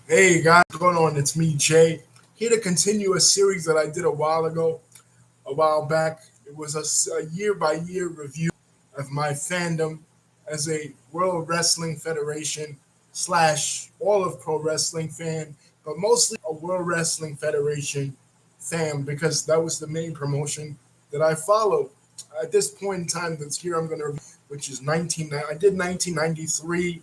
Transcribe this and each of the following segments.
Hey guys, what's going on? It's me, Jay, here to continue a series that I did a while ago, a while back. It was a year by year review of my fandom as a World Wrestling Federation slash all of pro wrestling fan, but mostly a World Wrestling Federation fan because that was the main promotion that I followed. At this point in time, that's here I'm going to, which is 19. I did 1993.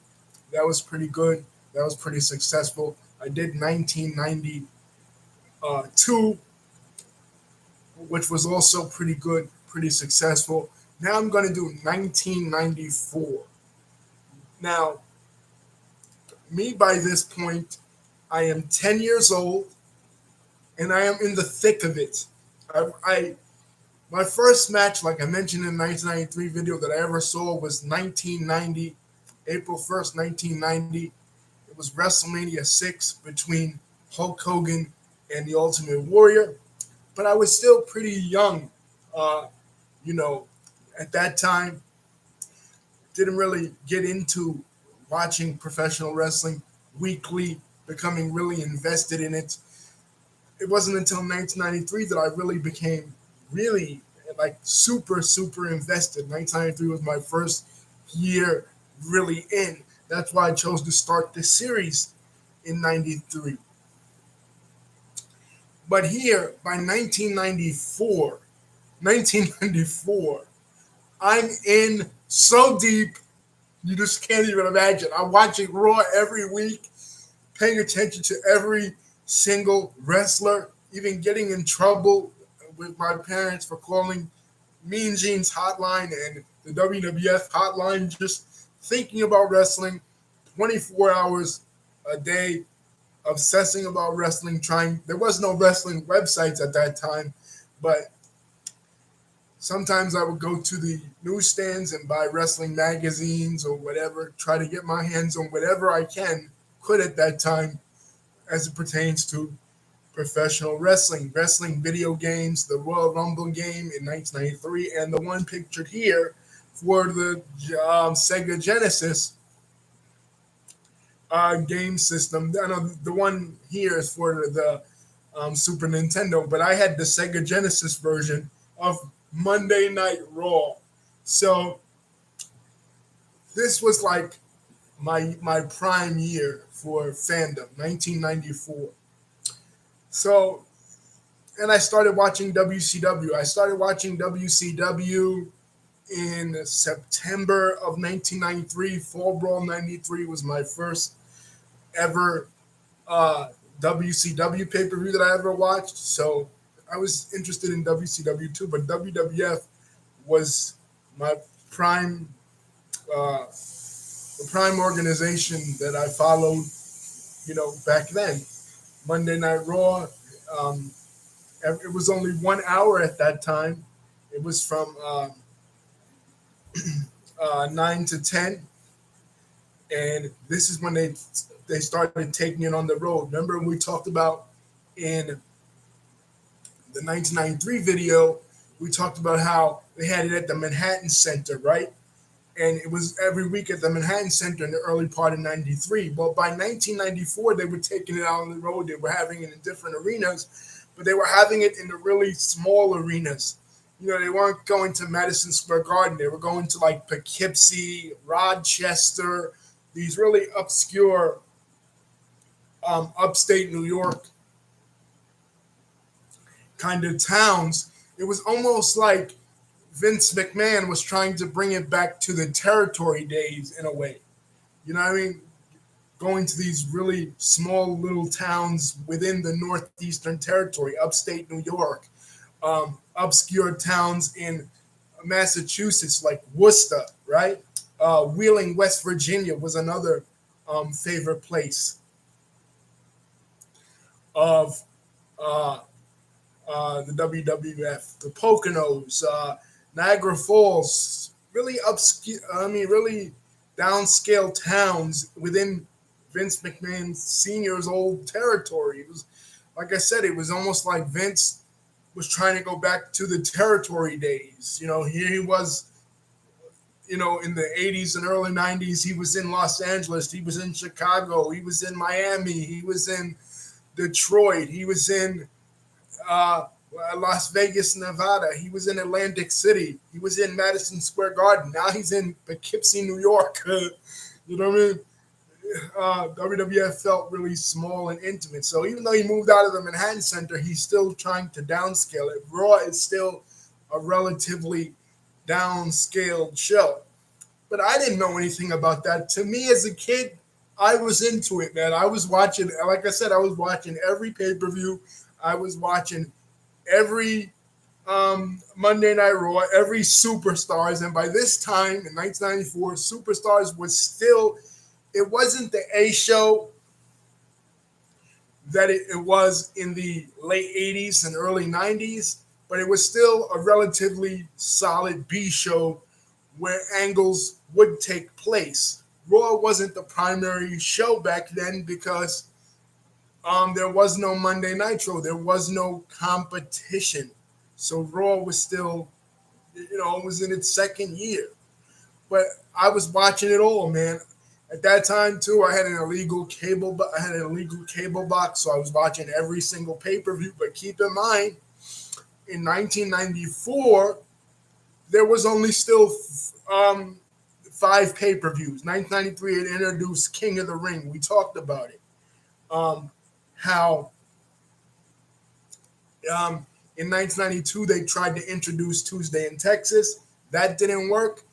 That was pretty good. That was pretty successful. I did 1992, which was also pretty good, pretty successful. Now I'm going to do 1994. Now, me by this point, I am 10 years old and I am in the thick of it. I My first match, like I mentioned in the 1993 video that I ever saw, was 1990, April 1st, 1990. It was WrestleMania 6 between Hulk Hogan and the Ultimate Warrior. But I was still pretty young, uh, you know, at that time. Didn't really get into watching professional wrestling weekly, becoming really invested in it. It wasn't until 1993 that I really became really like super invested. 1993 was my first year really in. That's why I chose to start this series in 93. But here by 1994, I'm in so deep you just can't even imagine. I'm watching Raw every week, paying attention to every single wrestler, even getting in trouble with my parents for calling Mean Gene's hotline and the WWF hotline, just thinking about wrestling 24 hours a day, obsessing about wrestling, trying. There was no wrestling websites at that time, but sometimes I would go to the newsstands and buy wrestling magazines or whatever, try to get my hands on whatever I could at that time as it pertains to professional wrestling video games, the Royal Rumble game in 1993, and the one pictured here for the Sega Genesis game system. I know the one here is for the Super Nintendo, but I had the Sega Genesis version of Monday Night Raw. So this was like my prime year for fandom, 1994. So, and I started watching WCW. I started watching WCW in September of 1993. Fall Brawl 93 was my first ever WCW pay per view that I ever watched. So I was interested in WCW too, but WWF was my prime, uh, the prime organization that I followed. Back then, Monday Night Raw. Um, it was only 1 hour at that time. It was from 9 to 10, and this is when they started taking it on the road. Remember we talked about in the 1993 video, we talked about how they had it at the Manhattan Center, right? And it was every week at the Manhattan Center in the early part of 93. But by 1994, they were taking it out on the road. They were having it in different arenas, but they were having it in the really small arenas. They weren't going to Madison Square Garden. They were going to like Poughkeepsie, Rochester, these really obscure upstate New York kind of towns. It was almost like Vince McMahon was trying to bring it back to the territory days in a way. You know what I mean? Going to these really small little towns within the Northeastern Territory, upstate New York, obscure towns in Massachusetts like Worcester, right? Wheeling, West Virginia was another favorite place of uh, the WWF. The Poconos, Niagara Falls, really obscure. Really downscale towns within Vince McMahon Sr.'s old territory. It was, like I said, it was almost like Vince was trying to go back to the territory days. Here he was in the 80s and early 90s, he was in Los Angeles, he was in Chicago, he was in Miami, he was in Detroit, he was in uh, Las Vegas, Nevada, he was in Atlantic City, he was in Madison Square Garden. Now he's in Poughkeepsie, New York. You know what I mean? WWF felt really small and intimate. So even though he moved out of the Manhattan Center, he's still trying to downscale it. Raw is still a relatively downscaled show. But I didn't know anything about that. To me as a kid, I was into it, man. I was watching, like I said, I was watching every pay per view. I was watching every Monday Night Raw, every Superstars. And by this time in 1994, Superstars was still, it wasn't the A show that it was in the late 80s and early 90s, but it was still a relatively solid B show where angles would take place. Raw wasn't the primary show back then because there was no Monday Nitro, there was no competition. So Raw was still, it was in its second year. But I was watching it all, man. At that time too, I had an illegal cable. I had an illegal cable box, so I was watching every single pay per view. But keep in mind, in 1994, there was only still 5 pay per views. 1993, it introduced King of the Ring. We talked about it. How in 1992 they tried to introduce Tuesday in Texas. That didn't work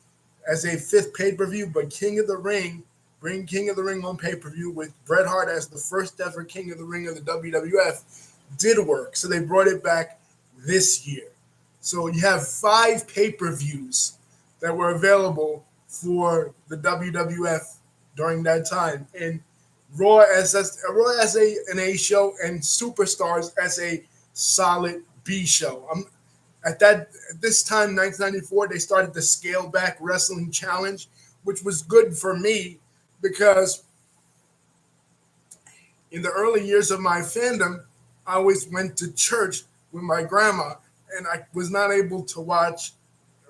as a 5th pay per view. But King of the Ring, bring King of the Ring on pay per view with Bret Hart as the first ever King of the Ring of the WWF, did work. So they brought it back this year. So you have 5 pay per views that were available for the WWF during that time, and Raw as an A show, and Superstars as a solid B show. At this time, 1994, they started the scale back wrestling challenge, which was good for me because in the early years of my fandom, I always went to church with my grandma, and I was not able to watch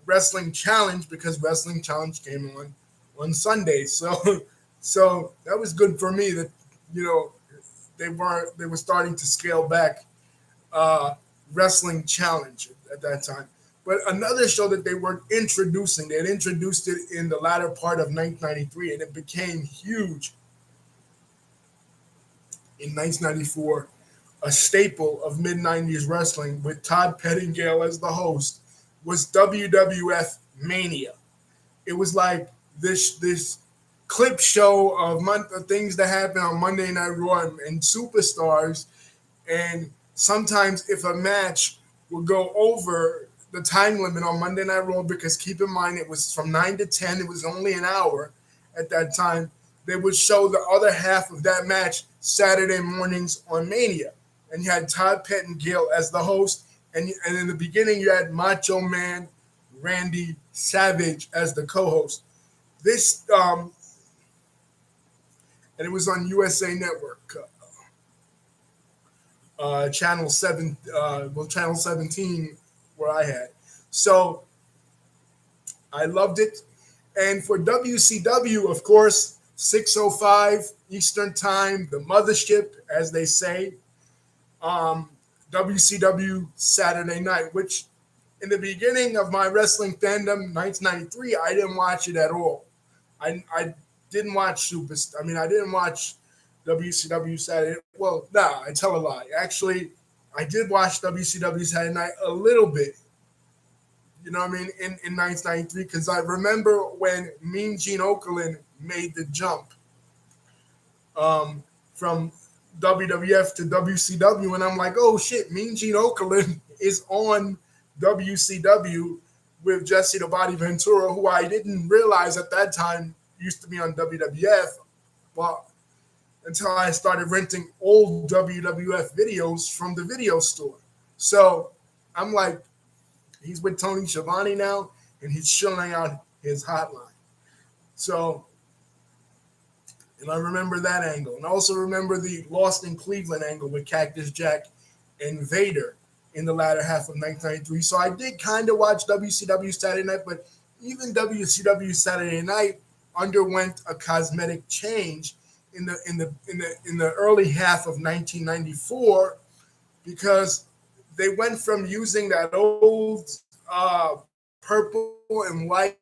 Wrestling Challenge because Wrestling Challenge came on Sundays. So that was good for me that they were starting to scale back Wrestling Challenge at that time. But another show that they were introducing, they had introduced it in the latter part of 1993, and it became huge in 1994, a staple of mid-90s wrestling with Todd Pettingill as the host, was WWF Mania. It was like this clip show of things that happen on Monday Night Raw and Superstars, and sometimes if a match would go over the time limit on Monday Night Raw, because keep in mind it was from 9 to 10, it was only an hour at that time, they would show the other half of that match Saturday mornings on Mania. And you had Todd Pettingill as the host, and in the beginning you had Macho Man Randy Savage as the co-host. This and it was on USA Network, channel 17, where I had. So I loved it. And for WCW, of course, 6:05 Eastern Time, the mothership, as they say, WCW Saturday Night, which in the beginning of my wrestling fandom, 1993, I didn't watch it at all. I didn't watch I didn't watch WCW Saturday. Well, nah, I tell a lie. Actually, I did watch WCW Saturday Night a little bit. You know what I mean? In 1993, because I remember when Mean Gene Okerlund made the jump from WWF to WCW, and I'm like, oh shit, Mean Gene Okerlund is on WCW with Jesse the Body Ventura, who I didn't realize at that time used to be on WWF, well, until I started renting old WWF videos from the video store. So I'm like, he's with Tony Schiavone now, and he's chilling out his hotline. So, and I remember that angle. And I also remember the Lost in Cleveland angle with Cactus Jack and Vader in the latter half of 1993. So I did kind of watch WCW Saturday Night, but even WCW Saturday Night underwent a cosmetic change in the early half of 1994 because they went from using that old purple and white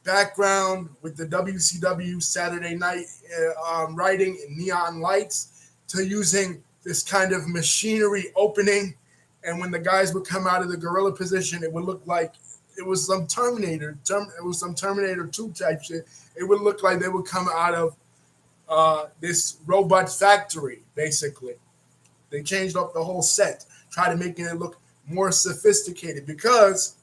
background with the WCW Saturday Night writing in neon lights to using this kind of machinery opening. And when the guys would come out of the gorilla position, it would look like it was some it was some Terminator 2 type shit. It would look like they would come out of this robot factory, basically. They changed up the whole set, tried to make it look more sophisticated because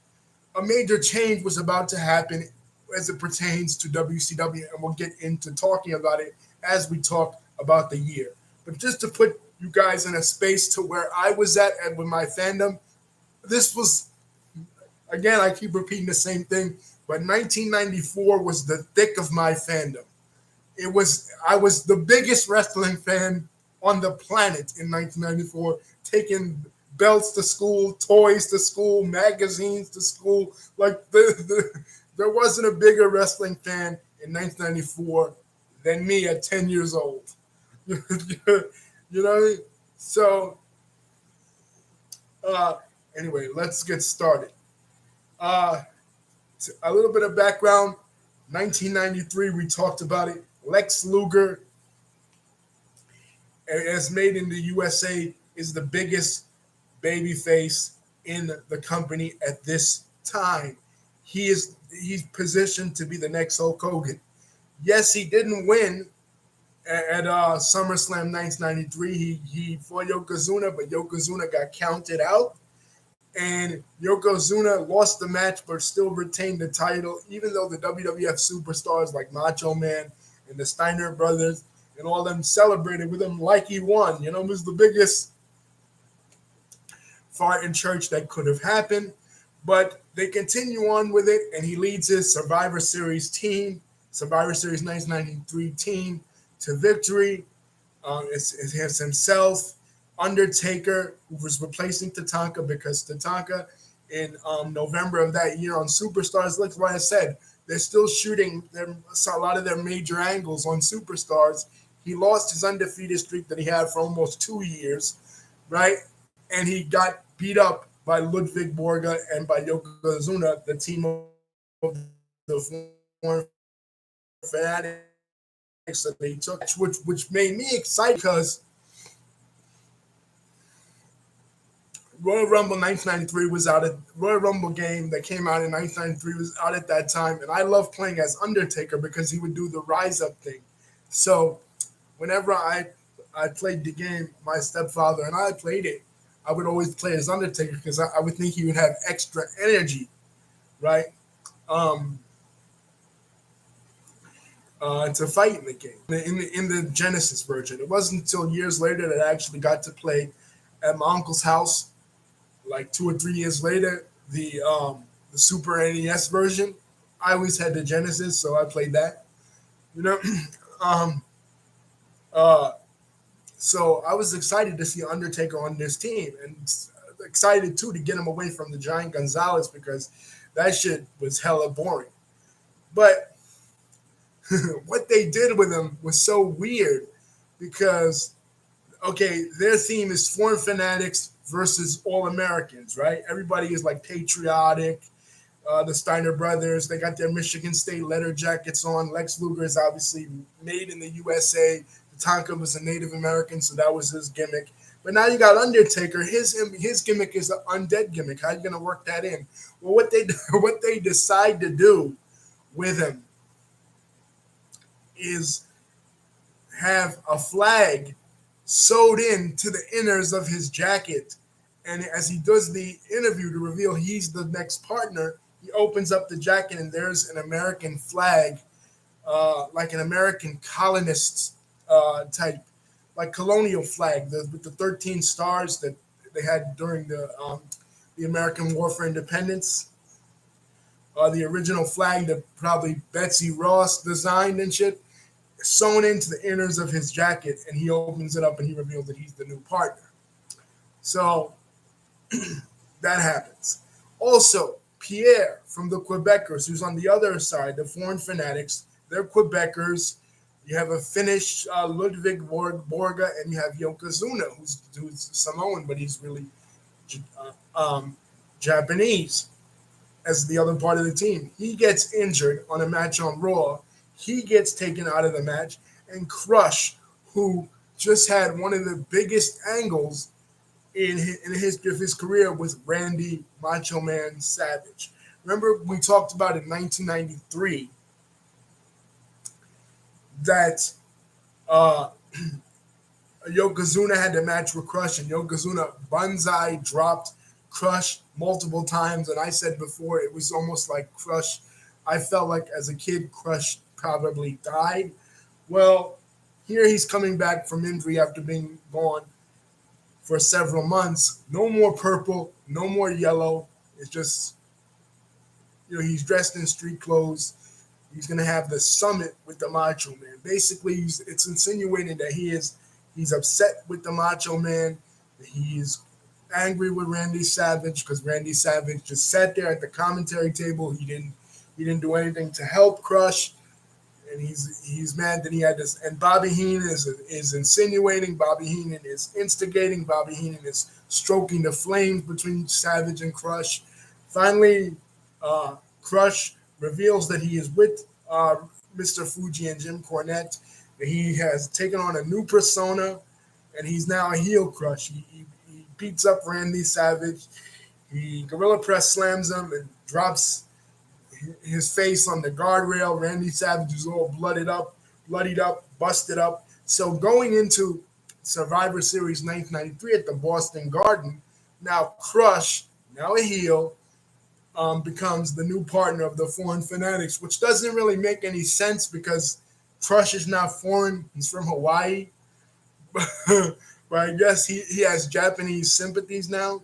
a major change was about to happen as it pertains to WCW, and we'll get into talking about it as we talk about the year. But just to put you guys in a space to where I was at and with my fandom, this was, again, I keep repeating the same thing, but 1994 was the thick of my fandom. I was the biggest wrestling fan on the planet in 1994, taking belts to school, toys to school, magazines to school. Like there wasn't a bigger wrestling fan in 1994 than me at 10 years old. You know what I mean? So uh, anyway, let's get started. Uh, a little bit of background. 1993, we talked about it. Lex Luger, as made in the USA, is the biggest babyface in the company at this time. He's positioned to be the next Hulk Hogan. Yes, he didn't win at SummerSlam 1993. He fought Yokozuna, but Yokozuna got counted out. And Yokozuna lost the match, but still retained the title, even though the WWF superstars like Macho Man and the Steiner brothers and all them celebrated with him like he won. You know, it was the biggest fart in church that could have happened. But they continue on with it, and he leads his Survivor Series team, Survivor Series 1993 team, to victory. It has himself, Undertaker, who was replacing Tatanka because Tatanka in November of that year on Superstars, like what I said, they're still shooting a lot of their major angles on Superstars. He lost his undefeated streak that he had for almost 2 years, right? And he got beat up by Ludwig Borga and by Yokozuna, the team of the former fanatics that they took, which made me excited because Royal Rumble 1993 was out at Royal Rumble game that came out in 1993 was out at that time, and I love playing as Undertaker because he would do the rise up thing. So whenever I played the game, my stepfather and I played it, I would always play as Undertaker because I would think he would have extra energy, right? Um, to fight in the game in the Genesis version. It wasn't until years later that I actually got to play at my uncle's house, like 2 or 3 years later, the Super NES version. I always had the Genesis, so I played that. You know, um, uh, so I was excited to see Undertaker on this team, and excited too to get him away from the Giant Gonzalez because that shit was hella boring. But what they did with him was so weird because okay, their theme is foreign fanatics versus all Americans, right? Everybody is like patriotic. The Steiner brothers, they got their Michigan State leather jackets on. Lex Luger is obviously made in the USA. Tonka was a Native American, so that was his gimmick. But now you got Undertaker. His gimmick is an undead gimmick. How are you gonna work that in? Well, what they decide to do with him is have a flag sewed in to the inners of his jacket. And as he does the interview to reveal he's the next partner, he opens up the jacket and there's an American flag, like an American colonist type, like colonial flag with the 13 stars that they had during the American War for Independence. The original flag that probably Betsy Ross designed and shit, sewn into the inners of his jacket, and he opens it up and he reveals that he's the new partner. So that happens. Also, Pierre from the Quebecers, who's on the other side, the foreign fanatics. They're Quebecers. You have a Finnish Ludwig Borga, and you have Yokozuna, who's Samoan, but he's really Japanese as the other part of the team. He gets injured on a match on Raw. He gets taken out of the match, and Crush, who just had one of the biggest angles in the history of his career, with Randy Macho Man Savage. Remember, we talked about in 1993 that uh, Yokozuna had the match with Crush, and Yokozuna banzai dropped Crush multiple times. And I said before, it was almost like Crush. I felt like as a kid, Crush probably died. Well, here he's coming back from injury after being gone for several months. No more purple, no more yellow. It's just, he's dressed in street clothes. He's going to have the summit with the Macho Man. Basically, it's insinuating that he's upset with the Macho Man. He's angry with Randy Savage because Randy Savage just sat there at the commentary table. He didn't do anything to help Crush, and he's mad that he had this. And Bobby Heenan is insinuating. Bobby Heenan is instigating. Bobby Heenan is stroking the flames between Savage and Crush. Finally, Crush reveals that he is with Mr. Fuji and Jim Cornette, that he has taken on a new persona, and he's now a heel Crush. He beats up Randy Savage. He gorilla press slams him and drops his face on the guardrail. Randy Savage is all bloodied up, busted up. So going into Survivor Series 1993 at the Boston Garden, now Crush, now a heel, becomes the new partner of the Foreign Fanatics, which doesn't really make any sense because Crush is not foreign. He's from Hawaii. But I guess he has Japanese sympathies now.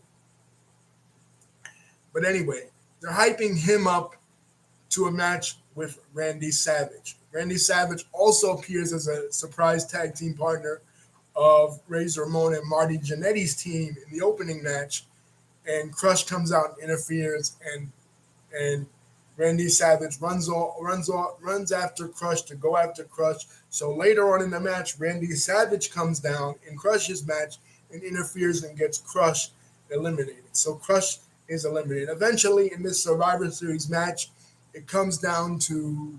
But anyway, they're hyping him up to a match with Randy Savage. Randy Savage also appears as a surprise tag team partner of Razor Ramon and Marty Jannetty's team in the opening match. And Crush comes out and interferes, and Randy Savage runs after Crush to go after Crush. So later on in the match, Randy Savage comes down in Crush's match and interferes and gets Crush eliminated. So Crush is eliminated. Eventually, in this Survivor Series match, it comes down to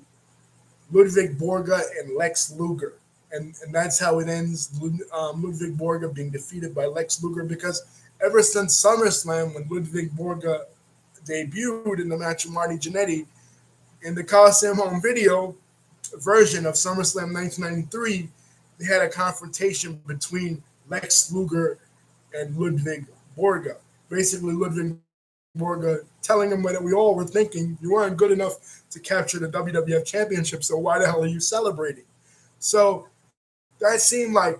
Ludwig Borga and Lex Luger. And that's how it ends, Ludwig Borga being defeated by Lex Luger, because ever since SummerSlam, when Ludwig Borga debuted in the match with Marty Jannetty, in the Coliseum Home Video version of SummerSlam 1993, they had a confrontation between Lex Luger and Ludwig Borga. Basically, Ludwig Borga telling him that we all were thinking you weren't good enough to capture the WWF Championship, so why the hell are you celebrating? So that seemed like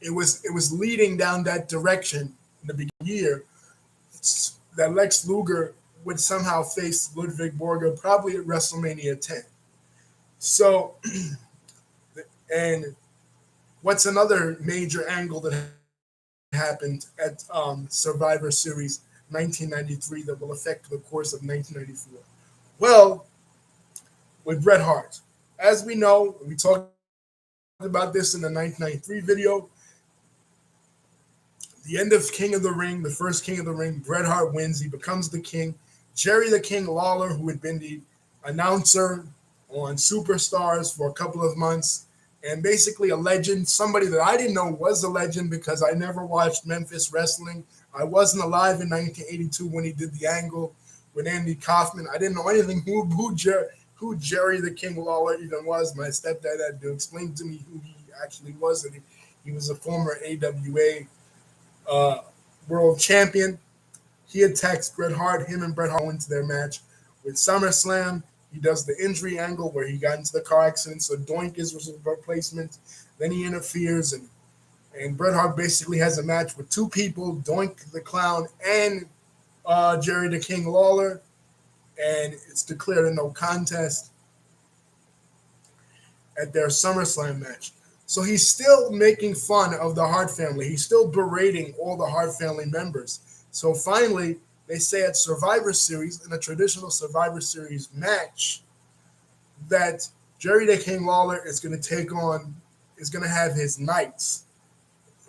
it was leading down that direction in the beginning of the year, that Lex Luger would somehow face Ludwig Borga probably at WrestleMania 10. So, and what's another major angle that happened at Survivor Series 1993 that will affect the course of 1994? Well, with Bret Hart. As we know, we talked about this in the 1993 video, the end of King of the Ring, the first King of the Ring, Bret Hart wins. He becomes the king. Jerry the King Lawler, who had been the announcer on Superstars for a couple of months, and basically a legend, somebody that I didn't know was a legend because I never watched Memphis wrestling. I wasn't alive in 1982 when he did the angle with Andy Kaufman. I didn't know anything who Jerry the King Lawler even was. My stepdad had to explain to me who he actually was, and he was a former AWA world champion. He attacks Bret Hart. Him and Bret Hart went to their match with SummerSlam. He does the injury angle where he got into the car accident, so Doink is his replacement. Then he interferes, and Bret Hart basically has a match with two people, Doink the Clown and Jerry the King Lawler, and it's declared a no contest at their SummerSlam match. So he's still making fun of the Hart family. He's still berating all the Hart family members. So finally, they say at Survivor Series, in a traditional Survivor Series match, that Jerry the King Lawler is going to have his knights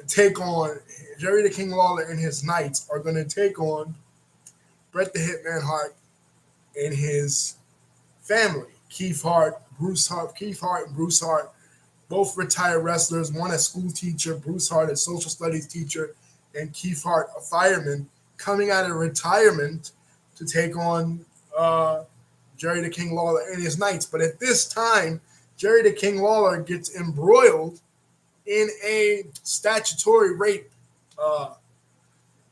take on, Jerry the King Lawler and his knights are going to take on Bret the Hitman Hart and his family. Keith Hart and Bruce Hart, both retired wrestlers, one a school teacher, Bruce Hart a social studies teacher, and Keith Hart a fireman, coming out of retirement to take on Jerry the King Lawler and his knights. But at this time, Jerry the King Lawler gets embroiled in uh,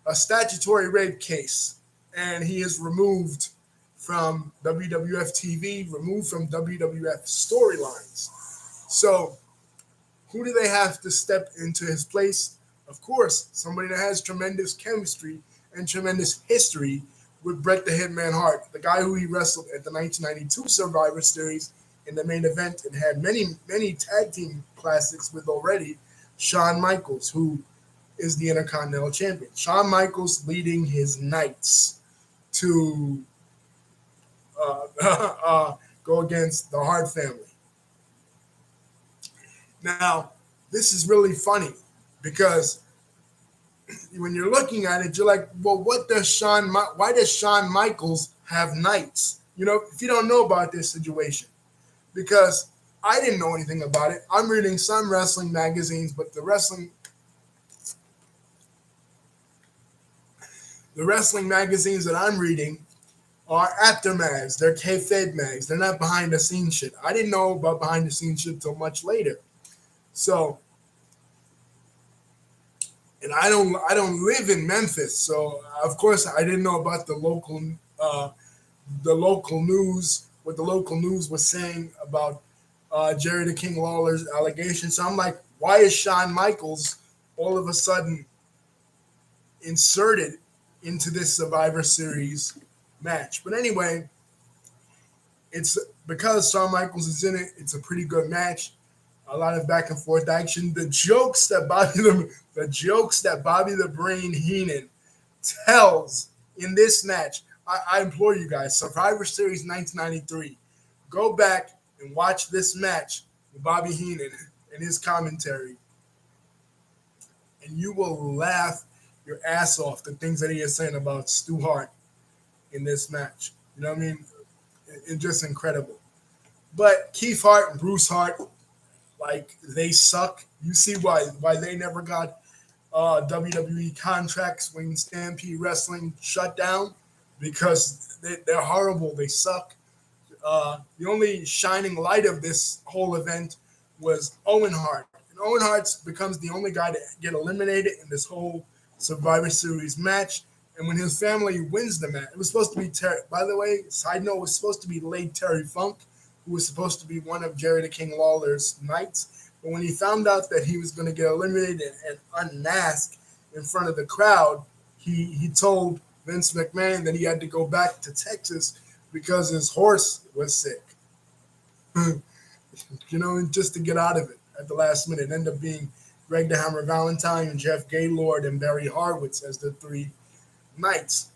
a statutory rape case, and he is removed from WWF TV, removed from WWF storylines. So, who do they have to step into his place? Of course, somebody that has tremendous chemistry and tremendous history with Bret the Hitman Hart, the guy who he wrestled at the 1992 Survivor Series in the main event and had many tag team classics with already, Shawn Michaels, who is the Intercontinental Champion. Shawn Michaels leading his Knights to go against the Hart family. Now, this is really funny because when you're looking at it, you're like, well, why does Shawn Michaels have Knights? You know, if you don't know about this situation, because I didn't know anything about it. I'm reading some wrestling magazines, but the wrestling magazines that I'm reading are aftermaths. They're kayfabe mags. They're not behind the scenes shit. I didn't know about behind the scenes shit till much later. So, and I don't live in Memphis, so of course I didn't know about the local news, what the local news was saying about Jerry the King Lawler's allegations. So I'm like, why is Shawn Michaels all of a sudden inserted into this Survivor Series match? But anyway, it's because Shawn Michaels is in it. It's a pretty good match. A lot of back and forth action. The jokes that Bobby the Brain Heenan tells in this match. I implore you guys, Survivor Series 1993, go back and watch this match with Bobby Heenan and his commentary, and you will laugh your ass off the things that he is saying about Stu Hart in this match. You know what I mean? It's just incredible. But Keith Hart and Bruce Hart, like, they suck. You see why they never got WWE contracts when Stampede Wrestling shut down, because they're horrible. They suck. The only shining light of this whole event was Owen Hart. And Owen Hart becomes the only guy to get eliminated in this whole Survivor Series match. And when his family wins the match, it was supposed to be by the way, side note, it was supposed to be late Terry Funk, who was supposed to be one of Jerry the King Lawler's knights. But when he found out that he was going to get eliminated and unmasked in front of the crowd, he told Vince McMahon that he had to go back to Texas because his horse was sick. You know, and just to get out of it at the last minute. It ended up being Greg the Hammer Valentine and Jeff Gaylord and Barry Horowitz as the three knights.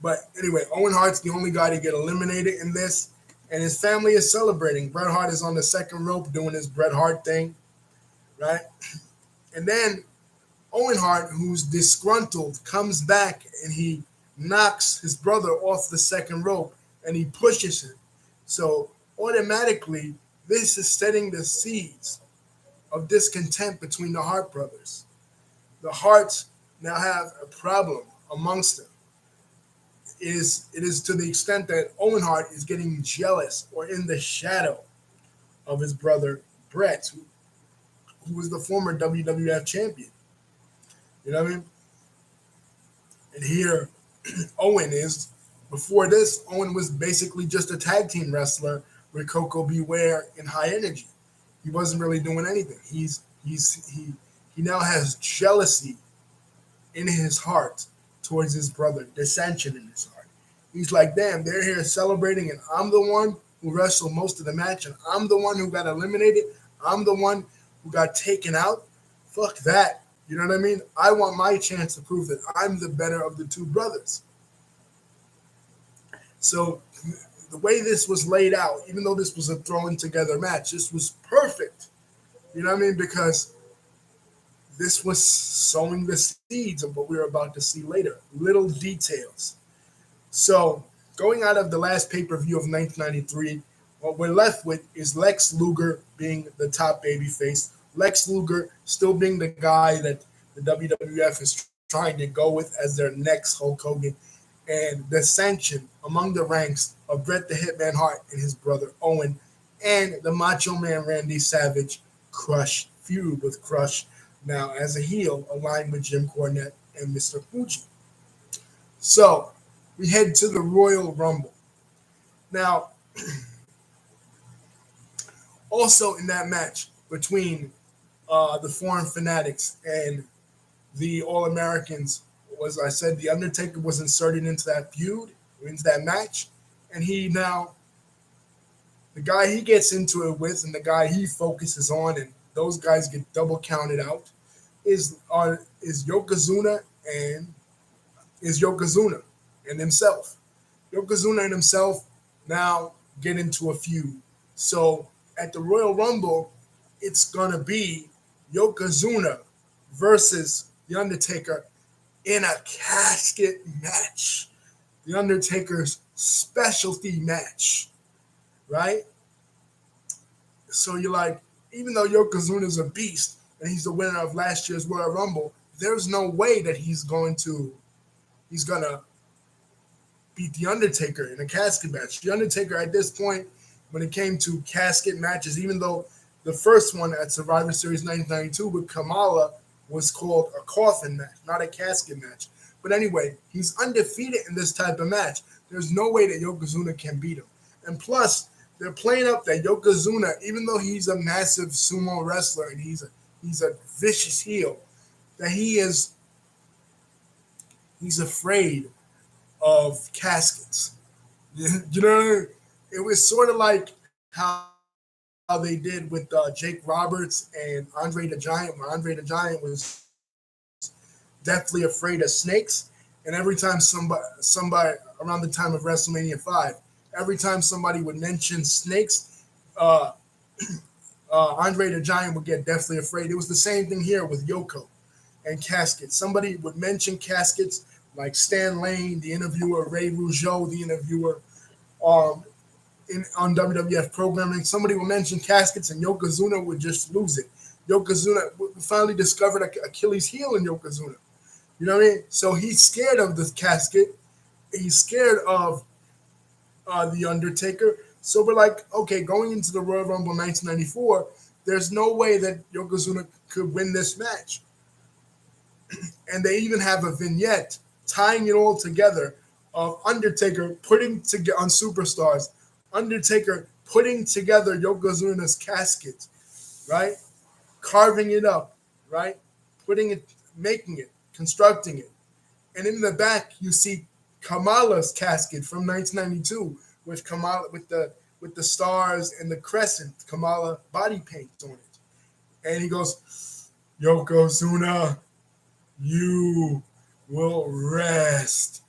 But anyway, Owen Hart's the only guy to get eliminated in this, and his family is celebrating. Bret Hart is on the second rope doing his Bret Hart thing, right? And then Owen Hart, who's disgruntled, comes back and he knocks his brother off the second rope and he pushes him. So automatically, this is setting the seeds of discontent between the Hart brothers. The Harts now have a problem amongst them. It is to the extent that Owen Hart is getting jealous or in the shadow of his brother Bret, who was the former WWF champion. You know what I mean? And here, Owen is. Before this, Owen was basically just a tag team wrestler with Coco Beware and High Energy. He wasn't really doing anything. He now has jealousy in his heart towards his brother, dissension in his heart. He's like, damn, they're here celebrating, and I'm the one who wrestled most of the match, and I'm the one who got eliminated. I'm the one who got taken out. Fuck that. You know what I mean? I want my chance to prove that I'm the better of the two brothers. So the way this was laid out, even though this was a thrown together match, this was perfect. You know what I mean? Because this was sowing the seeds of what we were about to see later. Little details. So, going out of the last pay per view of 1993, what we're left with is Lex Luger being the top babyface. Lex Luger still being the guy that the WWF is trying to go with as their next Hulk Hogan. And the sanction among the ranks of Bret the Hitman Hart and his brother Owen and the Macho Man Randy Savage Crush feud with Crush now as a heel aligned with Jim Cornette and Mr. Fuji. So, we head to the Royal Rumble. Now, also in that match between the Foreign Fanatics and the All Americans was, I said, the Undertaker was inserted into that feud, into that match, and he now, the guy he gets into it with, and the guy he focuses on, and those guys get double counted out, is Yokozuna and Yokozuna and himself. Yokozuna and himself now get into a feud. So at the Royal Rumble, it's gonna be Yokozuna versus The Undertaker in a casket match. The Undertaker's specialty match, right? So you're like, even though Yokozuna's a beast and he's the winner of last year's Royal Rumble, there's no way that he's gonna beat The Undertaker in a casket match. The Undertaker at this point, when it came to casket matches, even though the first one at Survivor Series 1992 with Kamala was called a coffin match, not a casket match. But anyway, he's undefeated in this type of match. There's no way that Yokozuna can beat him. And plus, they're playing up that Yokozuna, even though he's a massive sumo wrestler and he's a vicious heel, that he's afraid of caskets. You know, it was sort of like how they did with Jake Roberts and Andre the Giant, where Andre the Giant was deathly afraid of snakes. And every time somebody around the time of WrestleMania 5, every time somebody would mention snakes, uh, Andre the Giant would get deathly afraid. It was the same thing here with Yoko and caskets. Somebody would mention caskets, like Stan Lane, the interviewer, Ray Rougeau, the interviewer, um, on WWF programming. Somebody would mention caskets, and Yokozuna would just lose it. Yokozuna finally discovered Achilles' heel in Yokozuna. You know what I mean? So he's scared of the casket. He's scared of the Undertaker. So we're like, okay, going into the Royal Rumble 1994, there's no way that Yokozuna could win this match. And they even have a vignette tying it all together of Undertaker putting together on Superstars, Undertaker putting together Yokozuna's casket, right? Carving it up, right? Putting it, making it, constructing it. And in the back, you see Kamala's casket from 1992 with Kamala with the stars and the crescent, Kamala body paint on it. And he goes, Yokozuna, you will rest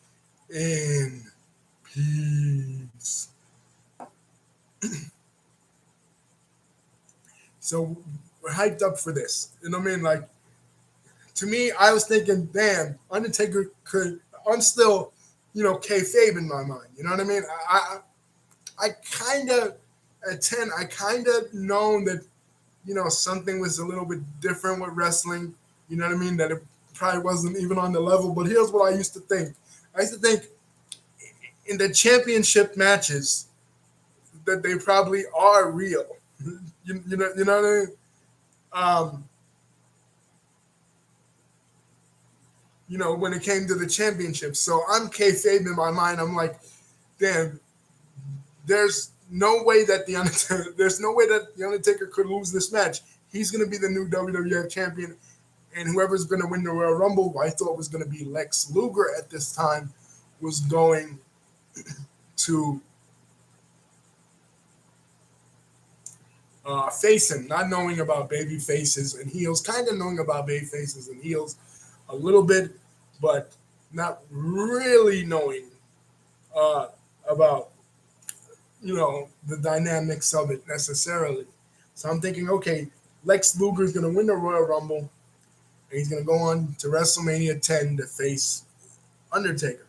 in peace. So we're hyped up for this. You know what I mean? Like, to me, I was thinking, damn, Undertaker could. I'm still, kayfabe in my mind. You know what I mean? I kind of at 10, I kind of known that something was a little bit different with wrestling. You know what I mean? That it probably wasn't even on the level. But here's what I used to think. I used to think in the championship matches that they probably are real. You know what I mean? Um, when it came to the championship. So I'm kayfabe in my mind. I'm like, damn, there's no way that the Undertaker could lose this match. He's gonna be the new WWF champion, and whoever's gonna win the Royal Rumble, who I thought was gonna be Lex Luger at this time, was going to facing, not knowing about baby faces and heels, kind of knowing about baby faces and heels a little bit, but not really knowing uh, about the dynamics of it necessarily. So I'm thinking, okay, Lex Luger is going to win the Royal Rumble, and he's going to go on to WrestleMania 10 to face Undertaker.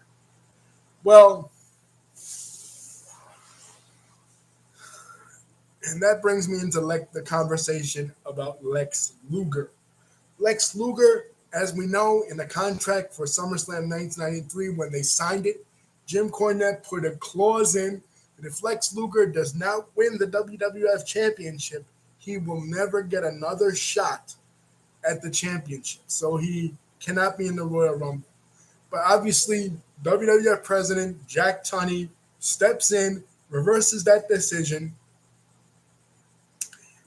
Well, and that brings me into the conversation about Lex Luger. Lex Luger, as we know, in the contract for SummerSlam 1993, when they signed it, Jim Cornette put a clause in that if Lex Luger does not win the WWF Championship, he will never get another shot at the championship. So he cannot be in the Royal Rumble. But obviously, WWF President Jack Tunney steps in, reverses that decision,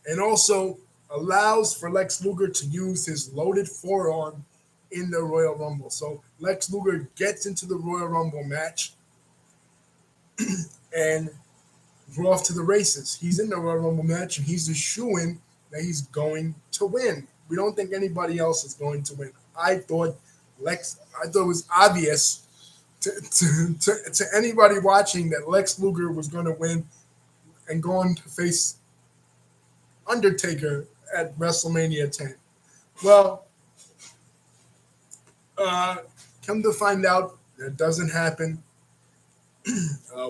and also allows for Lex Luger to use his loaded forearm in the Royal Rumble. So Lex Luger gets into the Royal Rumble match, and we're off to the races. He's in the Royal Rumble match, and he's assuming that he's going to win. We don't think anybody else is going to win. I thought it was obvious to anybody watching that Lex Luger was going to win and going to face Undertaker at WrestleMania 10. Well, come to find out, that doesn't happen.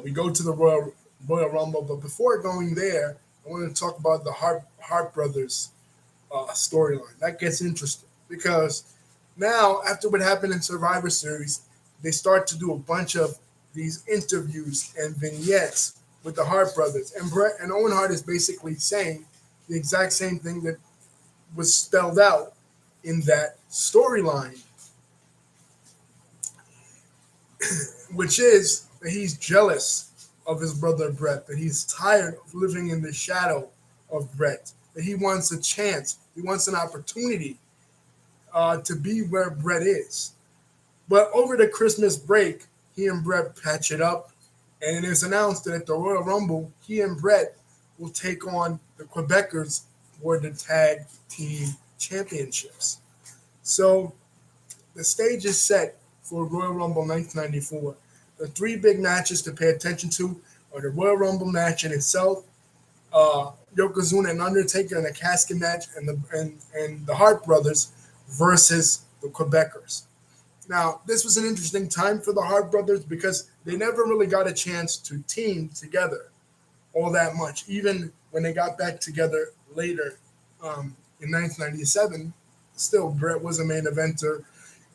We go to the Royal Rumble, but before going there, I want to talk about the Hart Brothers storyline. That gets interesting because now, after what happened in Survivor Series, they start to do a bunch of these interviews and vignettes with the Hart Brothers, and Bret and Owen Hart is basically saying the exact same thing that was spelled out in that storyline, which is that he's jealous of his brother Bret, that he's tired of living in the shadow of Bret, that he wants a chance, he wants an opportunity to be where Bret is. But over the Christmas break, he and Bret patch it up, and it is announced that at the Royal Rumble, he and Bret will take on the Quebecers for the tag team championships. So the stage is set for Royal Rumble 1994. The three big matches to pay attention to are the Royal Rumble match in itself, Yokozuna and Undertaker in a casket match, and the Hart Brothers versus the Quebecers. Now, this was an interesting time for the Hart Brothers because they never really got a chance to team together all that much. Even when they got back together later in 1997, still Bret was a main eventer,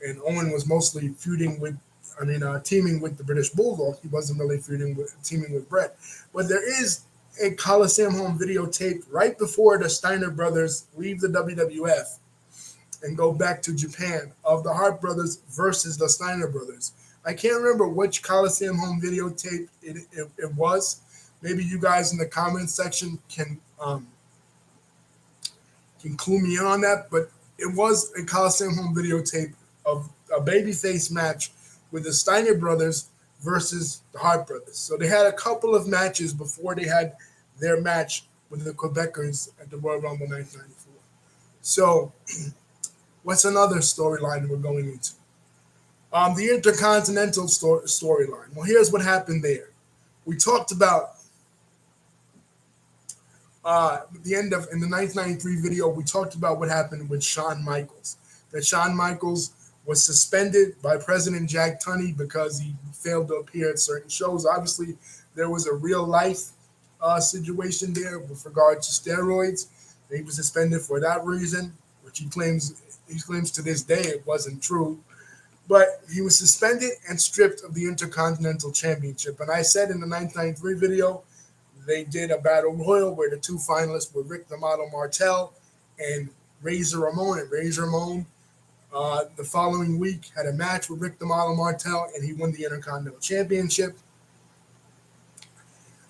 and Owen was mostly teaming with the British Bulldog. He wasn't really teaming with Bret. But there is a Coliseum home videotape right before the Steiner brothers leave the WWF and go back to Japan of the Hart Brothers versus the Steiner brothers. I can't remember which Coliseum home videotape it was. Maybe you guys in the comments section can clue me in on that, but it was a Coliseum home videotape of a babyface match with the Steiner brothers versus the Hart Brothers. So they had a couple of matches before they had their match with the Quebecers at the Royal Rumble 1994. So what's another storyline we're going into? The Intercontinental storyline. Well, here's what happened there. We talked about in the 1993 video, we talked about what happened with Shawn Michaels. That Shawn Michaels was suspended by President Jack Tunney because he failed to appear at certain shows. Obviously, there was a real life situation there with regard to steroids. He was suspended for that reason, which he claims to this day it wasn't true. But he was suspended and stripped of the Intercontinental Championship. And I said in the 1993 video, they did a battle royal where the two finalists were Rick the Model Martel and Razor Ramon. And Razor Ramon, the following week, had a match with Rick the Model Martel, and he won the Intercontinental Championship.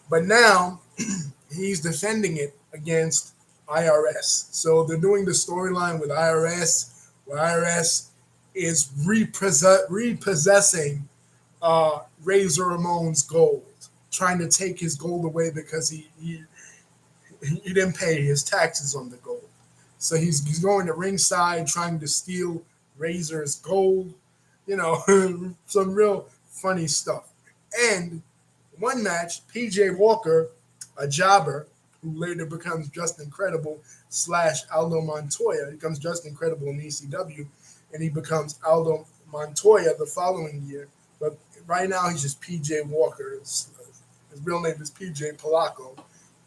But now he's defending it against IRS. So they're doing the storyline with IRS, where IRS is repossessing Razor Ramon's gold, trying to take his gold away because he didn't pay his taxes on the gold. So he's going to ringside trying to steal Razor's gold. You know, some real funny stuff. And one match, PJ Walker, a jobber who later becomes Just Incredible slash Aldo Montoya, he becomes Just Incredible in ECW, and he becomes Aldo Montoya the following year. But right now he's just PJ Walker. His real name is PJ Polacco.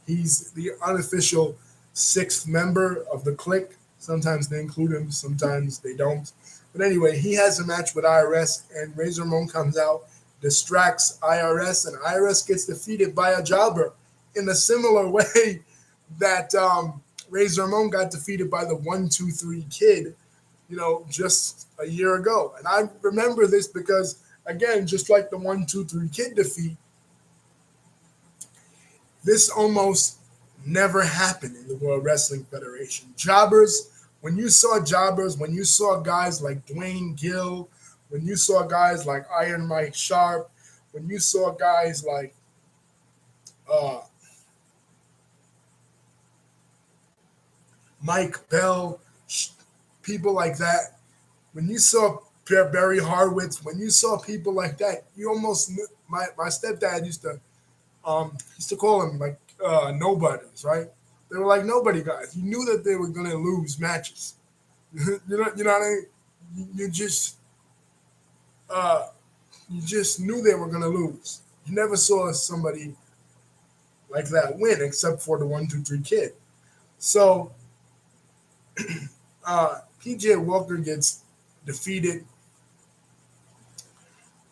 He's the unofficial sixth member of the clique. Sometimes they include him, sometimes they don't. But anyway, he has a match with IRS, and Razor Ramon comes out, distracts IRS, and IRS gets defeated by a jobber in a similar way that Razor Ramon got defeated by the 1-2-3 Kid, just a year ago. And I remember this because, again, just like the 1-2-3 Kid defeat, this almost never happened in the World Wrestling Federation. When you saw guys like Dwayne Gill, when you saw guys like Iron Mike Sharp, when you saw guys like Mike Bell, people like that, when you saw Barry Harwitz, when you saw people like that, you almost knew, my stepdad used to call them like nobodies, right? They were like nobody guys. You knew that they were going to lose matches. you know what I mean? Uh, you just knew they were going to lose. You never saw somebody like that win, except for the 1-2-3 Kid. So PJ Walker gets defeated.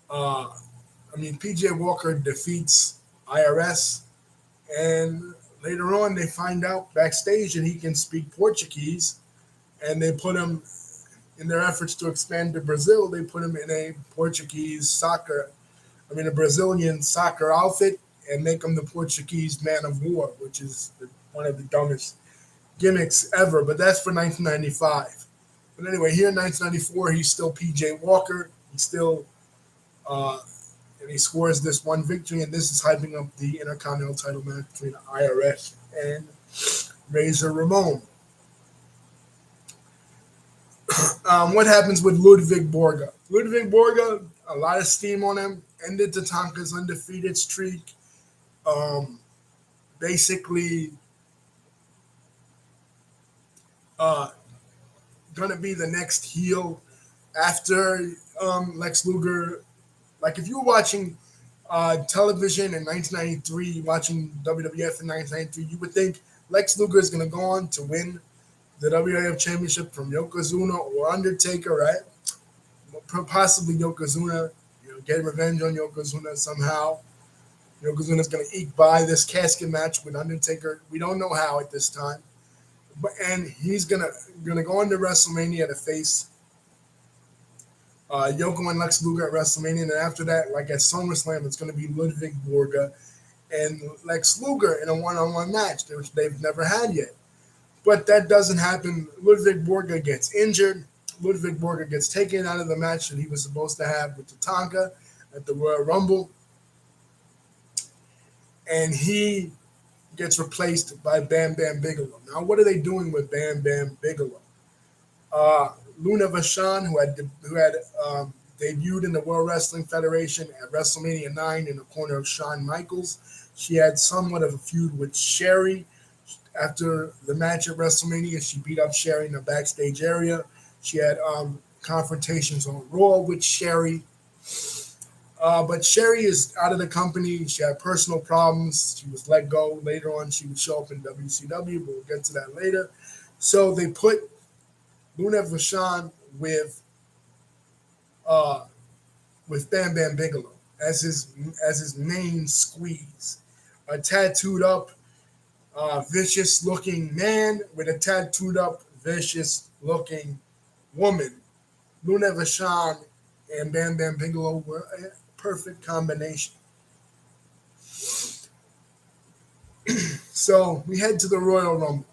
PJ Walker defeats IRS, and later on they find out backstage that he can speak Portuguese, and they put him, in their efforts to expand to Brazil, they put him in a Brazilian soccer outfit and make him the Portuguese man of war, which is one of the dumbest gimmicks ever, but that's for 1995. But anyway, here in 1994, he's still PJ Walker. He's still, and he scores this one victory, and this is hyping up the Intercontinental title match between IRS and Razor Ramon. What happens with Ludwig Borga? Ludwig Borga, a lot of steam on him, ended Tatanka's undefeated streak. Basically, gonna be the next heel after Lex Luger. Like if you were watching television in 1993, watching WWF in 1993, you would think Lex Luger is gonna go on to win the WWF Championship from Yokozuna or Undertaker, right? Possibly Yokozuna, get revenge on Yokozuna somehow. Yokozuna's gonna eke by this casket match with Undertaker. We don't know how at this time. And he's gonna go into WrestleMania to face Yoko and Lex Luger at WrestleMania, and after that, like at SummerSlam, it's gonna be Ludwig Borga and Lex Luger in a one-on-one match, which they've never had yet. But that doesn't happen. Ludwig Borga gets injured. Ludwig Borga gets taken out of the match that he was supposed to have with Tatanka at the Royal Rumble, and he gets replaced by Bam Bam Bigelow. Now, what are they doing with Bam Bam Bigelow? Luna Vachon, who had debuted in the World Wrestling Federation at WrestleMania 9 in the corner of Shawn Michaels. She had somewhat of a feud with Sherry. After the match at WrestleMania, she beat up Sherry in the backstage area. She had confrontations on Raw with Sherry. But Sherry is out of the company. She had personal problems. She was let go. Later on, she would show up in WCW, but we'll get to that later. So they put Luna Vachon with Bam Bam Bigelow as his main squeeze. A tattooed up, vicious looking man with a tattooed up, vicious looking woman. Luna Vachon and Bam Bam Bigelow were a perfect combination. So we head to the Royal Rumble.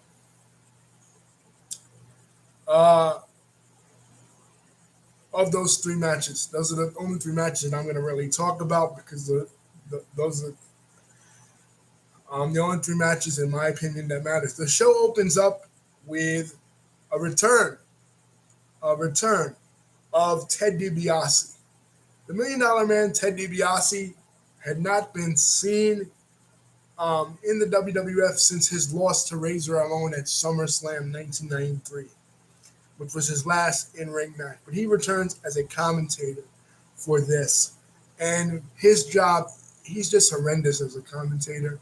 Of those three matches, those are the only three matches that I'm going to really talk about because those The only three matches, in my opinion, that matters. The show opens up with a return of Ted DiBiase. The $1 Million Man, Ted DiBiase, had not been seen in the WWF since his loss to Razor Ramon at SummerSlam 1993, which was his last in-ring match. But he returns as a commentator for this. And his job, he's just horrendous as a commentator.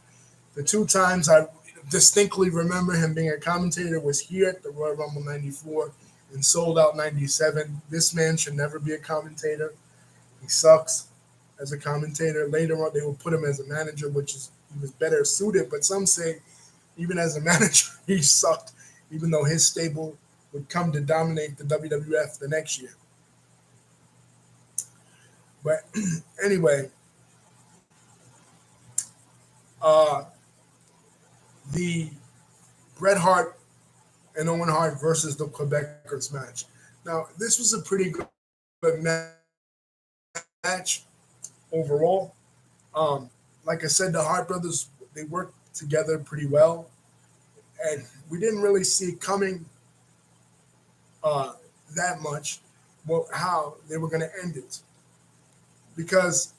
The two times I distinctly remember him being a commentator was here at the Royal Rumble 94 and Sold Out 97. This man should never be a commentator. He sucks as a commentator. Later on, they will put him as a manager, which is he was better suited. But some say even as a manager, he sucked, even though his stable would come to dominate the WWF the next year. But anyway, the Bret Hart and Owen Hart versus the Quebecers match. Now, this was a pretty good match overall. Like I said, the Hart brothers, they worked together pretty well, and we didn't really see it coming that much. Well, how they were going to end it, because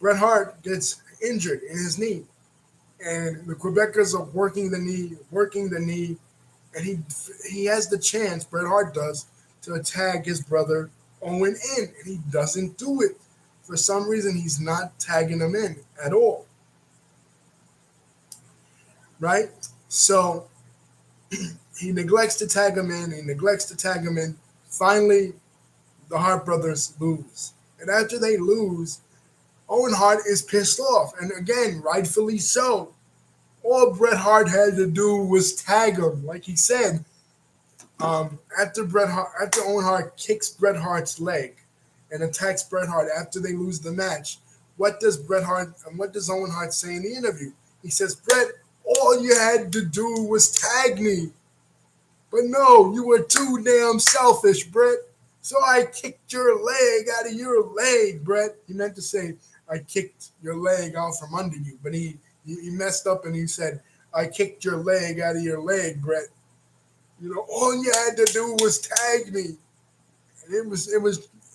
Bret Hart gets injured in his knee, and the Quebecers are working the knee, and he has the chance, Bret Hart does, to tag his brother Owen in, and he doesn't do it. For some reason, he's not tagging him in at all. Right? So he neglects to tag him in. Finally, the Hart brothers lose. And after they lose, Owen Hart is pissed off. And again, rightfully so. All Bret Hart had to do was tag him. Like he said, after Owen Hart kicks Bret Hart's leg and attacks Bret Hart after they lose the match, what does Owen Hart say in the interview? He says, Bret, all you had to do was tag me. But no, you were too damn selfish, Bret. So I kicked your leg out of your leg, Bret. He meant to say, I kicked your leg out from under you. But he messed up and he said, I kicked your leg out of your leg, Bret. All you had to do was tag me. And it was,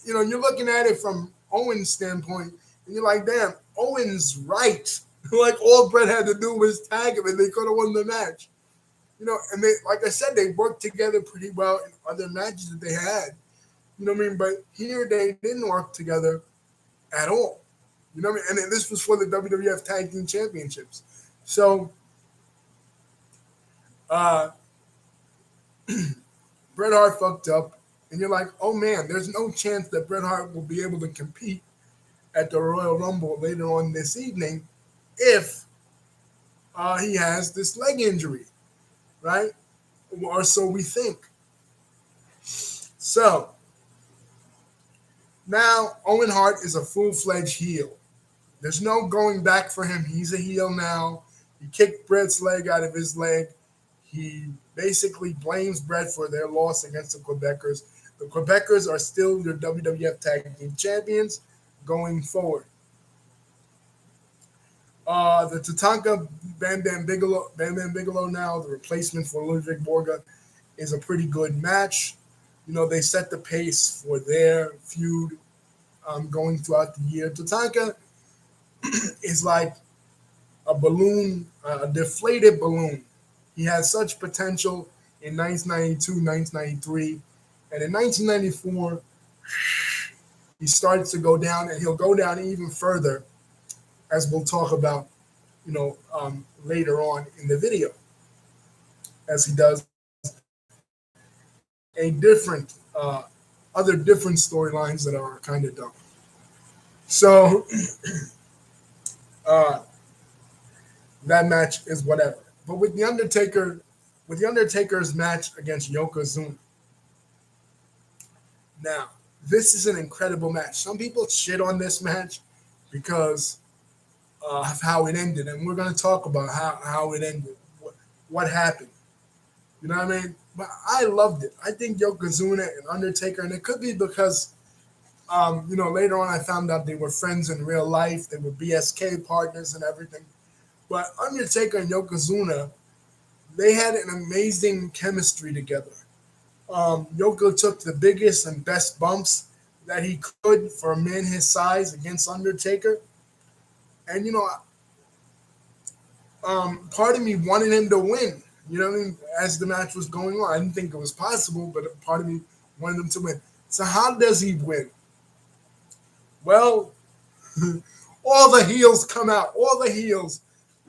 you're looking at it from Owen's standpoint, and you're like, damn, Owen's right. Like, all Bret had to do was tag him, and they could have won the match. And they, like I said, they worked together pretty well in other matches that they had. You know what I mean? But here they didn't work together at all. You know what I mean? And this was for the WWF Tag Team Championships. So, Bret Hart fucked up, and you're like, oh man, there's no chance that Bret Hart will be able to compete at the Royal Rumble later on this evening if he has this leg injury, right? Or so we think. So, now Owen Hart is a full-fledged heel. There's no going back for him. He's a heel now. He kicked Bret's leg out of his leg. He basically blames Bret for their loss against the Quebecers. The Quebecers are still your WWF Tag Team Champions going forward. The Tatanka Bam Bam Bigelow now, the replacement for Ludwig Borga, is a pretty good match. They set the pace for their feud going throughout the year. Tatanka is like a balloon, a deflated balloon. He had such potential in 1992, 1993, and in 1994, he starts to go down, and he'll go down even further, as we'll talk about, later on in the video, as he does other different storylines that are kind of dumb. So that match is whatever. But with the Undertaker's match against Yokozuna. Now, this is an incredible match. Some people shit on this match because of how it ended, and we're going to talk about how it ended, what happened. You know what I mean? But I loved it. I think Yokozuna and Undertaker, and it could be because, later on I found out they were friends in real life. They were BSK partners and everything. But Undertaker and Yokozuna, they had an amazing chemistry together. Yoko took the biggest and best bumps that he could for a man his size against Undertaker. And, part of me wanted him to win, what I mean, as the match was going on. I didn't think it was possible, but a part of me wanted him to win. So, how does he win? Well, all the heels come out. All the heels,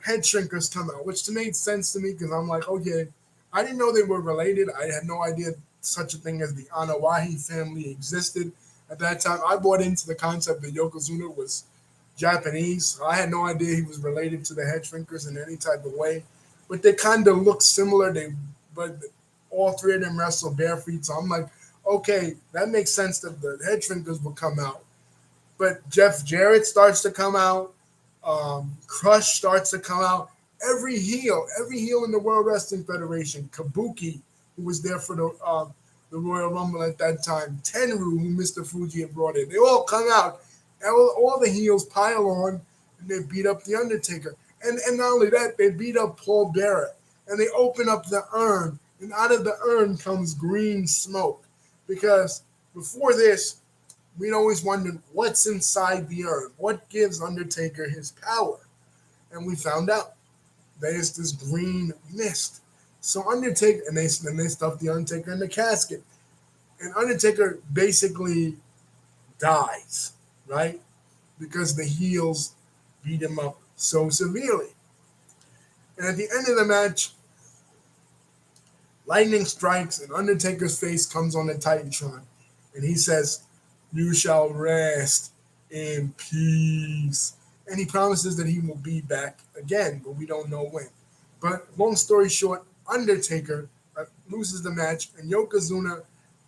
head shrinkers come out, which made sense to me because I'm like, okay, I didn't know they were related. I had no idea such a thing as the Anawahi family existed at that time. I bought into the concept that Yokozuna was Japanese. So I had no idea he was related to the head shrinkers in any type of way. But they kind of look similar. But all three of them wrestle bare feet. So I'm like, okay, that makes sense that the head shrinkers will come out. But Jeff Jarrett starts to come out. Crush starts to come out. Every heel in the World Wrestling Federation, Kabuki, who was there for the Royal Rumble at that time, Tenru, who Mr. Fuji had brought in, they all come out. All the heels pile on, and they beat up the Undertaker. And not only that, they beat up Paul Bearer, and they open up the urn, and out of the urn comes green smoke. Because before this, we'd always wondered what's inside the urn, what gives Undertaker his power, and we found out there's this green mist. So Undertaker, and they stuffed the Undertaker in the casket, and Undertaker basically dies, right? Because the heels beat him up so severely. And at the end of the match, lightning strikes, and Undertaker's face comes on the Titantron, and he says, "You shall rest in peace." And he promises that he will be back again, but we don't know when. But long story short, Undertaker loses the match, and Yokozuna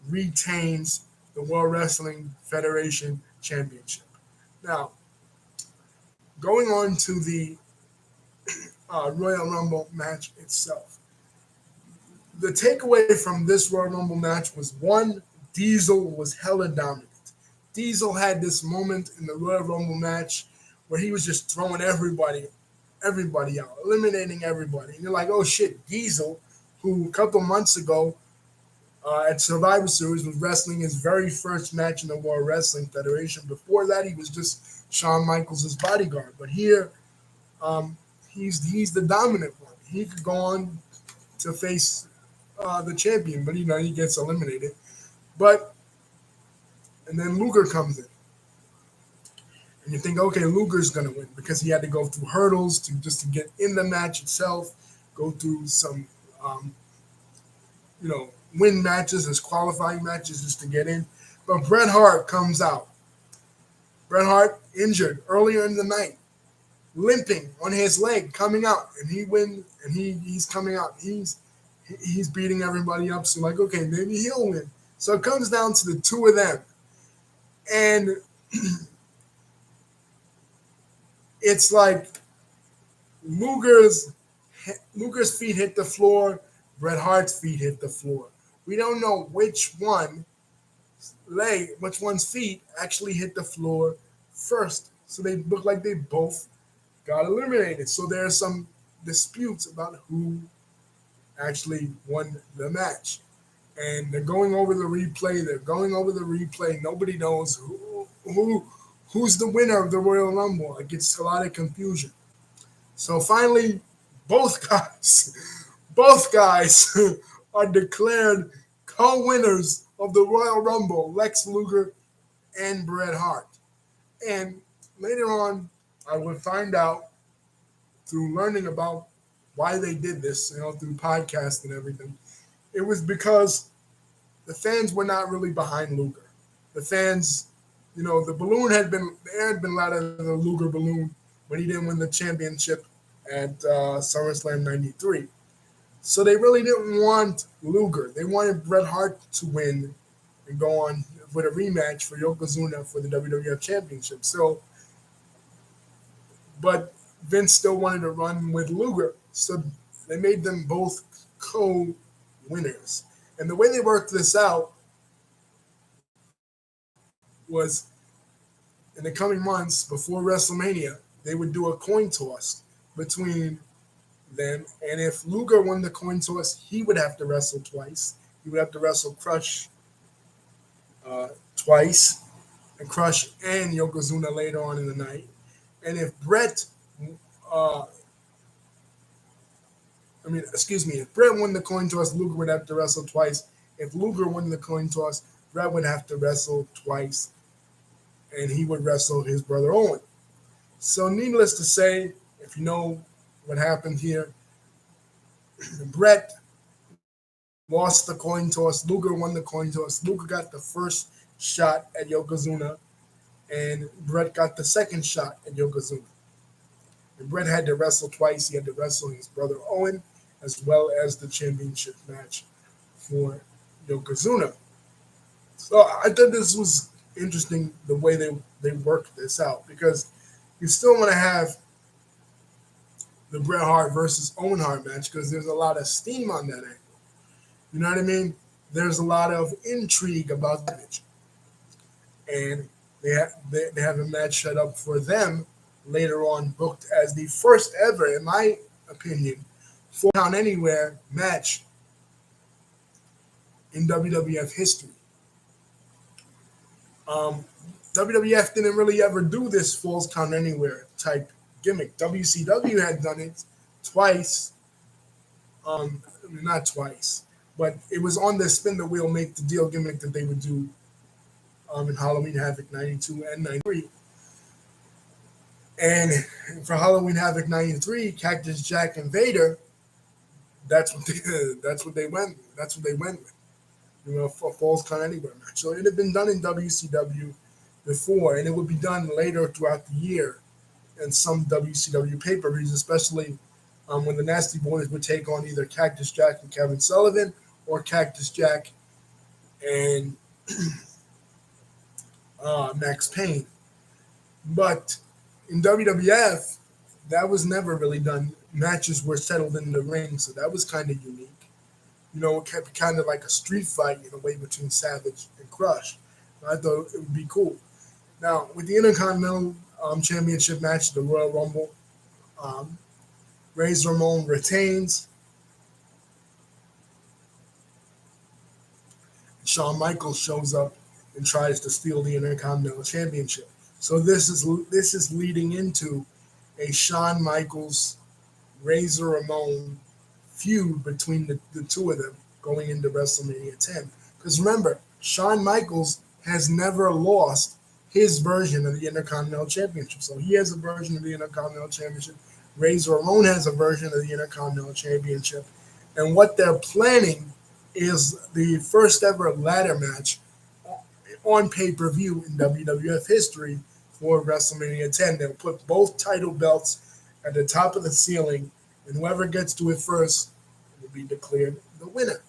retains the World Wrestling Federation Championship. Now, going on to the Royal Rumble match itself. The takeaway from this Royal Rumble match was one, Diesel was hella dominant. Diesel had this moment in the Royal Rumble match where he was just throwing everybody out, eliminating everybody. And you're like, oh shit, Diesel, who a couple months ago at Survivor Series was wrestling his very first match in the World Wrestling Federation. Before that, he was just Shawn Michaels' bodyguard. But here, he's the dominant one. He could go on to face the champion, but he gets eliminated. And then Luger comes in. And you think, okay, Luger's going to win because he had to go through hurdles to get in the match itself, go through some, win matches as qualifying matches just to get in. But Bret Hart comes out. Bret Hart injured earlier in the night, limping on his leg, coming out, and he wins. And he's coming out. He's beating everybody up. So like, okay, maybe he'll win. So it comes down to the two of them, and it's like Luger's feet hit the floor, Bret Hart's feet hit the floor. We don't know which one's feet actually hit the floor first. So they look like they both got eliminated. So there's some disputes about who actually won the match. And they're going over the replay. Nobody knows who's the winner of the Royal Rumble. It gets a lot of confusion. So finally, both guys are declared co-winners of the Royal Rumble, Lex Luger and Bret Hart. And later on, I would find out through learning about why they did this, through podcasts and everything. It was because the fans were not really behind Luger. The fans, the air had been let out of the Luger balloon when he didn't win the championship at SummerSlam 93. So they really didn't want Luger. They wanted Bret Hart to win and go on with a rematch for Yokozuna for the WWF Championship. But Vince still wanted to run with Luger. So they made them both co-winners. And the way they worked this out was in the coming months before WrestleMania, they would do a coin toss between them. And if Luger won the coin toss, he would have to wrestle twice. He would have to wrestle Crush twice, and Crush and Yokozuna later on in the night. And if uh, if Brett won the coin toss, Luger would have to wrestle twice. If Luger won the coin toss, Brett would have to wrestle twice, and he would wrestle his brother Owen. So, needless to say, if you know what happened here, Brett lost the coin toss. Luger won the coin toss. Luger got the first shot at Yokozuna, and Brett got the second shot at Yokozuna. And Brett had to wrestle twice. He had to wrestle his brother Owen, as well as the championship match for Yokozuna. So I thought this was interesting the way they worked this out, because you still want to have the Bret Hart versus Owen Hart match because there's a lot of steam on that angle. You know what I mean? There's a lot of intrigue about that match. And they have a match set up for them later on, booked as the first ever, in my opinion, 4 Count Anywhere match in WWF history. WWF didn't really ever do this Falls Count Anywhere type gimmick. WCW had done it twice. Not twice, but it was on the spin the wheel, make the deal gimmick that they would do in Halloween Havoc 92 and 93. And for Halloween Havoc 93, Cactus Jack and Vader, that's what they went with. You know, for Falls Count Anywhere match. So it had been done in WCW before, and it would be done later throughout the year in some WCW pay-per-views, especially when the Nasty Boys would take on either Cactus Jack and Kevin Sullivan or Cactus Jack and Max Payne. But in WWF, that was never really done. Matches were settled in the ring, so that was kind of unique. You know, it kept kind of like a street fight in a way between Savage and Crush. I thought it would be cool. Now, with the Intercontinental Championship match, the Royal Rumble, Razor Ramon retains. Shawn Michaels shows up and tries to steal the Intercontinental Championship. So this is leading into a Shawn Michaels, Razor Ramon feud between the two of them going into WrestleMania 10. Because remember, Shawn Michaels has never lost his version of the Intercontinental Championship. So he has a version of the Intercontinental Championship. Razor Ramon has a version of the Intercontinental Championship. And what they're planning is the first ever ladder match on pay-per-view in WWF history for WrestleMania 10. They'll put both title belts at the top of the ceiling, and whoever gets to it first will be declared the winner.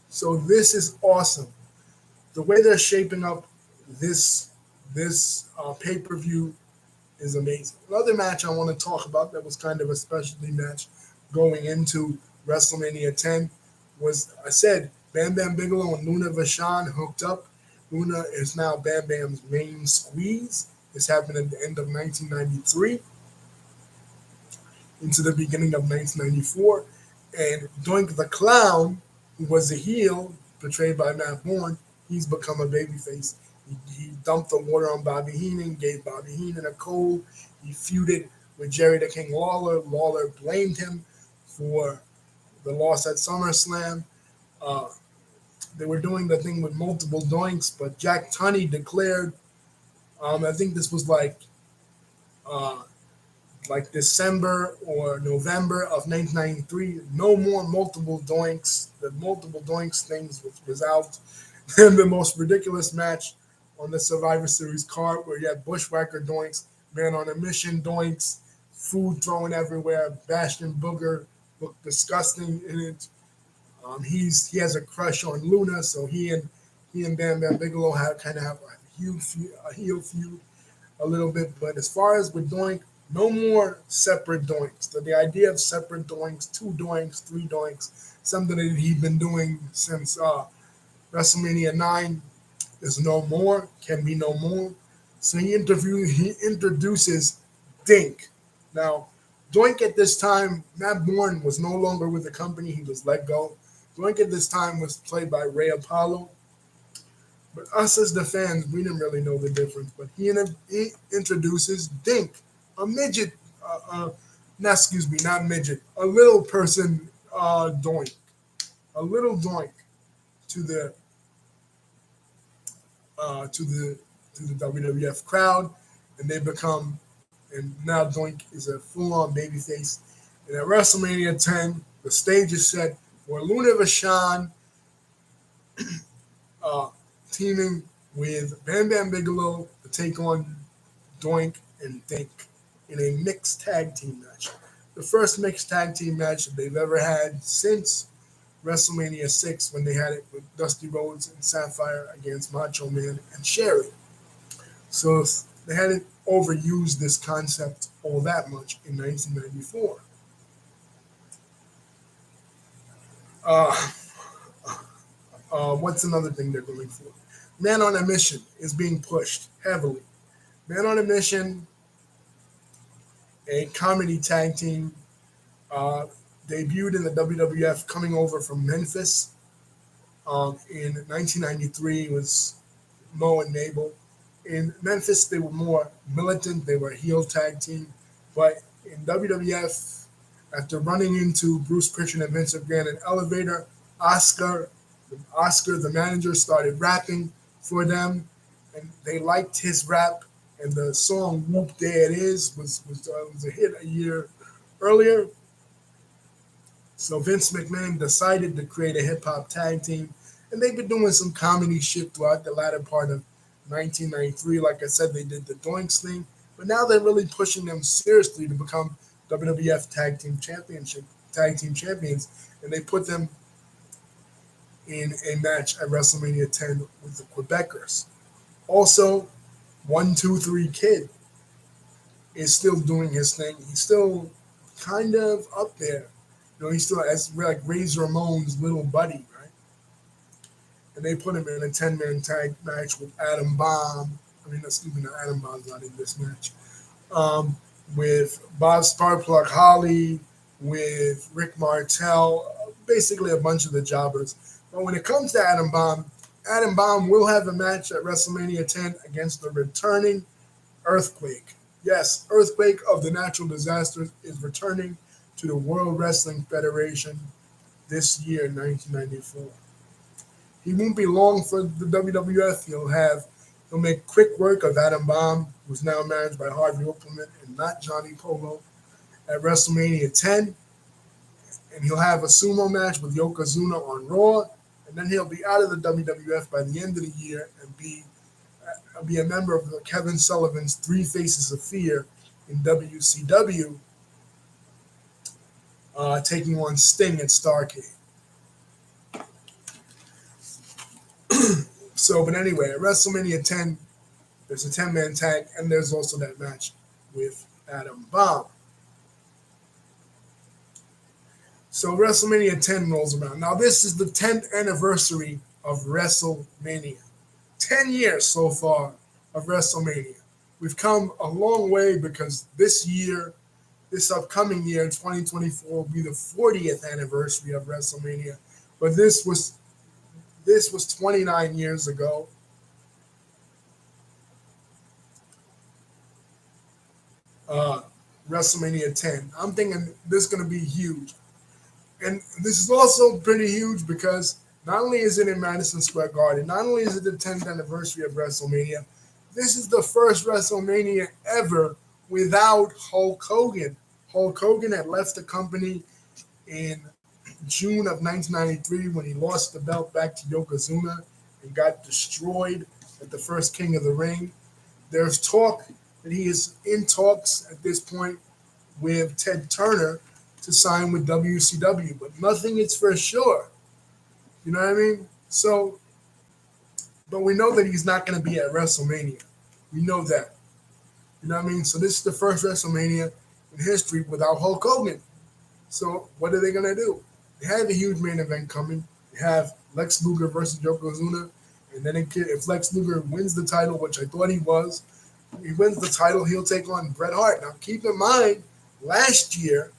So this is awesome. The way they're shaping up this pay-per-view is amazing. Another match I want to talk about that was kind of a specialty match going into WrestleMania 10 was, I said, Bam Bam Bigelow and Luna Vachon hooked up. Luna is now Bam Bam's main squeeze. This happened at the end of 1993 into the beginning of 1994. And Doink the Clown, who was a heel, portrayed by Matt Bourne, he's become a babyface. He dumped the water on Bobby Heenan, gave Bobby Heenan a cold. He feuded with Jerry the King Lawler. Lawler blamed him for the loss at SummerSlam. They were doing the thing with multiple doinks, but Jack Tunney declared, I think this was like December or November of 1993, no more multiple doinks. The multiple doinks things was out. And the most ridiculous match on the Survivor Series card, where you had Bushwhacker doinks, Man on a Mission doinks, food thrown everywhere, Bastion Booger looked disgusting in it. He has a crush on Luna, so he and Bam Bam Bigelow have a heel feud a little bit. But as far as with Doink, no more separate doinks. The idea of separate doinks, 2 doinks, 3 doinks, something that he'd been doing since WrestleMania 9 is no more, can be no more. So he introduces Dink. Now, Doink at this time, Matt Bourne was no longer with the company. He was let go. Doink at this time was played by Ray Apollo. But us as the fans, we didn't really know the difference. But he introduces Dink, a midget, not excuse me, not midget, a little person, Doink, a little Doink to the uh, to the to the WWF crowd, and they become, and now Doink is a full-on babyface. And at WrestleMania 10, the stage is set for Luna Vachon uh, teaming with Bam Bam Bigelow to take on Doink and Dink in a mixed tag team match. The first mixed tag team match that they've ever had since WrestleMania 6 when they had it with Dusty Rhodes and Sapphire against Macho Man and Sherry. So they hadn't overused this concept all that much in 1994. Uh, what's another thing they're going for? Man on a Mission is being pushed heavily. Man on a Mission, a comedy tag team, uh, debuted in the WWF coming over from Memphis. In 1993, it was Mo and Mabel. In Memphis, they were more militant. They were a heel tag team. But in WWF, after running into Bruce Prichard and Vince McMahon in an elevator, Oscar, Oscar, the manager, started rapping for them, and they liked his rap. And the song "Whoop There It Is" was a hit a year earlier. So Vince McMahon decided to create a hip hop tag team, and they've been doing some comedy shit throughout the latter part of 1993. Like I said, they did the Doinks thing, but now they're really pushing them seriously to become WWF Tag Team Champions, and they put them in a match at WrestleMania 10 with the Quebecers. Also, 123 Kid is still doing his thing. He's still kind of up there. He's still as like Razor Ramon's little buddy, right? And they put him in a 10-man tag match with Adam Bomb. I mean, excuse me, not Adam Bomb's not in this match. Um, with Bob Sparkplug Holly, with Rick Martel, basically a bunch of the jobbers. But when it comes to Adam Bomb will have a match at WrestleMania 10 against the returning Earthquake. Yes, Earthquake of the Natural Disasters is returning to the World Wrestling Federation this year, 1994. He won't be long for the WWF. He'll make quick work of Adam Bomb, who's now managed by Harvey Opelman and not Johnny Polo, at WrestleMania 10. And he'll have a sumo match with Yokozuna on Raw, and then he'll be out of the WWF by the end of the year and be a member of Kevin Sullivan's Three Faces of Fear in WCW, taking on Sting at Starrcade. But anyway, at WrestleMania 10, there's a 10-man tag, and there's also that match with Adam Bomb. So WrestleMania 10 rolls around. Now, this is the 10th anniversary of WrestleMania. 10 years so far of WrestleMania. We've come a long way because this upcoming year, 2024, will be the 40th anniversary of WrestleMania. But this was 29 years ago. WrestleMania 10. I'm thinking this is going to be huge. And this is also pretty huge because not only is it in Madison Square Garden, not only is it the 10th anniversary of WrestleMania, this is the first WrestleMania ever without Hulk Hogan. Hulk Hogan had left the company in June of 1993 when he lost the belt back to Yokozuna and got destroyed at the first King of the Ring. There's talk that he is in talks at this point with Ted Turner to sign with WCW, but nothing is for sure. You know what I mean? So, but we know that he's not going to be at WrestleMania. We know that. You know what I mean? So this is the first WrestleMania in history without Hulk Hogan. So what are they going to do? They have a huge main event coming. They have Lex Luger versus Yokozuna. And then if Lex Luger wins the title, which I thought he wins the title, he'll take on Bret Hart. Now, keep in mind, Last year,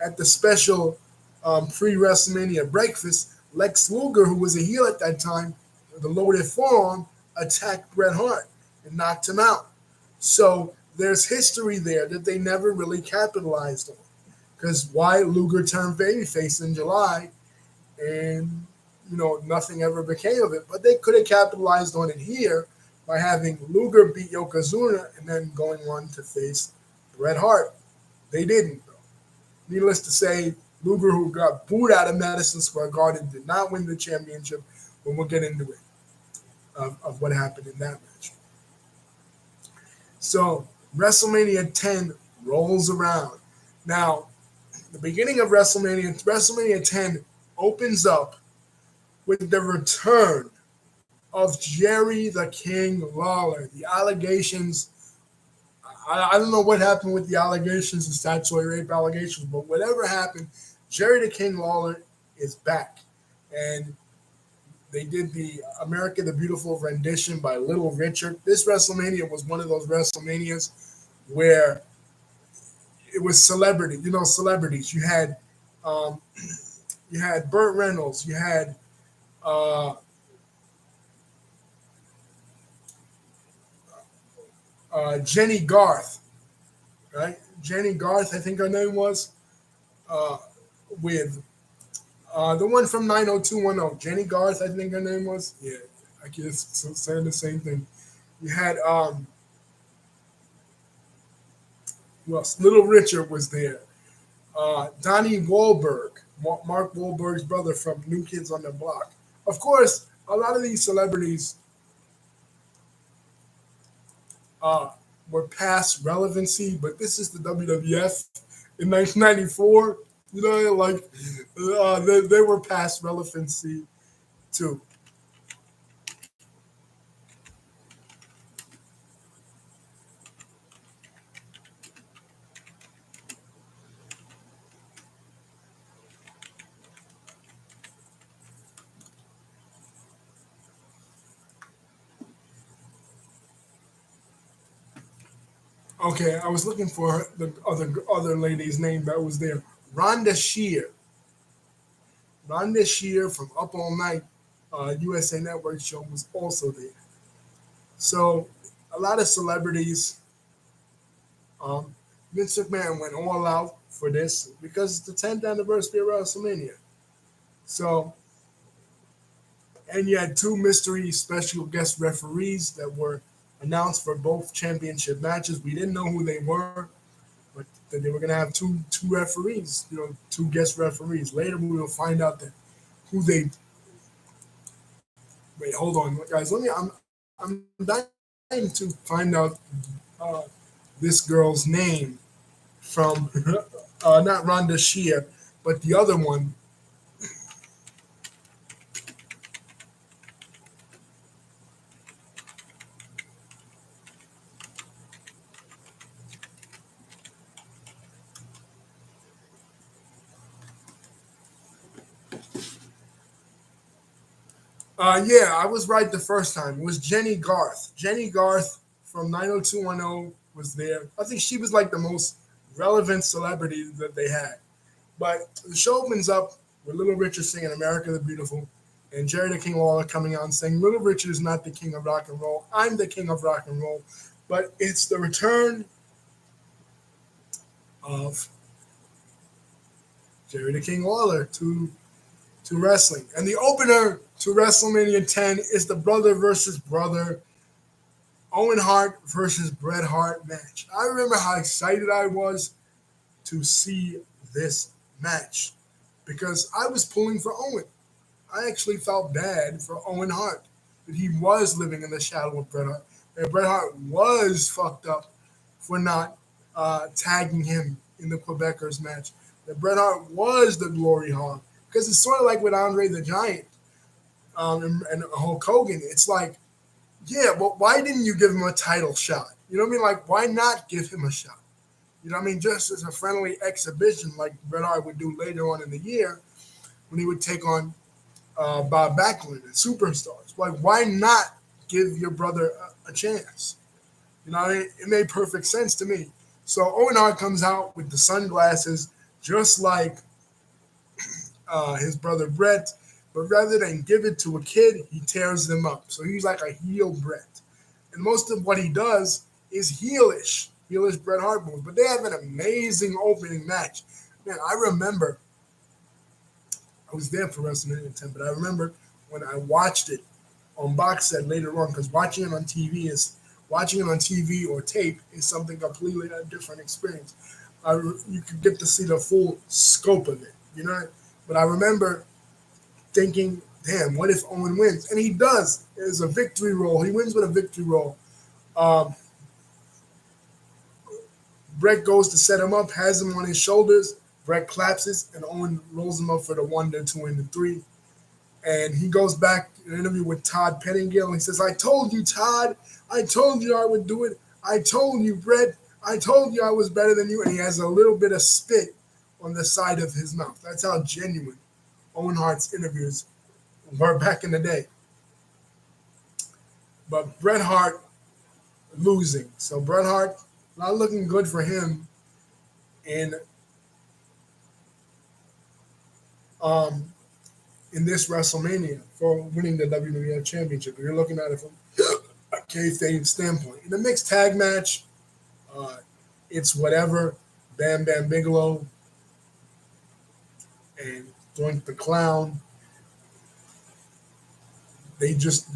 at the special pre WrestleMania breakfast, Lex Luger, who was a heel at that time, with a loaded forearm, attacked Bret Hart and knocked him out. So there's history there that they never really capitalized on. Because why Luger turned babyface in July, and nothing ever became of it. But they could have capitalized on it here by having Luger beat Yokozuna and then going on to face Bret Hart. They didn't. Needless to say, Luger, who got booed out of Madison Square Garden, did not win the championship, but we'll get into it of what happened in that match. So, WrestleMania 10 rolls around. Now, the beginning of WrestleMania 10 opens up with the return of Jerry the King Lawler. The allegations, I don't know what happened with the allegations, the statutory rape allegations, but whatever happened, Jerry the King Lawler is back. And they did the America the Beautiful rendition by Little Richard. This WrestleMania was one of those WrestleManias where it was celebrities. Um, you had Burt Reynolds, you had uh, Jenny Garth, right? Jenny Garth, I think her name was, uh, with the one from 90210. Jenny Garth, I think her name was. Yeah, I guess saying the same thing. You had well, Little Richard was there. Donnie Wahlberg, Mark Wahlberg's brother from New Kids on the Block. Of course, a lot of these celebrities uh, were past relevancy, but this is the WWF in 1994. Like they were past relevancy too. Okay, I was looking for the other lady's name that was there. Rhonda Shear. Rhonda Shear from Up All Night, USA Network show was also there. So a lot of celebrities. Um, Vince McMahon went all out for this because it's the 10th anniversary of WrestleMania. So, and you had two mystery special guest referees that were announced for both championship matches. We didn't know who they were, but that they were going to have two referees, two guest referees. Later, we will find out that who they. Wait, hold on, guys. I'm dying to find out uh, this girl's name from not Rhonda Shear, but the other one. Yeah, I was right the first time. It was Jenny Garth. Jenny Garth from 90210 was there. I think she was like the most relevant celebrity that they had. But the show opens up with Little Richard singing America the Beautiful and Jerry the King Lawler coming out and saying, Little Richard is not the king of rock and roll. I'm the king of rock and roll. But it's the return of Jerry the King Lawler to wrestling. And the opener to WrestleMania 10 is the brother versus brother Owen Hart versus Bret Hart match. I remember how excited I was to see this match because I was pulling for Owen. I actually felt bad for Owen Hart that he was living in the shadow of Bret Hart. And Bret Hart was fucked up for not tagging him in the Quebecers match. That Bret Hart was the glory hog. Because it's sort of like with Andre the Giant and Hulk Hogan. It's like, yeah, but why didn't you give him a title shot? You know what I mean? Like, why not give him a shot? You know what I mean? Just as a friendly exhibition, like Bret Hart would do later on in the year when he would take on Bob Backlund and Superstars. Like, why not give your brother a chance? You know what I mean? It made perfect sense to me. So Owen Hart comes out with the sunglasses, just like his brother Brett, but rather than give it to a kid, he tears them up. So he's like a heel Brett. And most of what he does is heelish Bret Hart moves. But they have an amazing opening match. Man, I remember I was there for WrestleMania 10, but I remember when I watched it on box set later on, because watching it on TV or tape is something completely a different experience. You could get to see the full scope of it, you know. But I remember thinking, damn, what if Owen wins? And he does. It's a victory roll. He wins with a victory roll. Um, Brett goes to set him up, has him on his shoulders. Brett collapses, and Owen rolls him up for the 1, the 2, and the 3. And he goes back in an interview with Todd Pettingill, and he says, I told you, Todd. I told you I would do it. I told you, Brett. I told you I was better than you. And he has a little bit of spit on the side of his mouth. That's how genuine Owen Hart's interviews were back in the day. But Bret Hart losing. So Bret Hart not looking good for him in um, in this WrestleMania for winning the WWF Championship. You're looking at it from a kayfabe standpoint. In the mixed tag match, uh, it's whatever. Bam Bam Bigelow and Doink the Clown. They just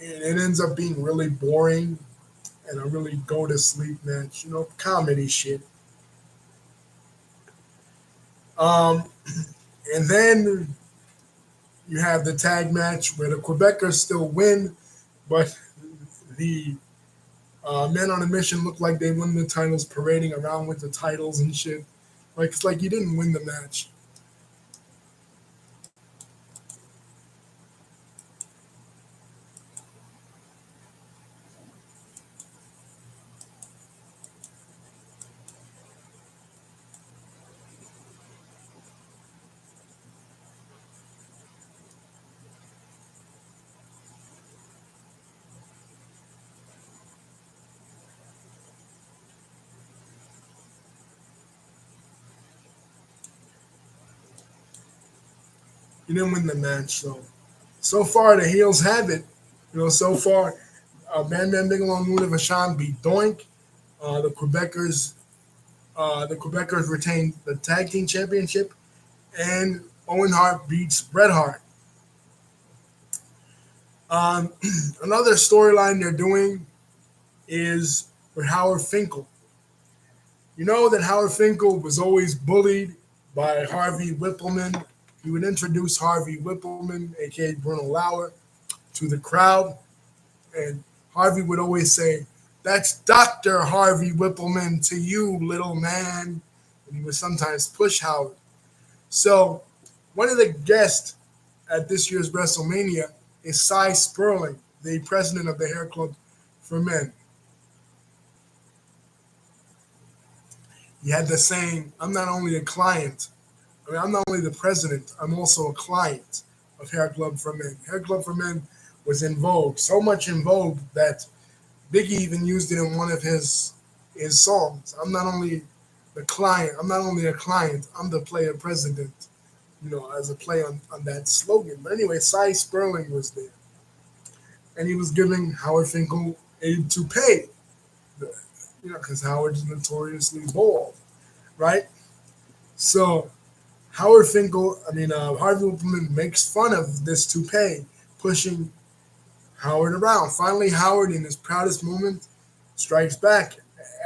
it ends up being really boring and a really go to sleep match. You know, comedy shit. Um, and then you have the tag match where the Quebecers still win, but the men on a mission look like they won the titles, parading around with the titles and shit. Like it's like you didn't win the match. You didn't win the match. So far the heels have it. You know, so far, Bam Bam Bigelow and Luna Vachon beat Doink. Uh, the Quebecers, the Quebecers retained the tag team championship, and Owen Hart beats Bret Hart. Um, Another storyline they're doing is with Howard Finkel. You know that Howard Finkel was always bullied by Harvey Whippleman. He would introduce Harvey Whippleman, aka Bruno Lauer, to the crowd, and Harvey would always say, "That's Dr. Harvey Whippleman to you, little man." And he would sometimes push Howard. So, one of the guests at this year's WrestleMania is Cy Sperling, the president of the Hair Club for Men. He had the saying, I'm not only a client, I'm not only the president, I'm also a client of Hair Club for Men. Hair Club for Men was in vogue, so much in vogue that Biggie even used it in one of his songs. I'm not only the client, I'm not only a client, I'm the player president, you know, as a play on that slogan. But anyway, Cy Sperling was there. And he was giving Howard Finkel a toupee, you know, because Howard's notoriously bald, right? So Harvey Whippleman makes fun of this toupee, pushing Howard around. Finally, Howard, in his proudest moment, strikes back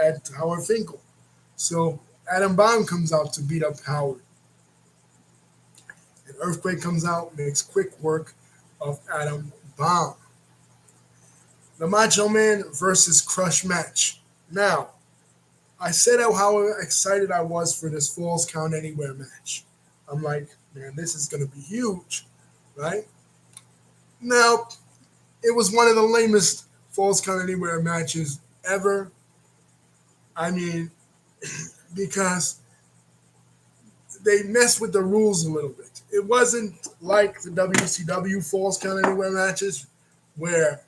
at Howard Finkel. So Adam Bomb comes out to beat up Howard. And Earthquake comes out, makes quick work of Adam Bomb. The Macho Man versus Crush match. Now, I said how excited I was for this Falls Count Anywhere match. I'm like, man, this is going to be huge, right? Now, it was one of the lamest Falls Count Anywhere matches ever. I mean, because they messed with the rules a little bit. It wasn't like the WCW Falls Count Anywhere matches where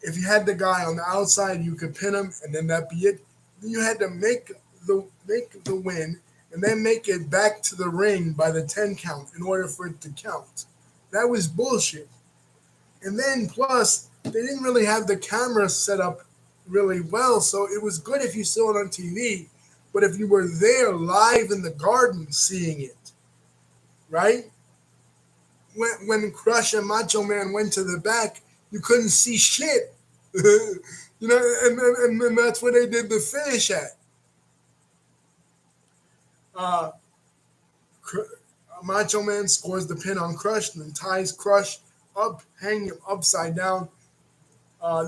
if you had the guy on the outside, you could pin him and then that'd be it. You had to make the win and then make it back to the ring by the 10 count in order for it to count. That was bullshit. And then plus, they didn't really have the camera set up really well, so it was good if you saw it on TV, but if you were there live in the garden seeing it, right? When Crush and Macho Man went to the back, you couldn't see shit. And that's where they did the finish at. Uh, Macho Man scores the pin on Crush and then ties Crush up, hanging him upside down.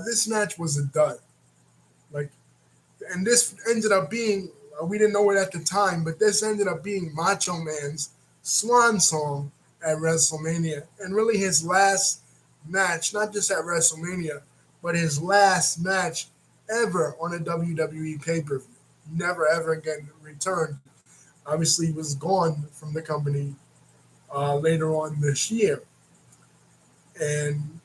This match was a dud. Like, and this ended up being, we didn't know it at the time, but this ended up being Macho Man's swan song at WrestleMania, and really his last match, not just at WrestleMania, but his last match ever on a WWE pay-per-view. Never ever again returned. Obviously, he was gone from the company later on this year, and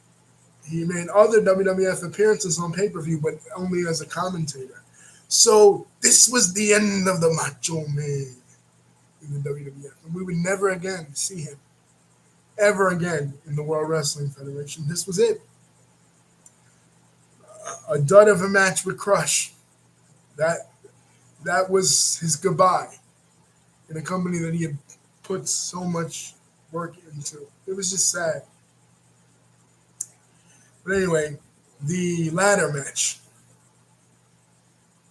he made other WWF appearances on pay-per-view, but only as a commentator. So this was the end of the Macho Man in the WWF, and we would never again see him ever again in the World Wrestling Federation. This was it. A dud of a match with Crush. That was his goodbye in a company that he had put so much work into. It was just sad. But anyway, the ladder match.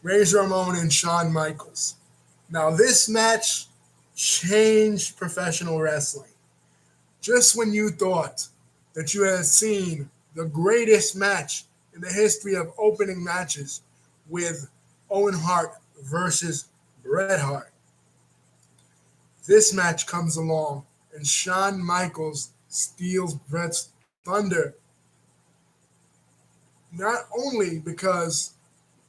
Razor Ramon and Shawn Michaels. Now this match changed professional wrestling. Just when you thought that you had seen the greatest match in the history of opening matches with Owen Hart versus Bret Hart, this match comes along and Shawn Michaels steals Bret's thunder. Not only because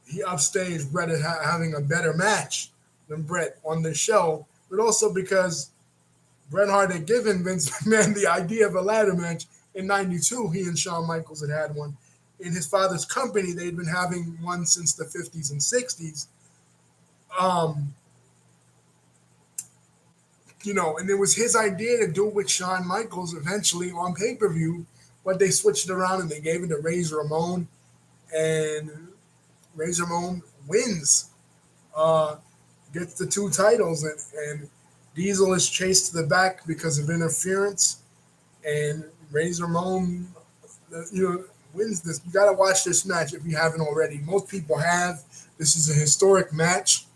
he upstaged Bret as having a better match than Bret on the show, but also because Bret Hart had given Vince McMahon the idea of a ladder match in '92. He and Shawn Michaels had one. In his father's company, they'd been having one since the 50s and 60s. And it was his idea to do it with Shawn Michaels eventually on pay-per-view, but they switched it around and they gave it to Razor Ramon, and Razor Ramon wins, gets the 2 titles, and Diesel is chased to the back because of interference, and Razor Ramon, wins this. You got to watch this match if you haven't already. Most people have. This is a historic match.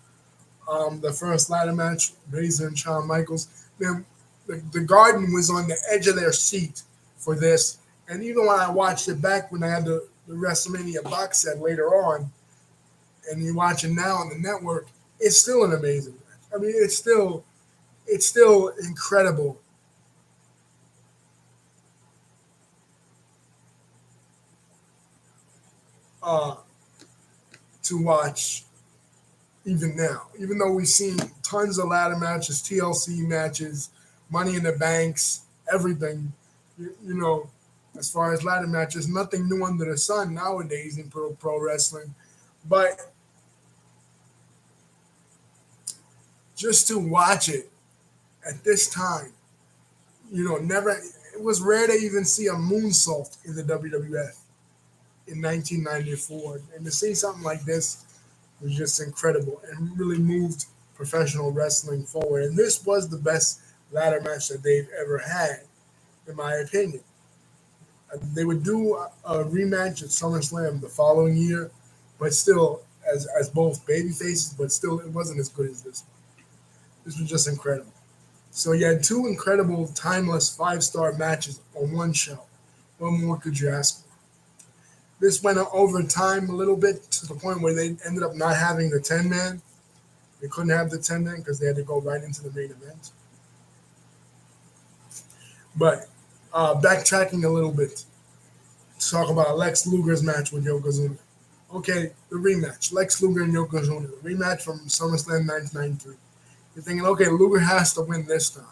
The first ladder match, Razor and Shawn Michaels. The Garden was on the edge of their seat for this, and even when I watched it back when I had the WrestleMania box set later on, and you watch it now on the network, it's still an amazing match. I mean, it's still incredible. To watch even now, even though we've seen tons of ladder matches, TLC matches, Money in the Banks, everything, as far as ladder matches, nothing new under the sun nowadays in pro wrestling. But just to watch it at this time, it was rare to even see a moonsault in the WWF in 1994. And to see something like this was just incredible and really moved professional wrestling forward. And this was the best ladder match that they've ever had, in my opinion. They would do a rematch at SummerSlam the following year, but still as both baby faces, but still it wasn't as good as this one. This was just incredible. So you had 2 incredible, timeless 5-star matches on one show. What more could you ask for? This went over time a little bit to the point where they ended up not having the 10-man. They couldn't have the 10-man because they had to go right into the main event. But backtracking a little bit to talk about Lex Luger's match with Yokozuna. Okay, the rematch. Lex Luger and Yokozuna. The rematch from SummerSlam 1993. You're thinking, okay, Luger has to win this time.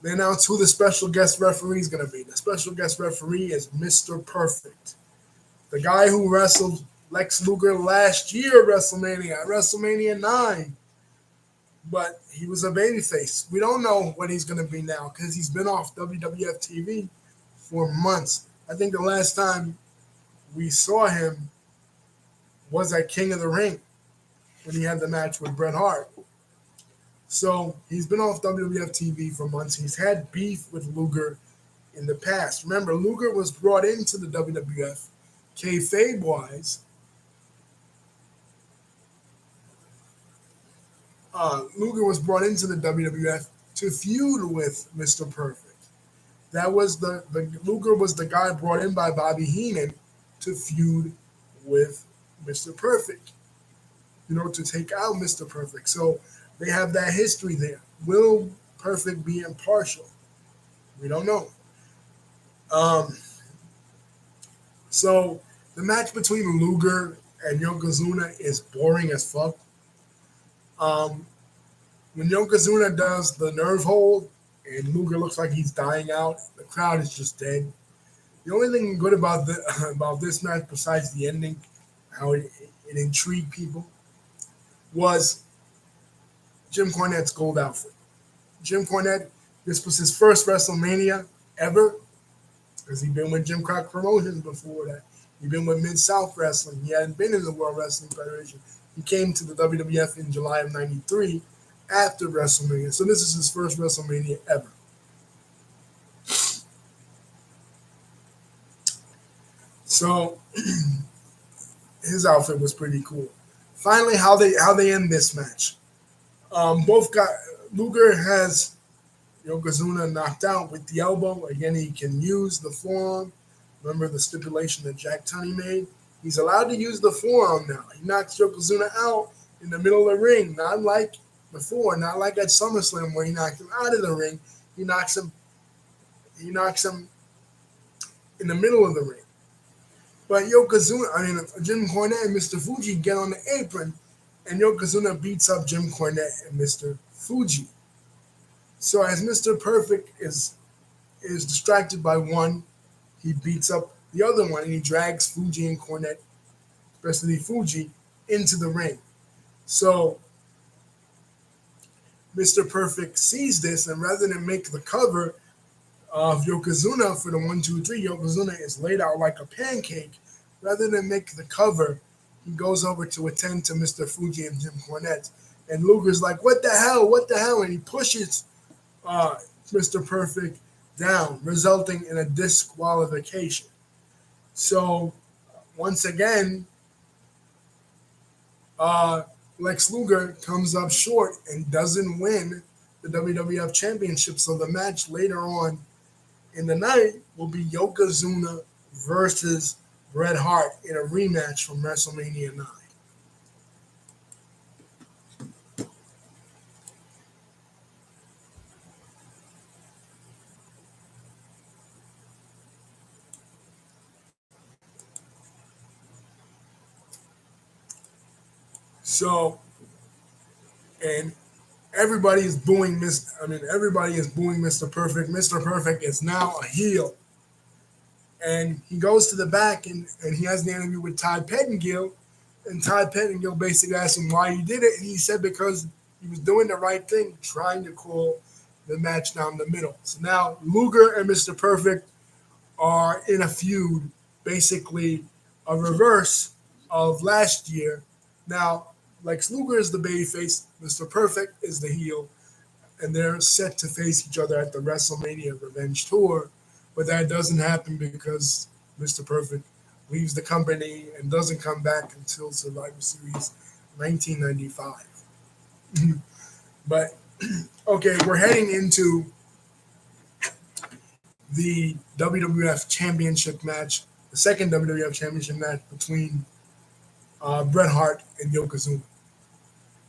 They announced who the special guest referee is going to be. The special guest referee is Mr. Perfect. The guy who wrestled Lex Luger last year at WrestleMania 9. But he was a babyface. We don't know what he's going to be now because he's been off WWF TV for months. I think the last time we saw him was at King of the Ring when he had the match with Bret Hart. So he's been off WWF TV for months. He's had beef with Luger in the past. Remember, Luger was brought into the WWF kayfabe wise. Luger was brought into the WWF to feud with Mr. Perfect. That was the Luger was the guy brought in by Bobby Heenan to feud with Mr. Perfect, to take out Mr. Perfect. So they have that history there. Will Perfect be impartial? We don't know. So the match between Luger and Yokozuna is boring as fuck. When Yokozuna does the nerve hold and Luger looks like he's dying out, the crowd is just dead. The only thing good about about this match, besides the ending, how it intrigued people, was Jim Cornette's gold outfit. Jim Cornette, this was his first WrestleMania ever, because he'd been with Jim Crockett Promotions before that. He'd been with Mid-South Wrestling. He hadn't been in the World Wrestling Federation. He came to the WWF in July of '93 after WrestleMania. So this is his first WrestleMania ever. So his outfit was pretty cool. Finally, how they end this match. Both got Luger has Yokozuna knocked out with the elbow. Again, he can use the forearm. Remember the stipulation that Jack Tunney made? He's allowed to use the forearm now. He knocks Yokozuna out in the middle of the ring, not like before, not like at SummerSlam where he knocked him out of the ring. He knocks him in the middle of the ring. But Jim Cornette and Mr. Fuji get on the apron, and Yokozuna beats up Jim Cornette and Mr. Fuji. So as Mr. Perfect is distracted by one, he beats up the other one, and he drags Fuji and Cornette, especially Fuji, into the ring. So Mr. Perfect sees this, and rather than make the cover of Yokozuna for the 1, 2, 3, Yokozuna is laid out like a pancake. Rather than make the cover, he goes over to attend to Mr. Fuji and Jim Cornette. And Luger's like, what the hell? What the hell? And he pushes Mr. Perfect down, resulting in a disqualification. So, once again, Lex Luger comes up short and doesn't win the WWF Championship. So the match later on in the night will be Yokozuna versus Bret Hart in a rematch from WrestleMania 9. So, and everybody is booing Mr. Perfect. Mr. Perfect is now a heel. And he goes to the back and he has an interview with Todd Pettengill. And Todd Pettengill basically asked him why he did it. And he said because he was doing the right thing, trying to call the match down the middle. So now Luger and Mr. Perfect are in a feud, basically a reverse of last year. Now, Lex Luger is the babyface, Mr. Perfect is the heel, and they're set to face each other at the WrestleMania Revenge Tour. But that doesn't happen because Mr. Perfect leaves the company and doesn't come back until Survivor Series 1995. But, okay, we're heading into the WWF Championship match, the second WWF Championship match between Bret Hart and Yokozuna.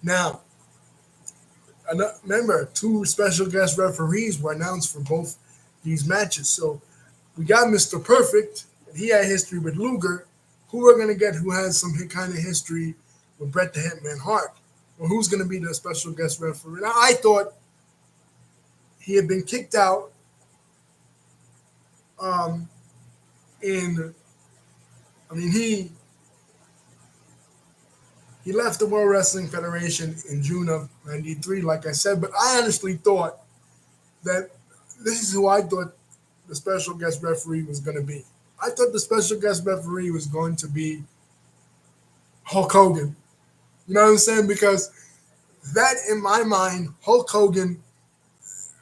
Now, remember, 2 special guest referees were announced for both these matches. So we got Mr. Perfect, and he had history with Luger. Who we're going to get who has some kind of history with Bret the Hitman Hart? Or who's going to be the special guest referee? Now, I thought he had been kicked out he He left the World Wrestling Federation in June of '93, like I said. But I honestly thought that this is who I thought the special guest referee was going to be. I thought the special guest referee was going to be Hulk Hogan. You know what I'm saying? Because that, in my mind, Hulk Hogan,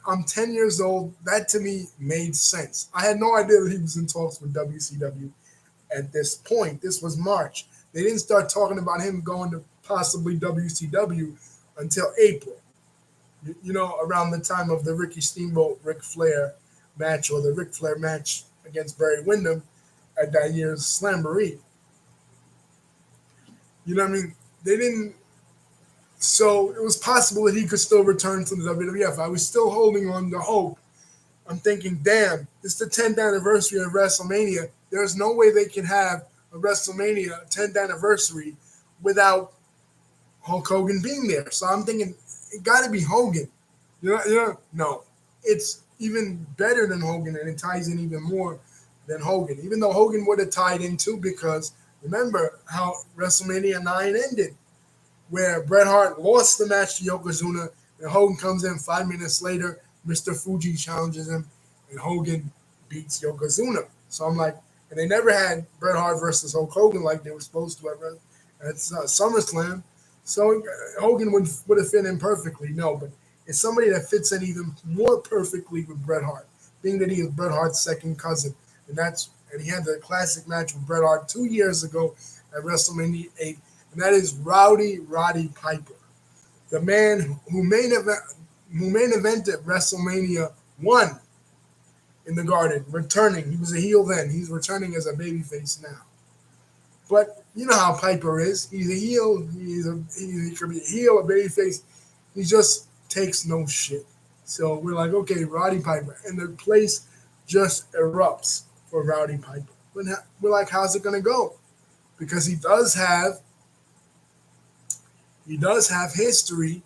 I'm 10 years old. That to me made sense. I had no idea that he was in talks with WCW at this point. This was March. They didn't start talking about him going to possibly WCW until April. Around the time of the Ricky Steamboat Ric Flair match, or the Ric Flair match against Barry Windham at that year's Slamboree. You know what I mean? They didn't. So it was possible that he could still return to the WWF. I was still holding on to hope. I'm thinking, damn, it's the 10th anniversary of WrestleMania. There's no way they can have a WrestleMania 10th anniversary without Hulk Hogan being there. So I'm thinking, it got to be Hogan. No, it's even better than Hogan, and it ties in even more than Hogan. Even though Hogan would have tied in too, because remember how WrestleMania 9 ended, where Bret Hart lost the match to Yokozuna, and Hogan comes in 5 minutes later. Mr. Fuji challenges him, and Hogan beats Yokozuna. So I'm like, and they never had Bret Hart versus Hulk Hogan like they were supposed to at SummerSlam. So Hogan would have fit in perfectly. No, but it's somebody that fits in even more perfectly with Bret Hart, being that he is Bret Hart's second cousin. And he had the classic match with Bret Hart 2 years ago at WrestleMania 8, and that is Roddy Piper, the man who main evented WrestleMania 1 in the Garden, returning. He was a heel then. He's returning as a babyface now. But you know how Piper is. He's a heel. He could be a heel, a babyface. He just takes no shit. So we're like, okay, Roddy Piper. And the place just erupts for Roddy Piper. But we're like, how's it going to go? Because he does have history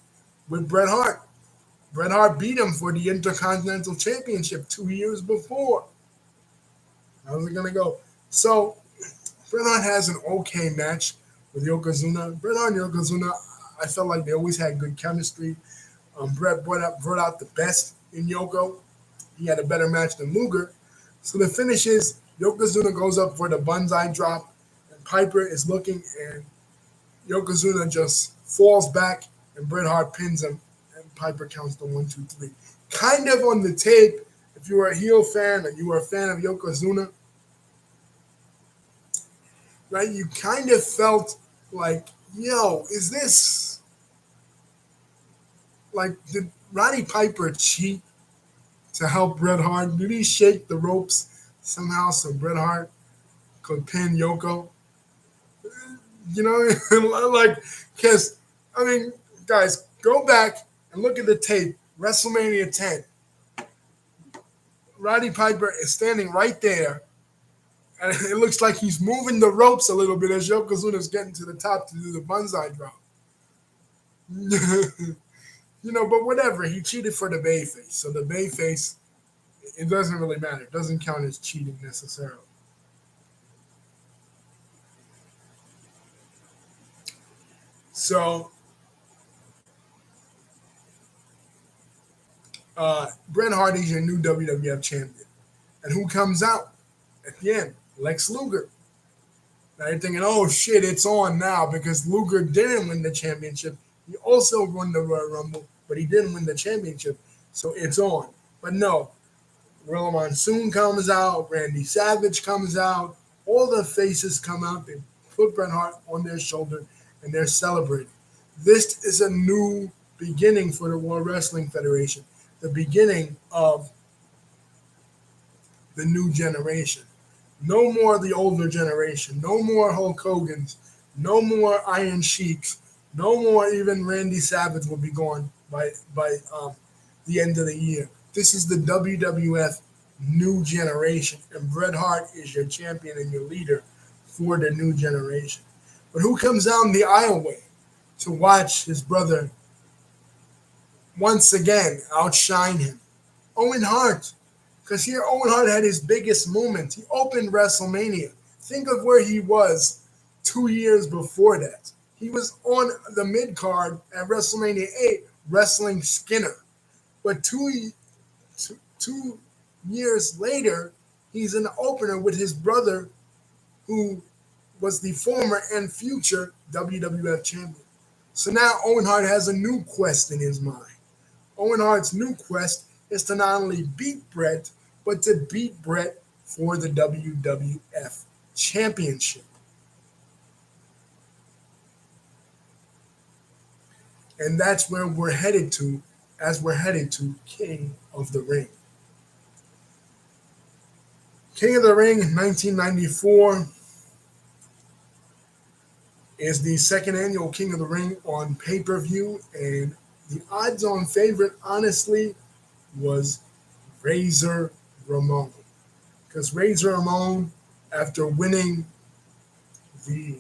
with Bret Hart. Bret Hart beat him for the Intercontinental Championship 2 years before. How's it going to go? So Bret Hart has an okay match with Yokozuna. Bret Hart and Yokozuna, I felt like they always had good chemistry. Bret brought out the best in Yoko. He had a better match than Luger. So the finish is Yokozuna goes up for the Banzai drop, and Piper is looking, and Yokozuna just falls back, and Bret Hart pins him, and Piper counts the 1, 2, 3. Kind of on the tape, if you were a heel fan and you were a fan of Yokozuna, right, you kind of felt like, yo, is this, like, did Roddy Piper cheat to help Bret Hart? Did he shake the ropes somehow so Bret Hart could pin Yoko? You know, like, because, I mean, guys, go back and look at the tape, WrestleMania 10. Roddy Piper is standing right there, and it looks like he's moving the ropes a little bit as Yokozuna's getting to the top to do the Banzai drop. But whatever. He cheated for the bayface. So the bayface, it doesn't really matter. It doesn't count as cheating necessarily. So Bret Hart is your new WWF champion. And who comes out at the end? Lex Luger. Now you're thinking, oh shit, it's on now, because Luger didn't win the championship. He also won the Royal Rumble, but he didn't win the championship. So it's on. But no, Gorilla Monsoon comes out, Randy Savage comes out, all the faces come out, they put Bret Hart on their shoulder, and they're celebrating. This is a new beginning for the World Wrestling Federation, the beginning of the new generation. No more the older generation, no more Hulk Hogan's, no more Iron Sheiks, no more even Randy Savage will be gone by the end of the year. This is the WWF new generation, and Bret Hart is your champion and your leader for the new generation. But who comes down the aisleway to watch his brother once again outshine him? Owen Hart. Because here Owen Hart had his biggest moment. He opened WrestleMania. Think of where he was 2 years before that. He was on the mid card at WrestleMania 8 wrestling Skinner. But two years later, he's in the opener with his brother, who was the former and future WWF champion. So now Owen Hart has a new quest in his mind. Owen Hart's new quest is to not only beat Bret, but to beat Bret for the WWF Championship. And that's where we're headed to, as we're headed to King of the Ring. King of the Ring in 1994 is the second annual King of the Ring on pay-per-view, and the odds-on favorite, honestly, was Razor Ramon. Because Razor Ramon, after winning the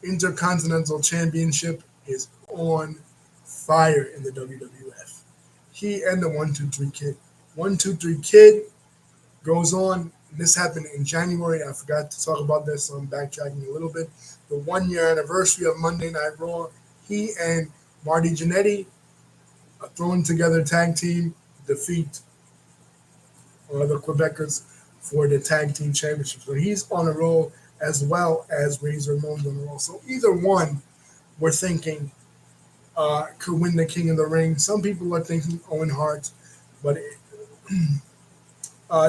Intercontinental Championship, is on fire in the WWF. He and the 1-2-3 Kid. 1-2-3 Kid goes on. This happened in January. I forgot to talk about this, so I'm backtracking a little bit. The 1-year anniversary of Monday Night Raw. He and Marty Jannetty, a thrown together tag team, defeat the Quebecers for the tag team championship. So he's on a roll, as well as Razor Ramon's on a roll. So either one, we're thinking could win the King of the Ring. Some people are thinking Owen Hart, but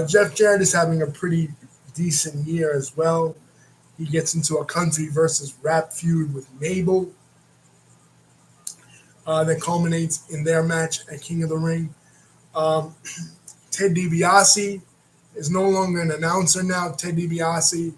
Jeff Jarrett is having a pretty decent year as well. He gets into a country versus rap feud with Mabel that culminates in their match at King of the Ring. Ted DiBiase is no longer an announcer now. Ted DiBiase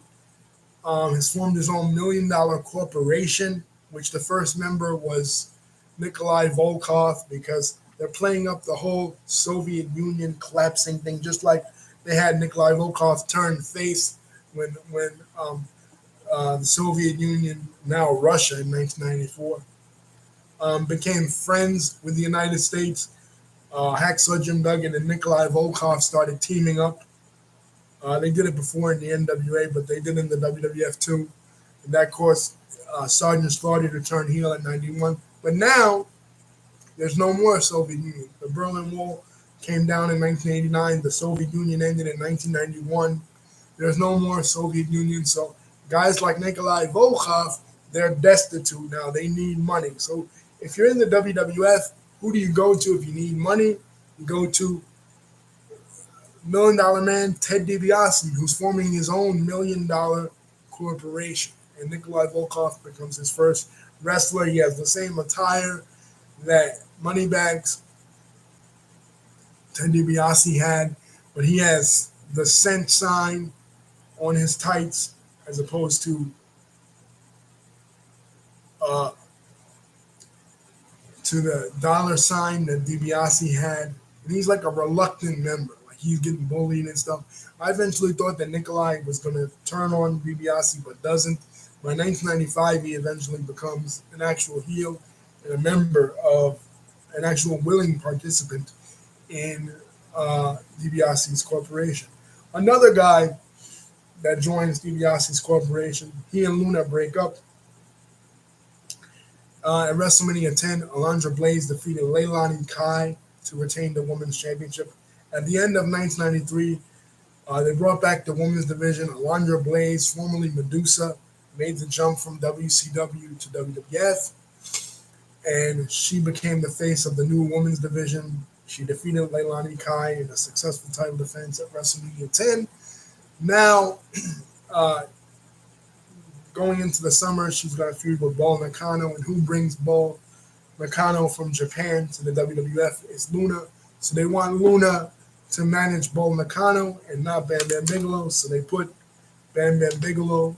has formed his own $1 million corporation, which the first member was Nikolai Volkov, because they're playing up the whole Soviet Union collapsing thing, just like they had Nikolai Volkov turn face when the Soviet Union, now Russia, in 1994, became friends with the United States. Hacksaw Jim Duggan and Nikolai Volkov started teaming up. They did it before in the NWA, but they did it in the WWF too. And that caused Sergeant Slaughter to turn heel in 91. But now, there's no more Soviet Union. The Berlin Wall came down in 1989. The Soviet Union ended in 1991. There's no more Soviet Union. So guys like Nikolai Volkov, they're destitute now. They need money. So if you're in the WWF, who do you go to if you need money? You go to $1 million man Ted DiBiase, who's forming his own $1 million corporation. And Nikolai Volkov becomes his first wrestler. He has the same attire that Moneybags Ted DiBiase had, but he has the cent sign on his tights as opposed to the dollar sign that DiBiase had. And he's like a reluctant member. Like, he's getting bullied and stuff. I eventually thought that Nikolai was going to turn on DiBiase, but doesn't. By 1995, he eventually becomes an actual heel and a member of an actual willing participant in DiBiase's corporation. Another guy that joins DiBiase's corporation, he and Luna break up. At WrestleMania 10, Alundra Blaze defeated Leilani Kai to retain the Women's Championship. At the end of 1993, they brought back the Women's Division. Alundra Blaze, formerly Medusa, made the jump from WCW to WWF, and she became the face of the new Women's Division. She defeated Leilani Kai in a successful title defense at WrestleMania 10. Now, going into the summer, she's got a feud with Bull Nakano, and who brings Bull Nakano from Japan to the WWF is Luna. So they want Luna to manage Bull Nakano and not Bam Bam Bigelow. So they put Bam Bam Bigelow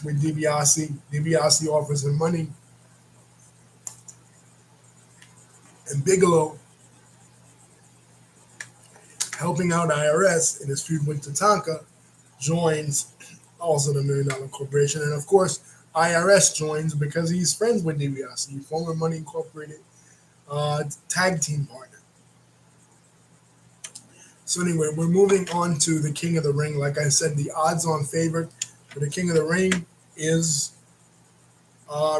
with DiBiase. DiBiase offers him money, and Bigelow, helping out IRS in his feud with Tatanka, joins also the $1 Million Corporation. And of course, IRS joins because he's friends with DiBiase, former Money Incorporated tag team partner. So anyway, we're moving on to the King of the Ring. Like I said, the odds-on favorite for the King of the Ring is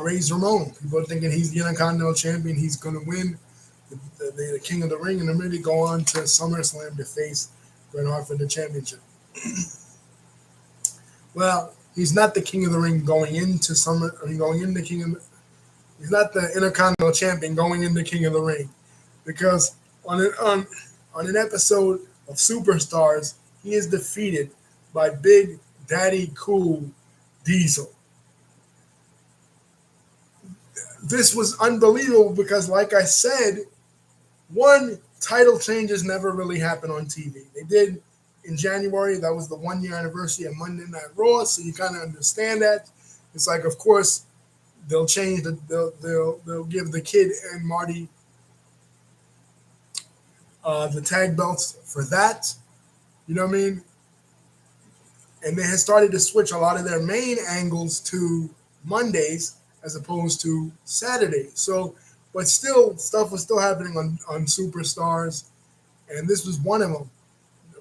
Razor Ramon. People are thinking he's the Intercontinental Champion. He's going to win the King of the Ring, and then really go on to SummerSlam to face Bret Hart for the championship. Well, he's not the King of the Ring going into Summer. I mean, going into King of. He's not the Intercontinental Champion going into King of the Ring, because on an episode of Superstars, he is defeated by Big Daddy Cool Diesel. This was unbelievable because, like I said, one, title changes never really happen on TV. They did in January. That was the 1 year anniversary of Monday Night Raw, so you kind of understand that. It's like, of course, they'll change they'll give the Kid and Marty the tag belts for that. You know what I mean? And they had started to switch a lot of their main angles to Mondays as opposed to Saturdays. So, but still, stuff was still happening on Superstars, and this was one of them.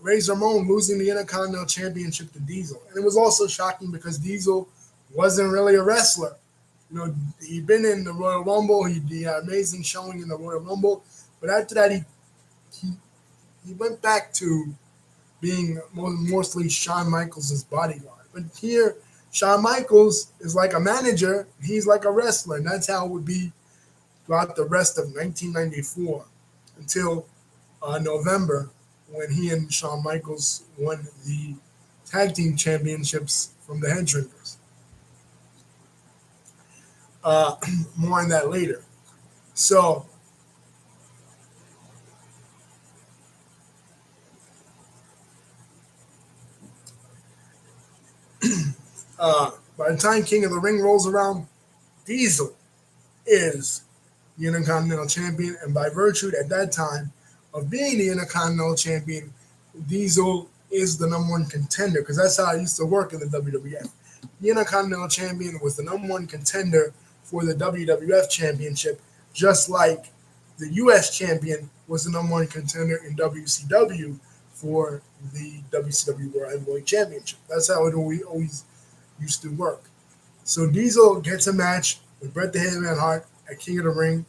Razor Ramon losing the Intercontinental Championship to Diesel. And it was also shocking because Diesel wasn't really a wrestler. You know, he'd been in the Royal Rumble. He had amazing showing in the Royal Rumble. But after that, he went back to being mostly Shawn Michaels' bodyguard. But here, Shawn Michaels is like a manager. He's like a wrestler. And that's how it would be throughout the rest of 1994 until November, when he and Shawn Michaels won the tag team championships from the Head Shrinkers. More on that later. So, by the time King of the Ring rolls around, Diesel is the Intercontinental Champion, and by virtue at that time of being the Intercontinental Champion, Diesel is the number one contender, because that's how it used to work in the WWF. The Intercontinental Champion was the number one contender for the WWF Championship, just like the U.S. Champion was the number one contender in WCW for the WCW World Heavyweight Championship. That's how it always used to work. So Diesel gets a match with Bret the Hitman Hart at King of the Ring,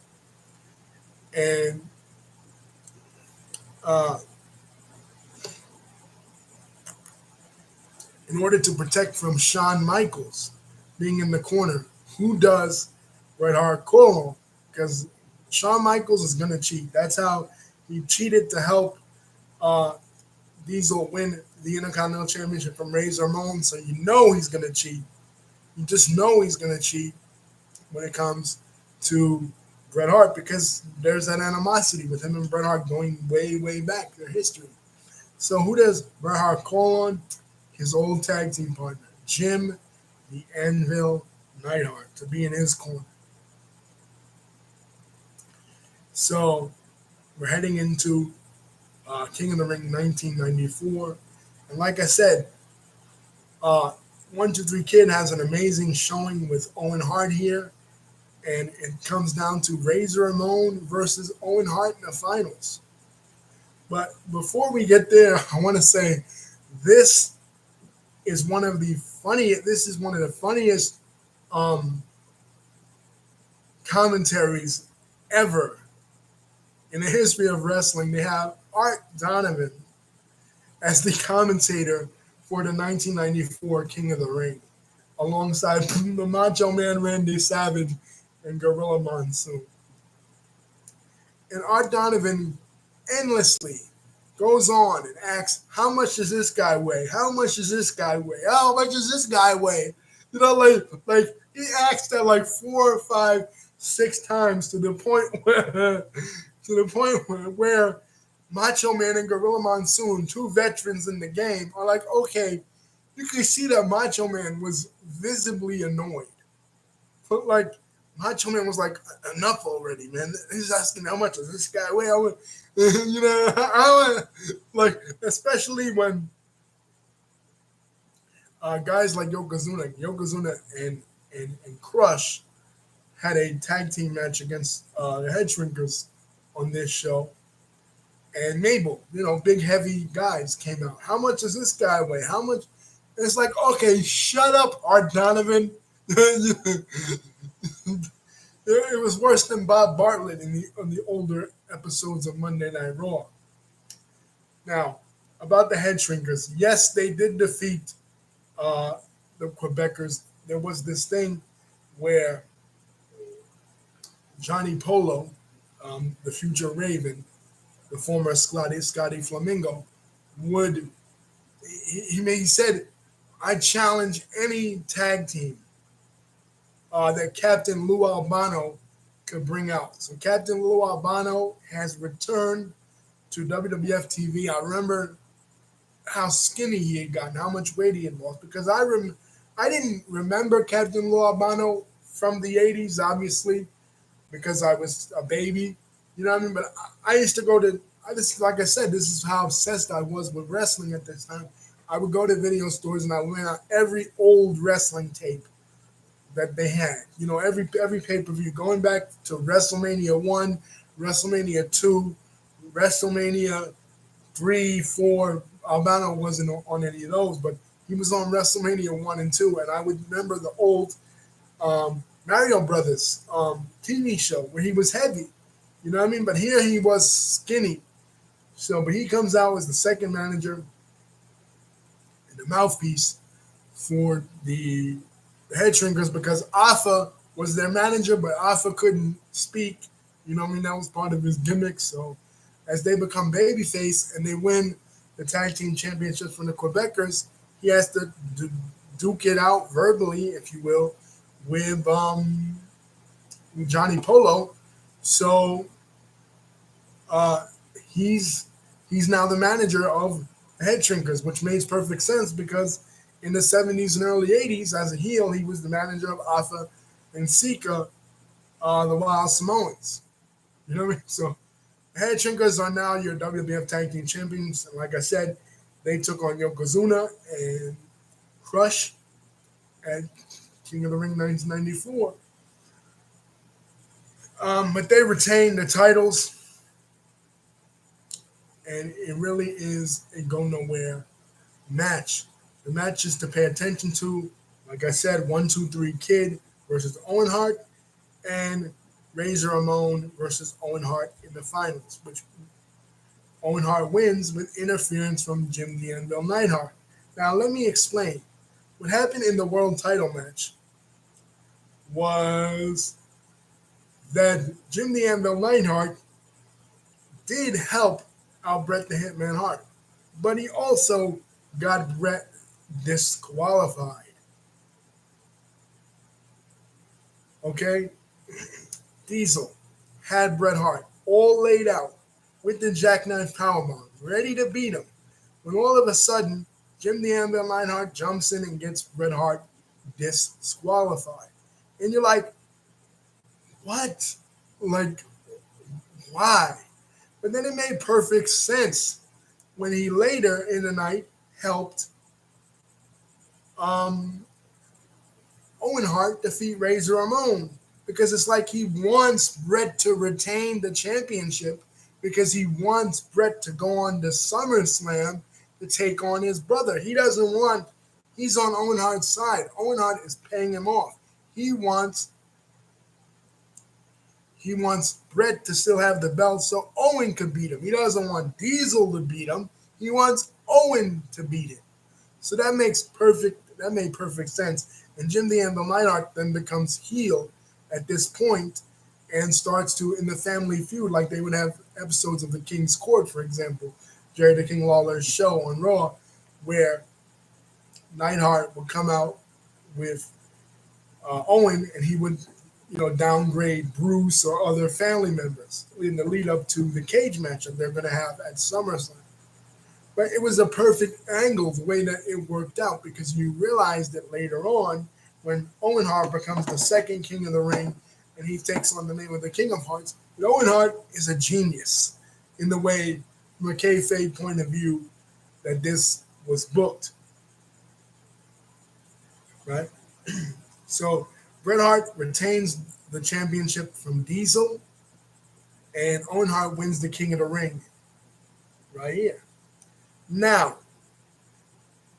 and in order to protect from Shawn Michaels being in the corner, who does Bret Hart call on? Because Shawn Michaels is going to cheat. That's how he cheated to help Diesel win the Intercontinental Championship from Razor Ramon. So you know he's going to cheat. You just know he's going to cheat when it comes to Bret Hart, because there's that animosity with him and Bret Hart going way, way back, their history. So who does Bret Hart call on? His old tag team partner, Jim the Anvil Neidhart, to be in his corner. So we're heading into King of the Ring 1994. And like I said, 1-2-3 Kid has an amazing showing with Owen Hart here. And it comes down to Razor Ramon versus Owen Hart in the finals. But before we get there, I want to say this is one of the funniest commentaries ever in the history of wrestling. They have Art Donovan as the commentator for the 1994 King of the Ring, alongside the Macho Man Randy Savage and Gorilla Monsoon. And Art Donovan endlessly goes on and asks, how much does this guy weigh? How much does this guy weigh? How much does this guy weigh? You know, like he asked that like 4, 5, 6 times to the point where Macho Man and Gorilla Monsoon, 2 veterans in the game, are like, okay, you can see that Macho Man was visibly annoyed. But like Macho Man was like, enough already, man. He's asking how much does this guy weigh? You know, I like, especially when guys like Yokozuna and Crush had a tag team match against the Head Shrinkers on this show. And Mabel, you know, big heavy guys came out. How much does this guy weigh? How much? It's like, okay, shut up, Art Donovan. It was worse than Bob Bartlett in the older episodes of Monday Night Raw. Now, about the head shrinkers, yes, they did defeat uh, the Quebecers. There was this thing where Johnny Polo, the future Raven, the former Scotty Flamingo, would he said, "I challenge any tag team that Captain Lou Albano could bring out." So Captain Lou Albano has returned to WWF TV. I remember how skinny he had gotten, how much weight he had lost, because I didn't remember Captain Lou Albano from the '80s, obviously, because I was a baby. You know what I mean? But I used to go to, like I said, this is how obsessed I was with wrestling at this time. I would go to video stores and I would rent out every old wrestling tape that they had. You know, every pay per view, going back to WrestleMania 1, WrestleMania 2, WrestleMania 3, 4. Albano wasn't on any of those, but he was on WrestleMania 1 and 2. And I would remember the old Mario Brothers TV show where he was heavy. You know what I mean? But here he was skinny. So, but he comes out as the second manager and the mouthpiece for the head shrinkers because Alpha was their manager, but Alpha couldn't speak. You know what I mean? That was part of his gimmick. So as they become babyface and they win the tag team championships from the Quebecers, he has to duke it out verbally, if you will, with Johnny Polo. So he's now the manager of the Head Shrinkers, which makes perfect sense because in the 70s and early 80s, as a heel, he was the manager of Alpha and Sika, the Wild Samoans. You know what I mean? So Head Shrinkers are now your WWF Tag Team Champions. And like I said, they took on Yokozuna and Crush at King of the Ring 1994. But they retained the titles, and it really is a go nowhere match. The matches to pay attention to, like I said, 1, 2, 3 Kid versus Owen Hart, and Razor Ramon versus Owen Hart in the finals, which Owen Hart wins with interference from Jim the Anvil Neidhart. Now, let me explain. What happened in the world title match was that Jim the Anvil Neidhart did help out Bret the Hitman Hart, but he also got Bret disqualified. Okay? Diesel had Bret Hart all laid out with the jackknife powerbomb, ready to beat him, when all of a sudden Jim the Anvil Neidhart jumps in and gets Bret Hart disqualified. And you're like, what? Like, why? But then it made perfect sense when he later in the night helped Owen Hart defeat Razor Ramon, because it's like he wants Bret to retain the championship because he wants Bret to go on to SummerSlam to take on his brother. He doesn't want, he's on Owen Hart's side. Owen Hart is paying him off. He wants Bret to still have the belt so Owen could beat him. He doesn't want Diesel to beat him. He wants Owen to beat him. So that made perfect sense. And Jim the Anvil Neidhart then becomes heel at this point and starts to, in the Family Feud, like they would have episodes of The King's Court, for example, Jerry the King Lawler's show on Raw, where Neidhart would come out with Owen, and he would, downgrade Bruce or other family members in the lead up to the cage match that they're going to have at SummerSlam. But it was a perfect angle the way that it worked out, because you realize that later on, when Owen Hart becomes the second King of the Ring and he takes on the name of the King of Hearts, Owen Hart is a genius in the way, from a kayfabe point of view, that this was booked. Right? So Bret Hart retains the championship from Diesel, and Owen Hart wins the King of the Ring right here. Now,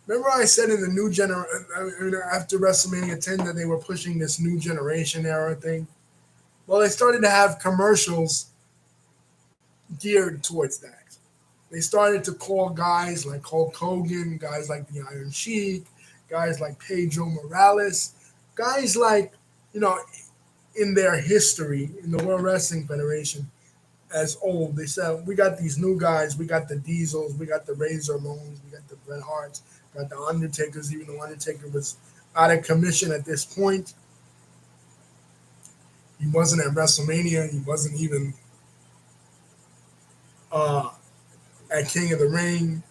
Remember I said in the new after WrestleMania 10 that they were pushing this new generation era thing? Well, they started to have commercials geared towards that. They started to call guys like Hulk Hogan, guys like the Iron Sheik, guys like Pedro Morales, guys like, you know, in their history in the World Wrestling Federation as old. They said, we got these new guys, we got the Diesels, we got the Razor Ramones, we got the Bret Harts, got the Undertakers, even though Undertaker was out of commission at this point. He wasn't at WrestleMania, he wasn't even uh, at King of the Ring.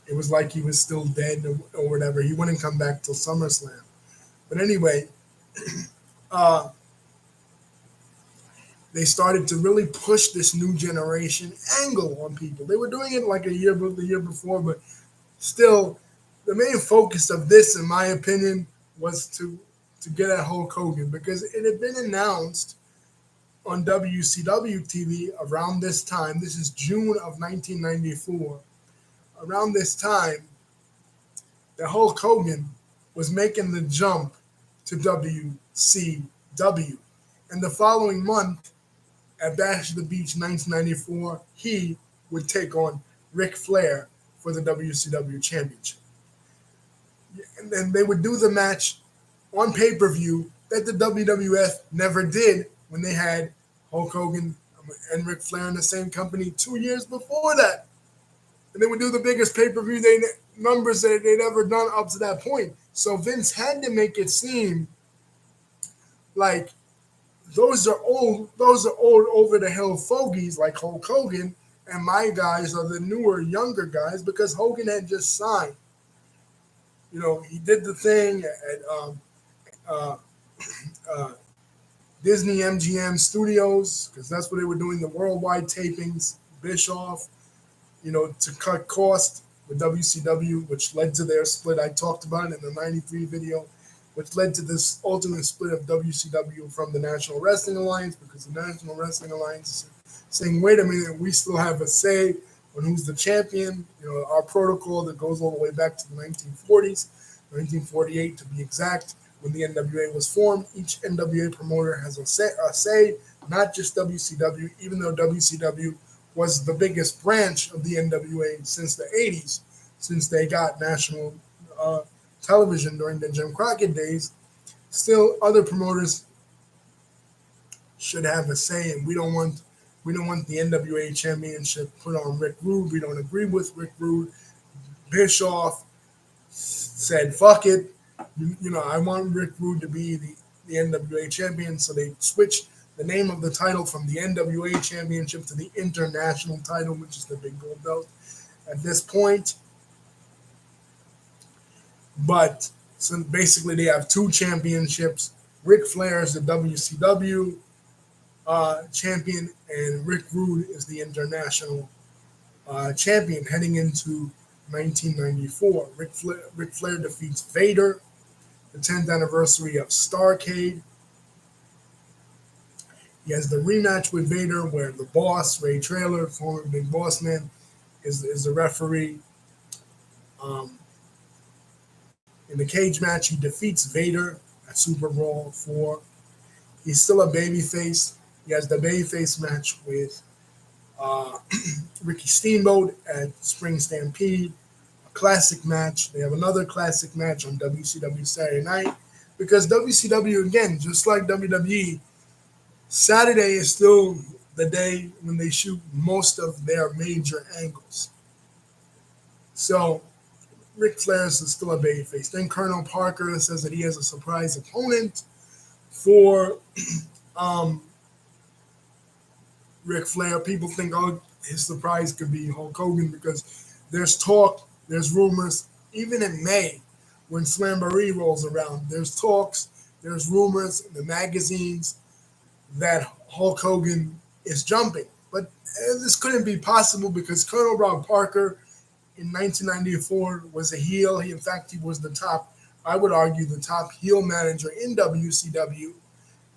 It was like he was still dead or whatever. He wouldn't come back till SummerSlam. But anyway, uh, they started to really push this new generation angle on people. They were doing it like the year before, but still, the main focus of this, in my opinion, was to get at Hulk Hogan because it had been announced on WCW TV around this time. This is June of 1994. Around this time, that Hulk Hogan was making the jump to WCW. And the following month, at Bash of the Beach 1994, he would take on Ric Flair for the WCW Championship. And then they would do the match on pay-per-view that the WWF never did when they had Hulk Hogan and Ric Flair in the same company 2 years before that. And they would do the biggest pay-per-view numbers that they'd ever done up to that point. So Vince had to make it seem like those are old over the hill fogies like Hulk Hogan, and my guys are the newer, younger guys because Hogan had just signed. You know, he did the thing at Disney MGM Studios because that's where they were doing the worldwide tapings. Bischoff, you know, to cut cost with WCW, which led to their split. I talked about it in the '93 video, which led to this ultimate split of WCW from the National Wrestling Alliance because the National Wrestling Alliance is saying, wait a minute, we still have a say on who's the champion. You know, our protocol that goes all the way back to the 1940s, 1948 to be exact, when the NWA was formed. Each NWA promoter has a say, not just WCW, even though WCW was the biggest branch of the NWA since the 80s, since they got national television during the Jim Crockett days. Still, other promoters should have a say, and we don't want the NWA championship put on Rick Rude. We don't agree with Rick Rude. Bischoff said, "Fuck it, you know, I want Rick Rude to be the NWA champion." So they switched the name of the title from the NWA Championship to the International title, which is the big gold belt at this point. But so basically, they have two championships. Ric Flair is the WCW champion, and Rick Rude is the international champion heading into 1994. Ric Flair defeats Vader, the 10th anniversary of Starrcade. He has the rematch with Vader where the boss, Ray Traylor, former Big Boss Man, is the referee. In the cage match, he defeats Vader at Super Brawl 4. He's still a babyface. He has the babyface match with Ricky Steamboat at Spring Stampede, a classic match. They have another classic match on WCW Saturday Night because WCW, again, just like WWE, Saturday is still the day when they shoot most of their major angles. So Ric Flair is still a babyface. Then Colonel Parker says that he has a surprise opponent for Ric Flair. People think, oh, his surprise could be Hulk Hogan because there's talk, there's rumors, even in May when Slamboree rolls around, there's talks, there's rumors in the magazines that Hulk Hogan is jumping. But this couldn't be possible because Colonel Rob Parker in 1994 was a heel. In fact, he was the top, I would argue, the top heel manager in WCW.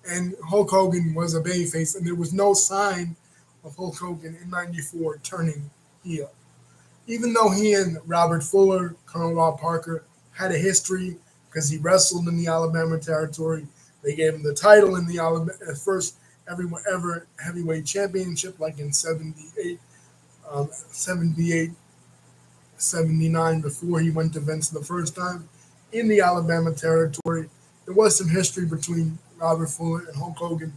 And Hulk Hogan was a babyface, and there was no sign of Hulk Hogan in 94 turning heel. Even though he and Robert Fuller, Colonel Rob Parker, had a history because he wrestled in the Alabama territory. They gave him the title in the Alabama first ever heavyweight championship, like in 78, 78, 79, before he went to Vince the first time in the Alabama territory. There was some history between Robert Fuller and Hulk Hogan,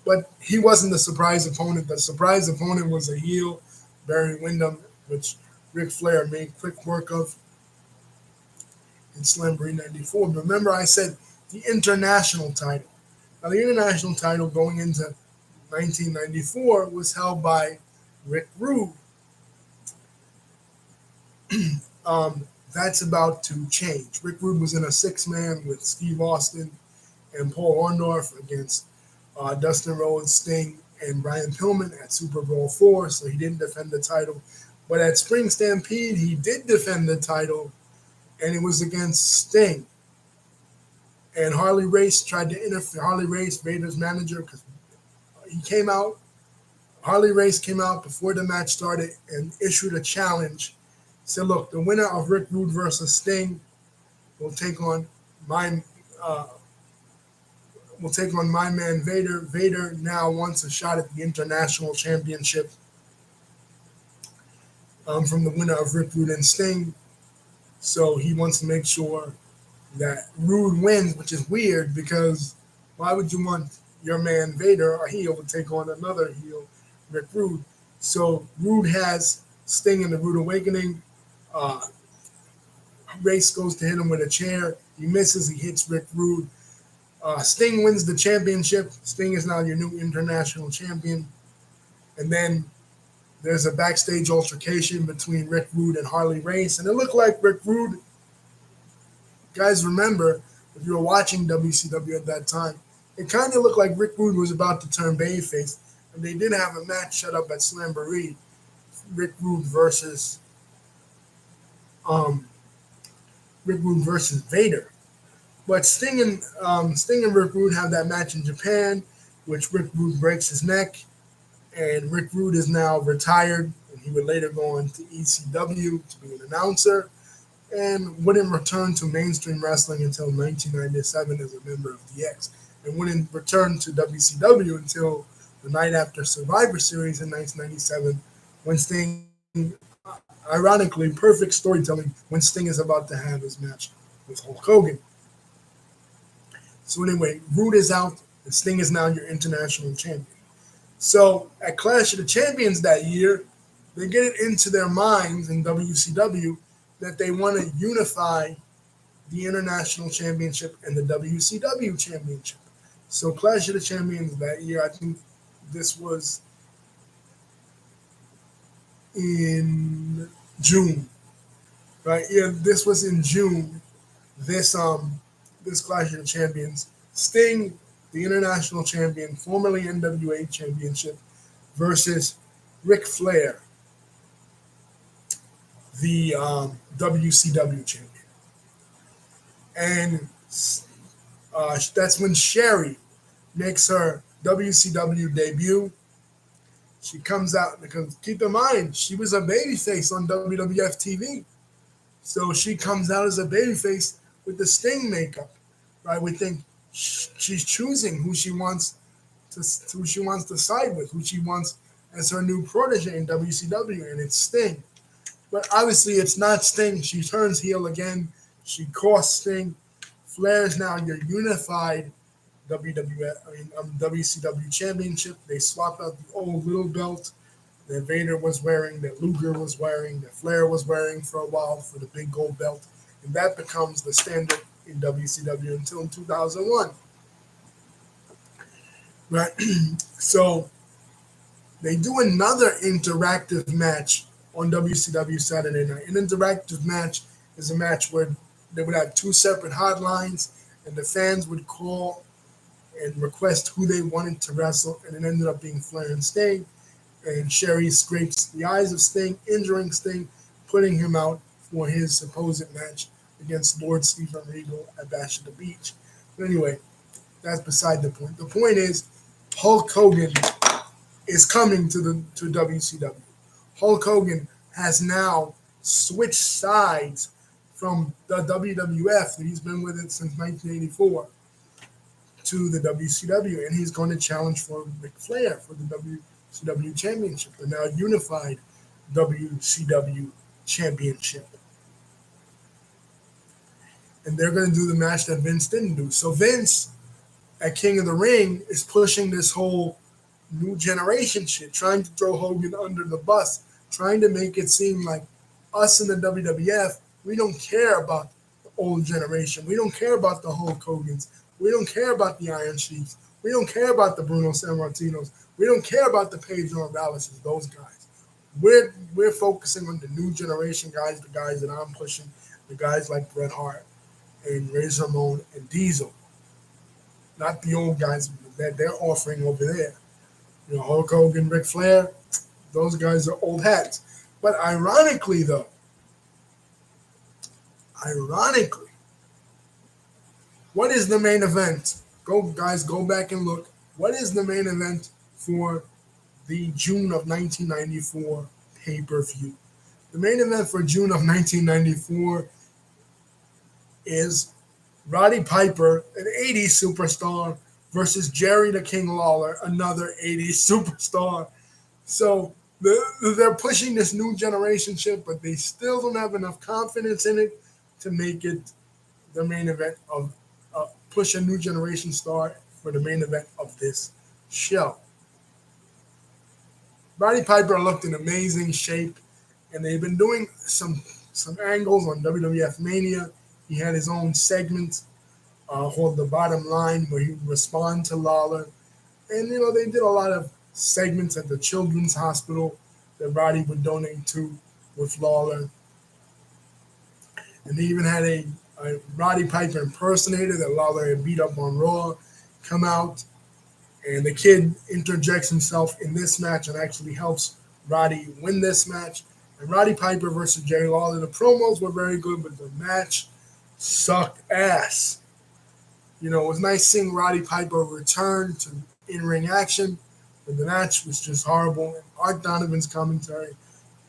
but he wasn't the surprise opponent. The surprise opponent was a heel, Barry Windham, which Ric Flair made quick work of in Slamboree 94. Remember, I said the international title. Now, the international title going into 1994 was held by Rick Rude. That's about to change. Rick Rude was in a six-man with Steve Austin and Paul Orndorff against Dustin Rhodes, Sting, and Brian Pillman at Super Bowl IV, so he didn't defend the title. But at Spring Stampede, he did defend the title, and it was against Sting. And Harley Race tried to interfere. Harley Race, Vader's manager, because he came out. Harley Race came out before the match started and issued a challenge. Said, "Look, the winner of Rick Rude versus Sting will take on my man Vader. Vader now wants a shot at the international championship from the winner of Rick Rude and Sting. So he wants to make sure that Rude wins, which is weird because why would you want your man Vader, a heel, to take on another heel, Rick Rude? So Rude has Sting in the Rude Awakening. Race goes to hit him with a chair. He misses. He hits Rick Rude. Sting wins the championship. Sting is now your new international champion. And then there's a backstage altercation between Rick Rude and Harley Race. And it looked like Rick Rude, guys remember, if you were watching WCW at that time, it kind of looked like Rick Rude was about to turn babyface. And they did have a match set up at Slamboree, Rick Rude versus Vader. But Sting and Rick Rude have that match in Japan, which Rick Rude breaks his neck, and Rick Rude is now retired, and he would later go on to ECW to be an announcer, and wouldn't return to mainstream wrestling until 1997 as a member of DX, and wouldn't return to WCW until the night after Survivor Series in 1997, when Sting, ironically, perfect storytelling, when Sting is about to have his match with Hulk Hogan. So anyway, Rude is out, and Sting is now your international champion. So at Clash of the Champions that year, they get it into their minds in WCW that they want to unify the international championship and the WCW championship. So Clash of the Champions that year, I think this was in June, right? Yeah, this was in June. This Clash of the Champions, Sting, the international champion, formerly NWA championship, versus Ric Flair, the WCW champion. And that's when Sherry makes her WCW debut. She comes out because keep in mind, she was a babyface on WWF TV. So she comes out as a babyface with the Sting makeup, right? We think she's choosing who she wants to side with, who she wants as her new protege in WCW, and it's Sting. But obviously, it's not Sting. She turns heel again. She costs Sting. Flair is now your unified WCW championship. They swap out the old little belt that Vader was wearing, that Luger was wearing, that Flair was wearing for a while for the big gold belt. And that becomes the standard in WCW until 2001. Right? So they do another interactive match on WCW Saturday night. An interactive match is a match where they would have two separate hotlines, and the fans would call and request who they wanted to wrestle, and it ended up being Flair and Sting. And Sherry scrapes the eyes of Sting, injuring Sting, putting him out for his supposed match against Lord Stephen Regal at Bash at the Beach. But anyway, that's beside the point. The point is, Hulk Hogan is coming to WCW. Hulk Hogan has now switched sides from the WWF, he's been with it since 1984, to the WCW, and he's going to challenge for Ric Flair for the WCW Championship, the now unified WCW Championship. And they're going to do the match that Vince didn't do. So Vince, at King of the Ring, is pushing this whole new generation shit, trying to throw Hogan under the bus, trying to make it seem like us in the WWF, we don't care about the old generation. We don't care about the Hulk Hogans. We don't care about the Iron Sheets. We don't care about the Bruno Sammartinos. We don't care about the Pedro Moraleses, those guys. We're focusing on the new generation guys, the guys that I'm pushing, the guys like Bret Hart and Razor Ramon and Diesel. Not the old guys that they're offering over there. You know, Hulk Hogan, Ric Flair, those guys are old hats. But ironically, what is the main event? Go back and look. What is the main event for the June of 1994 pay-per-view? The main event for June of 1994 is Roddy Piper, an 80s superstar, versus Jerry the King Lawler, another 80s superstar. So they're pushing this new generation shit, but they still don't have enough confidence in it to make it the main event of push a new generation star for the main event of this show. Roddy Piper looked in amazing shape, and they've been doing some angles on WWF Mania. He had his own segment called The Bottom Line, where he would respond to Lawler. And, you know, they did a lot of segments at the Children's Hospital that Roddy would donate to with Lawler. And they even had a Roddy Piper impersonator that Lawler had beat up on Raw come out. And the kid interjects himself in this match and actually helps Roddy win this match. And Roddy Piper versus Jerry Lawler, the promos were very good, but the match sucked ass. You know, it was nice seeing Roddy Piper return to in-ring action, but the match was just horrible. And Art Donovan's commentary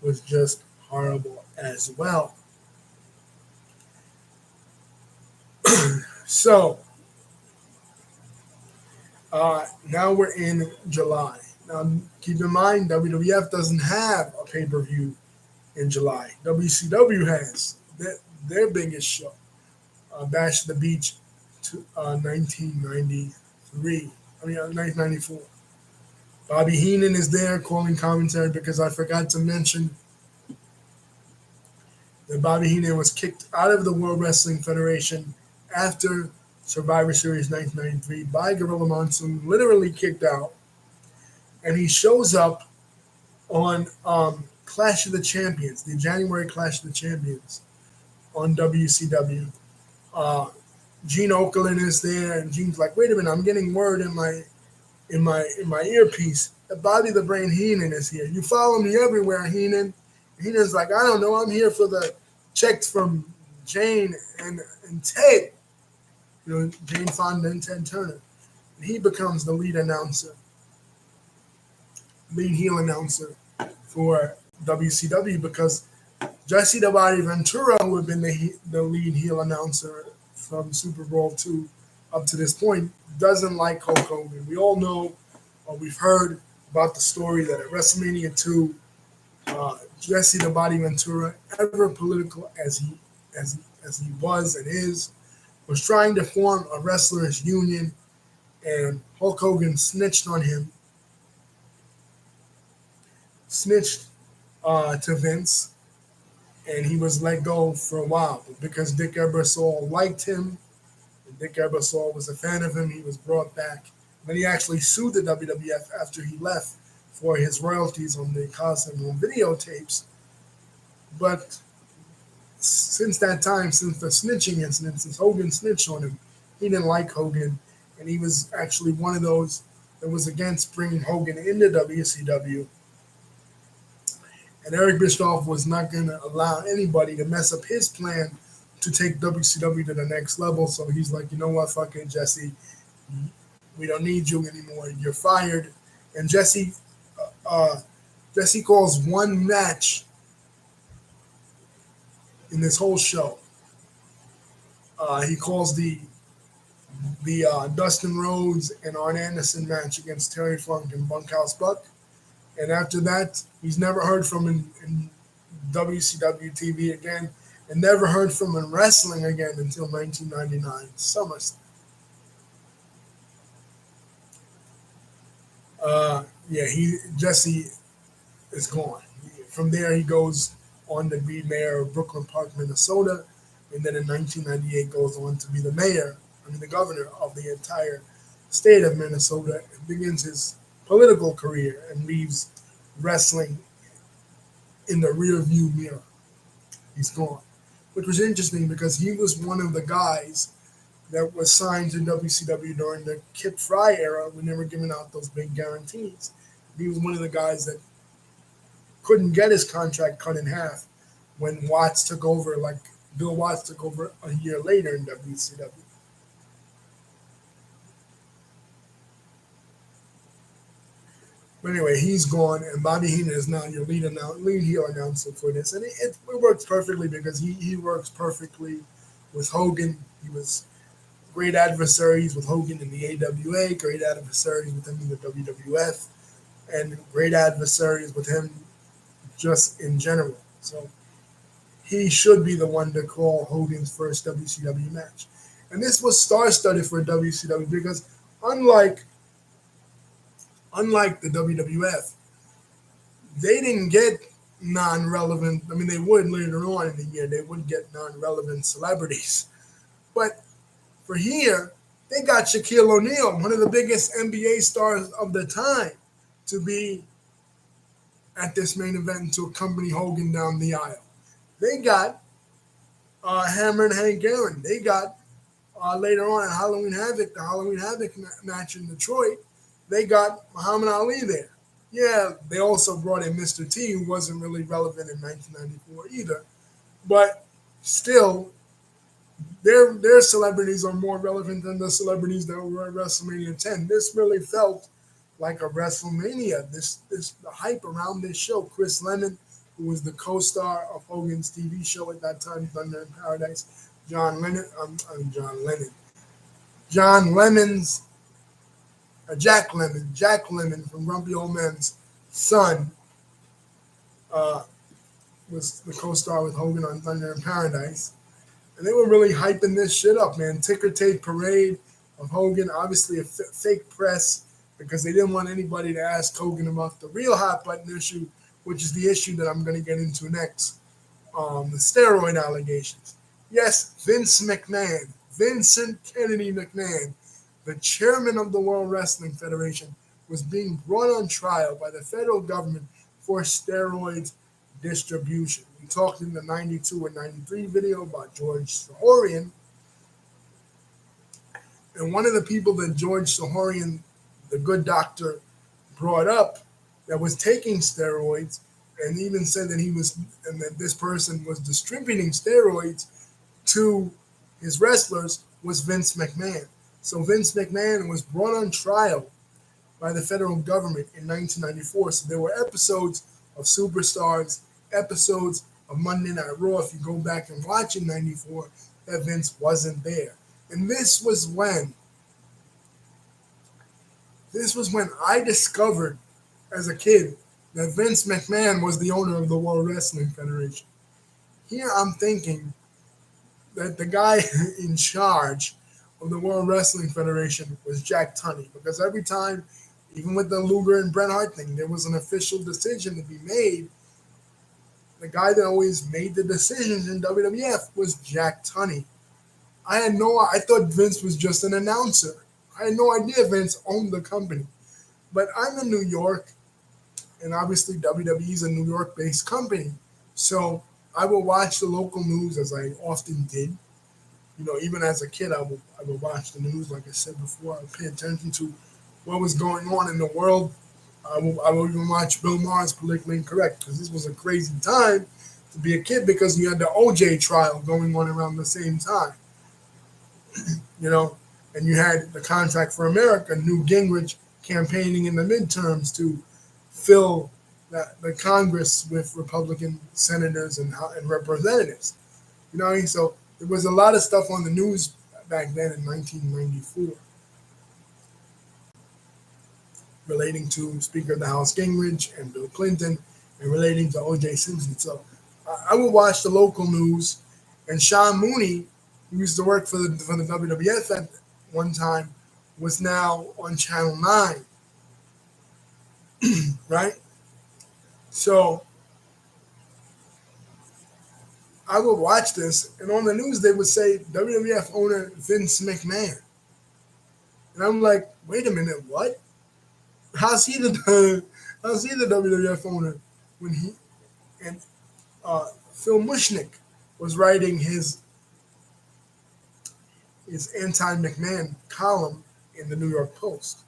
was just horrible as well. So, now we're in July. Now, keep in mind, WWF doesn't have a pay-per-view in July. WCW has their biggest show, Bash at the Beach, 1994. Bobby Heenan is there calling commentary, because I forgot to mention that Bobby Heenan was kicked out of the World Wrestling Federation after Survivor Series 1993 by Gorilla Monsoon, literally kicked out. And he shows up on Clash of the Champions, the January Clash of the Champions on WCW. Gene Okerlund is there, and Gene's like, "Wait a minute, I'm getting word in my earpiece that Bobby the Brain Heenan is here. You follow me everywhere, Heenan." Heenan's like, "I don't know, I'm here for the checks from Jane and Ted." You know, Jane Fonda and Ted Turner. And he becomes the lead heel announcer for WCW, because Jesse the Body Ventura, who had been the lead heel announcer from Super Bowl II up to this point, doesn't like Hulk Hogan. We all know, or we've heard about the story that at WrestleMania 2, Jesse the Body Ventura, ever political as he was and is, was trying to form a wrestlers union, and Hulk Hogan snitched on him, to Vince, and he was let go for a while. But because Dick Ebersol liked him, and Dick Ebersol was a fan of him, he was brought back. Then he actually sued the WWF after he left for his royalties on the Cosmo videotapes. But since that time, since the snitching incident, since Hogan snitched on him, he didn't like Hogan, and he was actually one of those that was against bringing Hogan into WCW. And Eric Bischoff was not going to allow anybody to mess up his plan to take WCW to the next level. So he's like, "You know what, fuck it, Jesse. We don't need you anymore. You're fired." And Jesse calls one match in this whole show. He calls the Dustin Rhodes and Arn Anderson match against Terry Funk and Bunkhouse Buck. And after that, he's never heard from in WCW TV again, and never heard from him in wrestling again until 1999 SummerSlam. Yeah, Jesse is gone. From there, he goes on to be mayor of Brooklyn Park, Minnesota, and then in 1998 goes on to be the governor of the entire state of Minnesota, and begins his political career and leaves wrestling in the rear view mirror. He's gone, which was interesting because he was one of the guys that was signed to WCW during the Kip Fry era when they were giving out those big guarantees. He was one of the guys that couldn't get his contract cut in half when Watts took over, like Bill Watts took over a year later in WCW. But anyway, he's gone, and Bobby Heenan is now your lead heel announcer for this, and it works perfectly because he works perfectly with Hogan. He was great adversaries with Hogan in the AWA, great adversaries with him in the WWF, and great adversaries with him just in general. So he should be the one to call Hogan's first WCW match. And this was star-studded for WCW because unlike the WWF, they didn't get non-relevant. I mean, they would later on in the year. They would get non-relevant celebrities. But for here, they got Shaquille O'Neal, one of the biggest NBA stars of the time, to be at this main event to accompany Hogan down the aisle. They got Hammer and Hank Aaron. They got later on at the Halloween Havoc match in Detroit, they got Muhammad Ali there. Yeah, they also brought in Mr. T, who wasn't really relevant in 1994 either. But still, their celebrities are more relevant than the celebrities that were at WrestleMania 10. This really felt like a WrestleMania. The hype around this show. Chris Lemon, who was the co-star of Hogan's TV show at that time, Thunder in Paradise. John Lemon's Jack Lemon from Grumpy Old Men's son, was the co-star with Hogan on Thunder in Paradise. And they were really hyping this shit up, man. Ticker tape parade of Hogan, obviously a fake press because they didn't want anybody to ask Hogan about the real hot button issue, which is the issue that I'm going to get into next, the steroid allegations. Yes, Vincent Kennedy McMahon, the chairman of the World Wrestling Federation, was being brought on trial by the federal government for steroids distribution. We talked in the 92 and 93 video about George Sahorian. And one of the people that George Sahorian, the good doctor, brought up that was taking steroids and even said that this person was distributing steroids to his wrestlers was Vince McMahon. So Vince McMahon was brought on trial by the federal government in 1994. So there were episodes of Superstars, episodes of Monday Night Raw, if you go back and watch in 94, that Vince wasn't there. And this was when I discovered as a kid that Vince McMahon was the owner of the World Wrestling Federation. Here I'm thinking that the guy in charge of the World Wrestling Federation was Jack Tunney, because every time, even with the Luger and Bret Hart thing, there was an official decision to be made. The guy that always made the decisions in WWF was Jack Tunney. I thought Vince was just an announcer. I had no idea Vince owned the company. But I'm in New York, and obviously WWE is a New York-based company. So I will watch the local news, as I often did. You know, even as a kid, I would watch the news. Like I said before, I would pay attention to what was going on in the world. I would even watch Bill Maher's Politically Incorrect, because this was a crazy time to be a kid because you had the OJ trial going on around the same time. You know, and you had the Contract for America, Newt Gingrich campaigning in the midterms to fill the Congress with Republican senators and representatives. You know what I mean? So There was a lot of stuff on the news back then in 1994 relating to Speaker of the House Gingrich and Bill Clinton and relating to O.J. Simpson. So I would watch the local news, and Sean Mooney, who used to work for the WWF at one time, was now on Channel 9, right? So I would watch this, and on the news they would say WWF owner Vince McMahon. And I'm like, wait a minute, what? How's he the how's he the WWF owner when he and Phil Mushnick was writing his anti-McMahon column in the New York Post.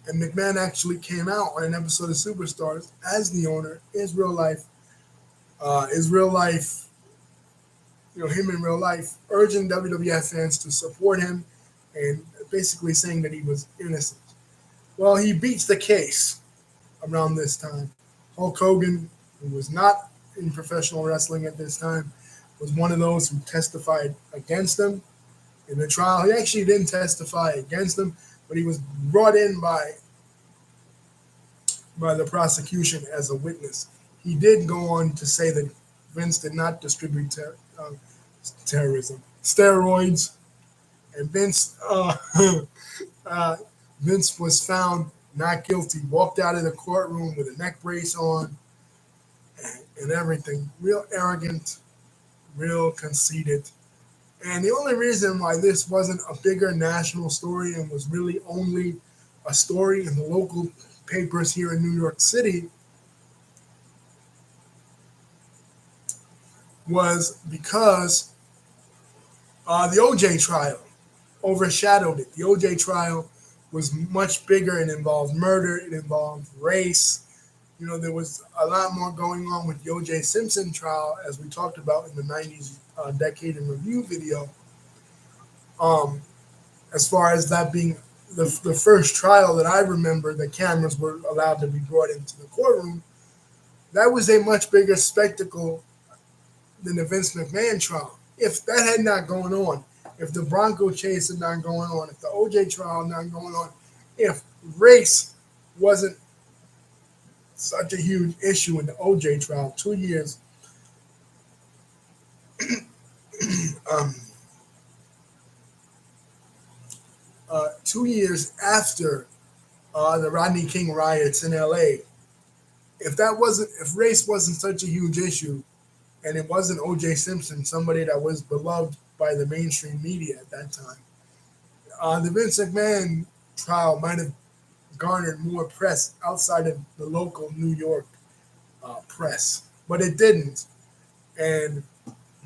And McMahon actually came out on an episode of Superstars as the owner, his real life, him in real life, urging WWF fans to support him and basically saying that he was innocent. Well, he beats the case around this time. Hulk Hogan, who was not in professional wrestling at this time, was one of those who testified against him in the trial. He actually didn't testify against him, but he was brought in by the prosecution as a witness. He did go on to say that Vince did not distribute terrorism, steroids, and Vince was found not guilty. Walked out of the courtroom with a neck brace on and everything. Real arrogant, real conceited. And the only reason why this wasn't a bigger national story and was really only a story in the local papers here in New York City was because the OJ trial overshadowed it. The OJ trial was much bigger. It involved murder. It involved race. There was a lot more going on with the OJ Simpson trial, as we talked about in the 90s Decade in Review video. As far as that being the first trial that I remember, the cameras were allowed to be brought into the courtroom. That was a much bigger spectacle than the Vince McMahon trial. If that had not gone on, if the Bronco chase had not gone on, if the OJ trial not going on, if race wasn't such a huge issue in the OJ trial, 2 years 2 years after the Rodney King riots in LA, if race wasn't such a huge issue, and it wasn't O.J. Simpson, somebody that was beloved by the mainstream media at that time, the Vince McMahon trial might have garnered more press outside of the local New York press, but it didn't. And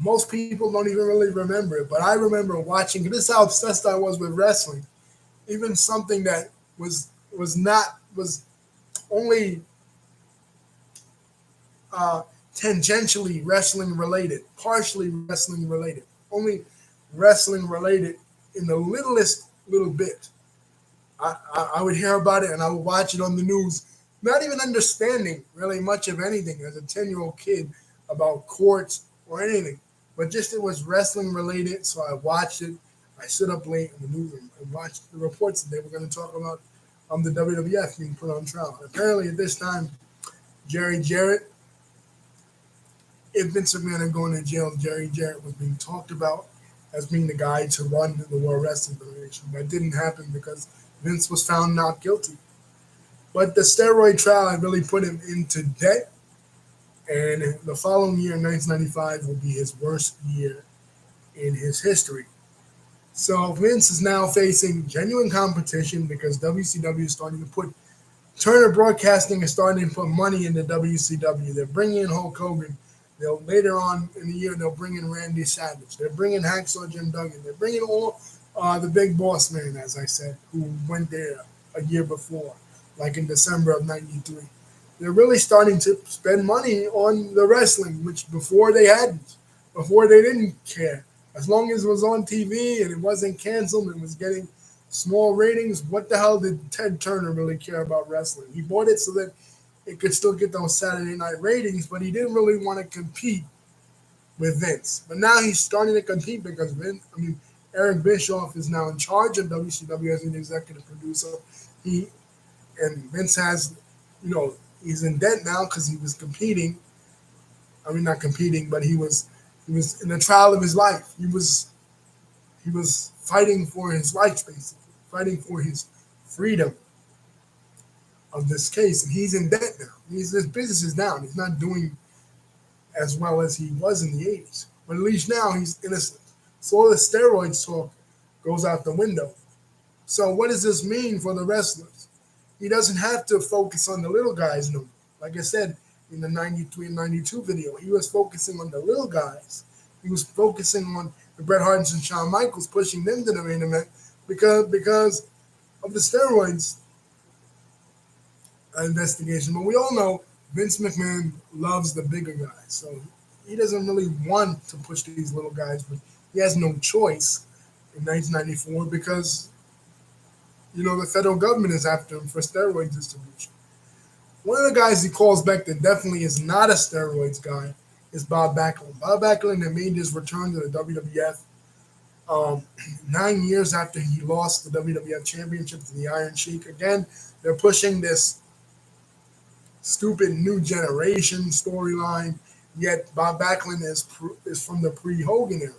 most people don't even really remember it, but I remember watching. This is how obsessed I was with wrestling. Even something that was only tangentially wrestling related, partially wrestling related, only wrestling related in the littlest little bit. I would hear about it and I would watch it on the news, not even understanding really much of anything as a 10-year-old kid about courts or anything, but just it was wrestling related. So I watched it. I stood up late in the newsroom and watched the reports that they were going to talk about the WWF being put on trial. And apparently at this time, Jerry Jarrett, if Vince McMahon had gone to jail, Jerry Jarrett was being talked about as being the guy to run the World Wrestling Federation. That didn't happen because Vince was found not guilty. But the steroid trial had really put him into debt. And the following year, 1995, will be his worst year in his history. So Vince is now facing genuine competition because WCW is starting to put Turner Broadcasting is starting to put money into WCW. They're bringing in Hulk Hogan. Later on in the year, they'll bring in Randy Savage. They're bringing Hacksaw Jim Duggan. They're bringing all the big boss man, as I said, who went there a year before, like in December of '93. They're really starting to spend money on the wrestling, which before they hadn't. Before they didn't care. As long as it was on TV and it wasn't canceled and was getting small ratings, what the hell did Ted Turner really care about wrestling? He bought it so that it could still get those Saturday night ratings, but he didn't really want to compete with Vince. But now he's starting to compete because Eric Bischoff is now in charge of WCW as an executive producer. He and Vince has, you know, he's in debt now because he was competing. I mean, not competing, but he was in the trial of his life. He was fighting for his rights, basically, fighting for his freedom of this case, and he's in debt now. His business is down. He's not doing as well as he was in the 80s. But at least now he's innocent. So all the steroids talk goes out the window. So what does this mean for the wrestlers? He doesn't have to focus on the little guys no more. Like I said in the 93 and 92 video, he was focusing on the little guys. He was focusing on the Bret Harts and Shawn Michaels, pushing them to the main event because of the steroids investigation. But we all know Vince McMahon loves the bigger guys, so he doesn't really want to push these little guys, but he has no choice in 1994 because the federal government is after him for steroid distribution. One of the guys he calls back that definitely is not a steroids guy is Bob Backlund. Bob Backlund had made his return to the WWF 9 years after he lost the WWF Championship to the Iron Sheik. Again, they're pushing this stupid new generation storyline. Yet Bob Backlund is from the pre-Hogan era,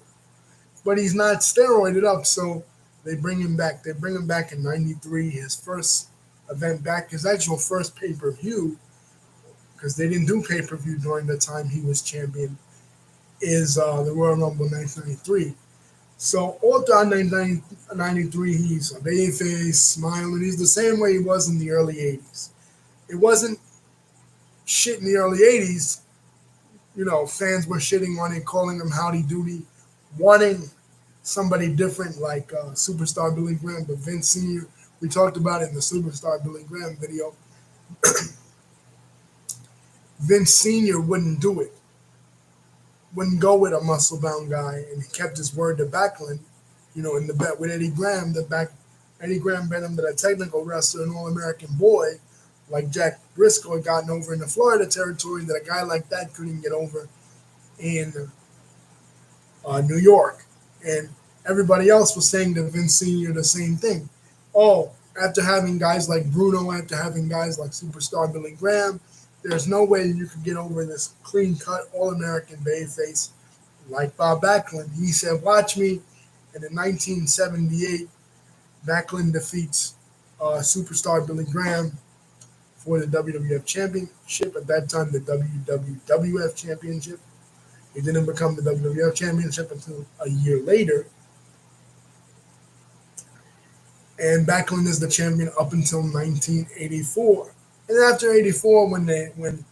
but he's not steroided up, so they bring him back. They bring him back in '93. His first event back, his actual first pay-per-view, because they didn't do pay-per-view during the time he was champion, is the Royal Rumble 1993. So all throughout 1993, he's a babyface, smiling. He's the same way he was in the early 80s. It wasn't shit in the early 80s. Fans were shitting on it, calling him Howdy Doody, wanting somebody different like Superstar Billy Graham, but Vince Sr., we talked about it in the Superstar Billy Graham video. Vince Sr. wouldn't do it, wouldn't go with a muscle-bound guy, and he kept his word to Backlund, in the bet with Eddie Graham. Eddie Graham bet him that a technical wrestler, an All-American boy, like Jack Briscoe had gotten over in the Florida territory, that a guy like that couldn't get over in New York. And everybody else was saying to Vince Sr. the same thing. Oh, after having guys like Bruno, after having guys like Superstar Billy Graham, there's no way you could get over this clean-cut All-American babyface like Bob Backlund. He said, watch me. And in 1978, Backlund defeats Superstar Billy Graham for the WWF Championship, at that time the WWF Championship. It didn't become the WWF Championship until a year later. And Backlund is the champion up until 1984. And after 84, when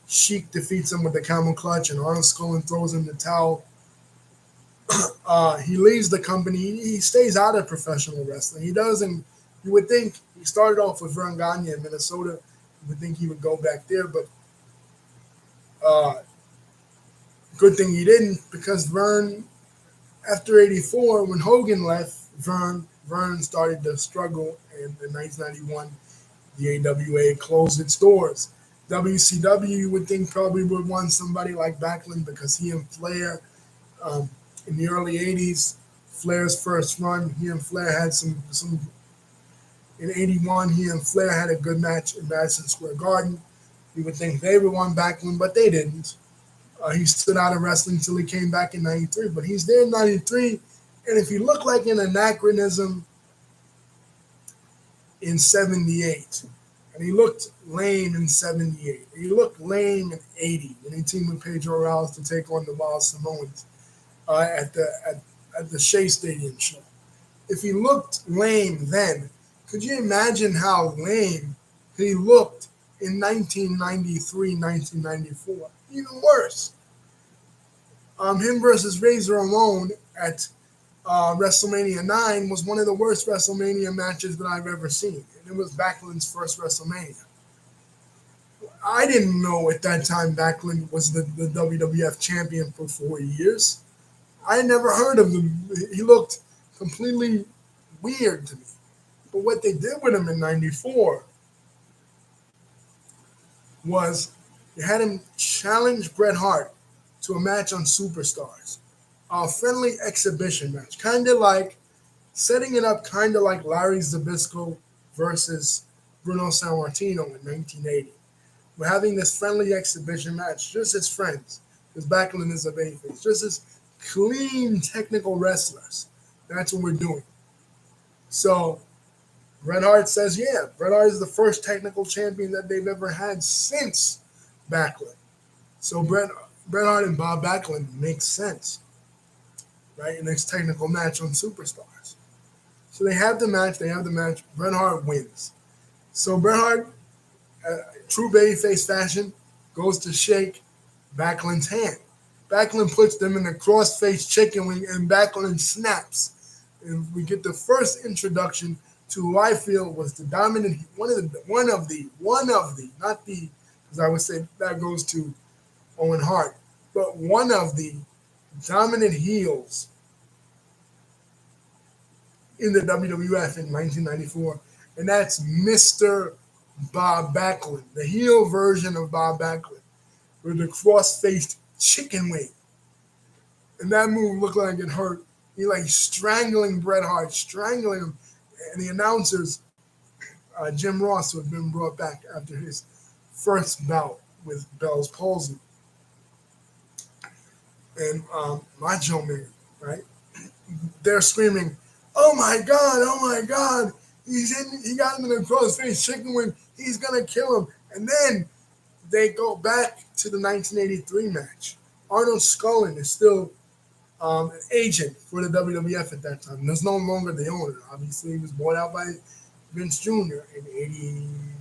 Sheik defeats him with the camel clutch and Arnold Scullen throws in the towel, he leaves the company. He stays out of professional wrestling. He doesn't. You would think he started off with Vern Gagne in Minnesota. You would think he would go back there, but good thing he didn't, because Vern, after '84, when Hogan left, Vern started to struggle, and in 1991, the AWA closed its doors. WCW, you would think, probably would want somebody like Backlund because he and Flair, in the early '80s, Flair's first run, he and Flair had some. In '81, he and Flair had a good match in Madison Square Garden. You would think they would want Backlund, but they didn't. He stood out of wrestling until he came back in '93, but he's there in '93. And if he looked like an anachronism in '78, and he looked lame in '78, and he looked lame in '80 when he teamed with Pedro Morales to take on the Wild Samoans at the Shea Stadium show. If he looked lame then, could you imagine how lame he looked in 1993, 1994? Even worse. Him versus Razor Ramon at WrestleMania 9 was one of the worst WrestleMania matches that I've ever seen. And it was Backlund's first WrestleMania. I didn't know at that time Backlund was the WWF champion for 4 years. I never heard of him. He looked completely weird to me. But what they did with him in '94 was they had him challenge Bret Hart to a match on Superstars, a friendly exhibition match, kind of like setting it up, kind of like Larry Zbyszko versus Bruno Sammartino in 1980. We're having this friendly exhibition match just as friends, because Backlund is a babyface, just as clean technical wrestlers. That's what we're doing. So Bret Hart says, yeah, Bret Hart is the first technical champion that they've ever had since Backlund. So Bret Hart and Bob Backlund makes sense, right? In this technical match on Superstars. So they have the match. Bret Hart wins. So Bret Hart, true babyface fashion, goes to shake Backlund's hand. Backlund puts them in a cross-faced chicken wing, and Backlund snaps. And we get the first introduction to who I feel was the dominant, one of the, not the, because I would say that goes to Owen Hart, but one of the dominant heels in the WWF in 1994, and that's Mr. Bob Backlund, the heel version of Bob Backlund, with the cross-faced chicken wing. And that move looked like it hurt. He like strangling Bret Hart, strangling him. And the announcers, Jim Ross, who had been brought back after his first bout with Bell's palsy, and Macho Man, right? They're screaming, "Oh my God! Oh my God! He got him in a cross-faced chicken wing. He's gonna kill him." And then they go back to the 1983 match. Arnold Scullin is still an agent for the WWF at that time. There's no longer the owner. Obviously, he was bought out by Vince Jr. in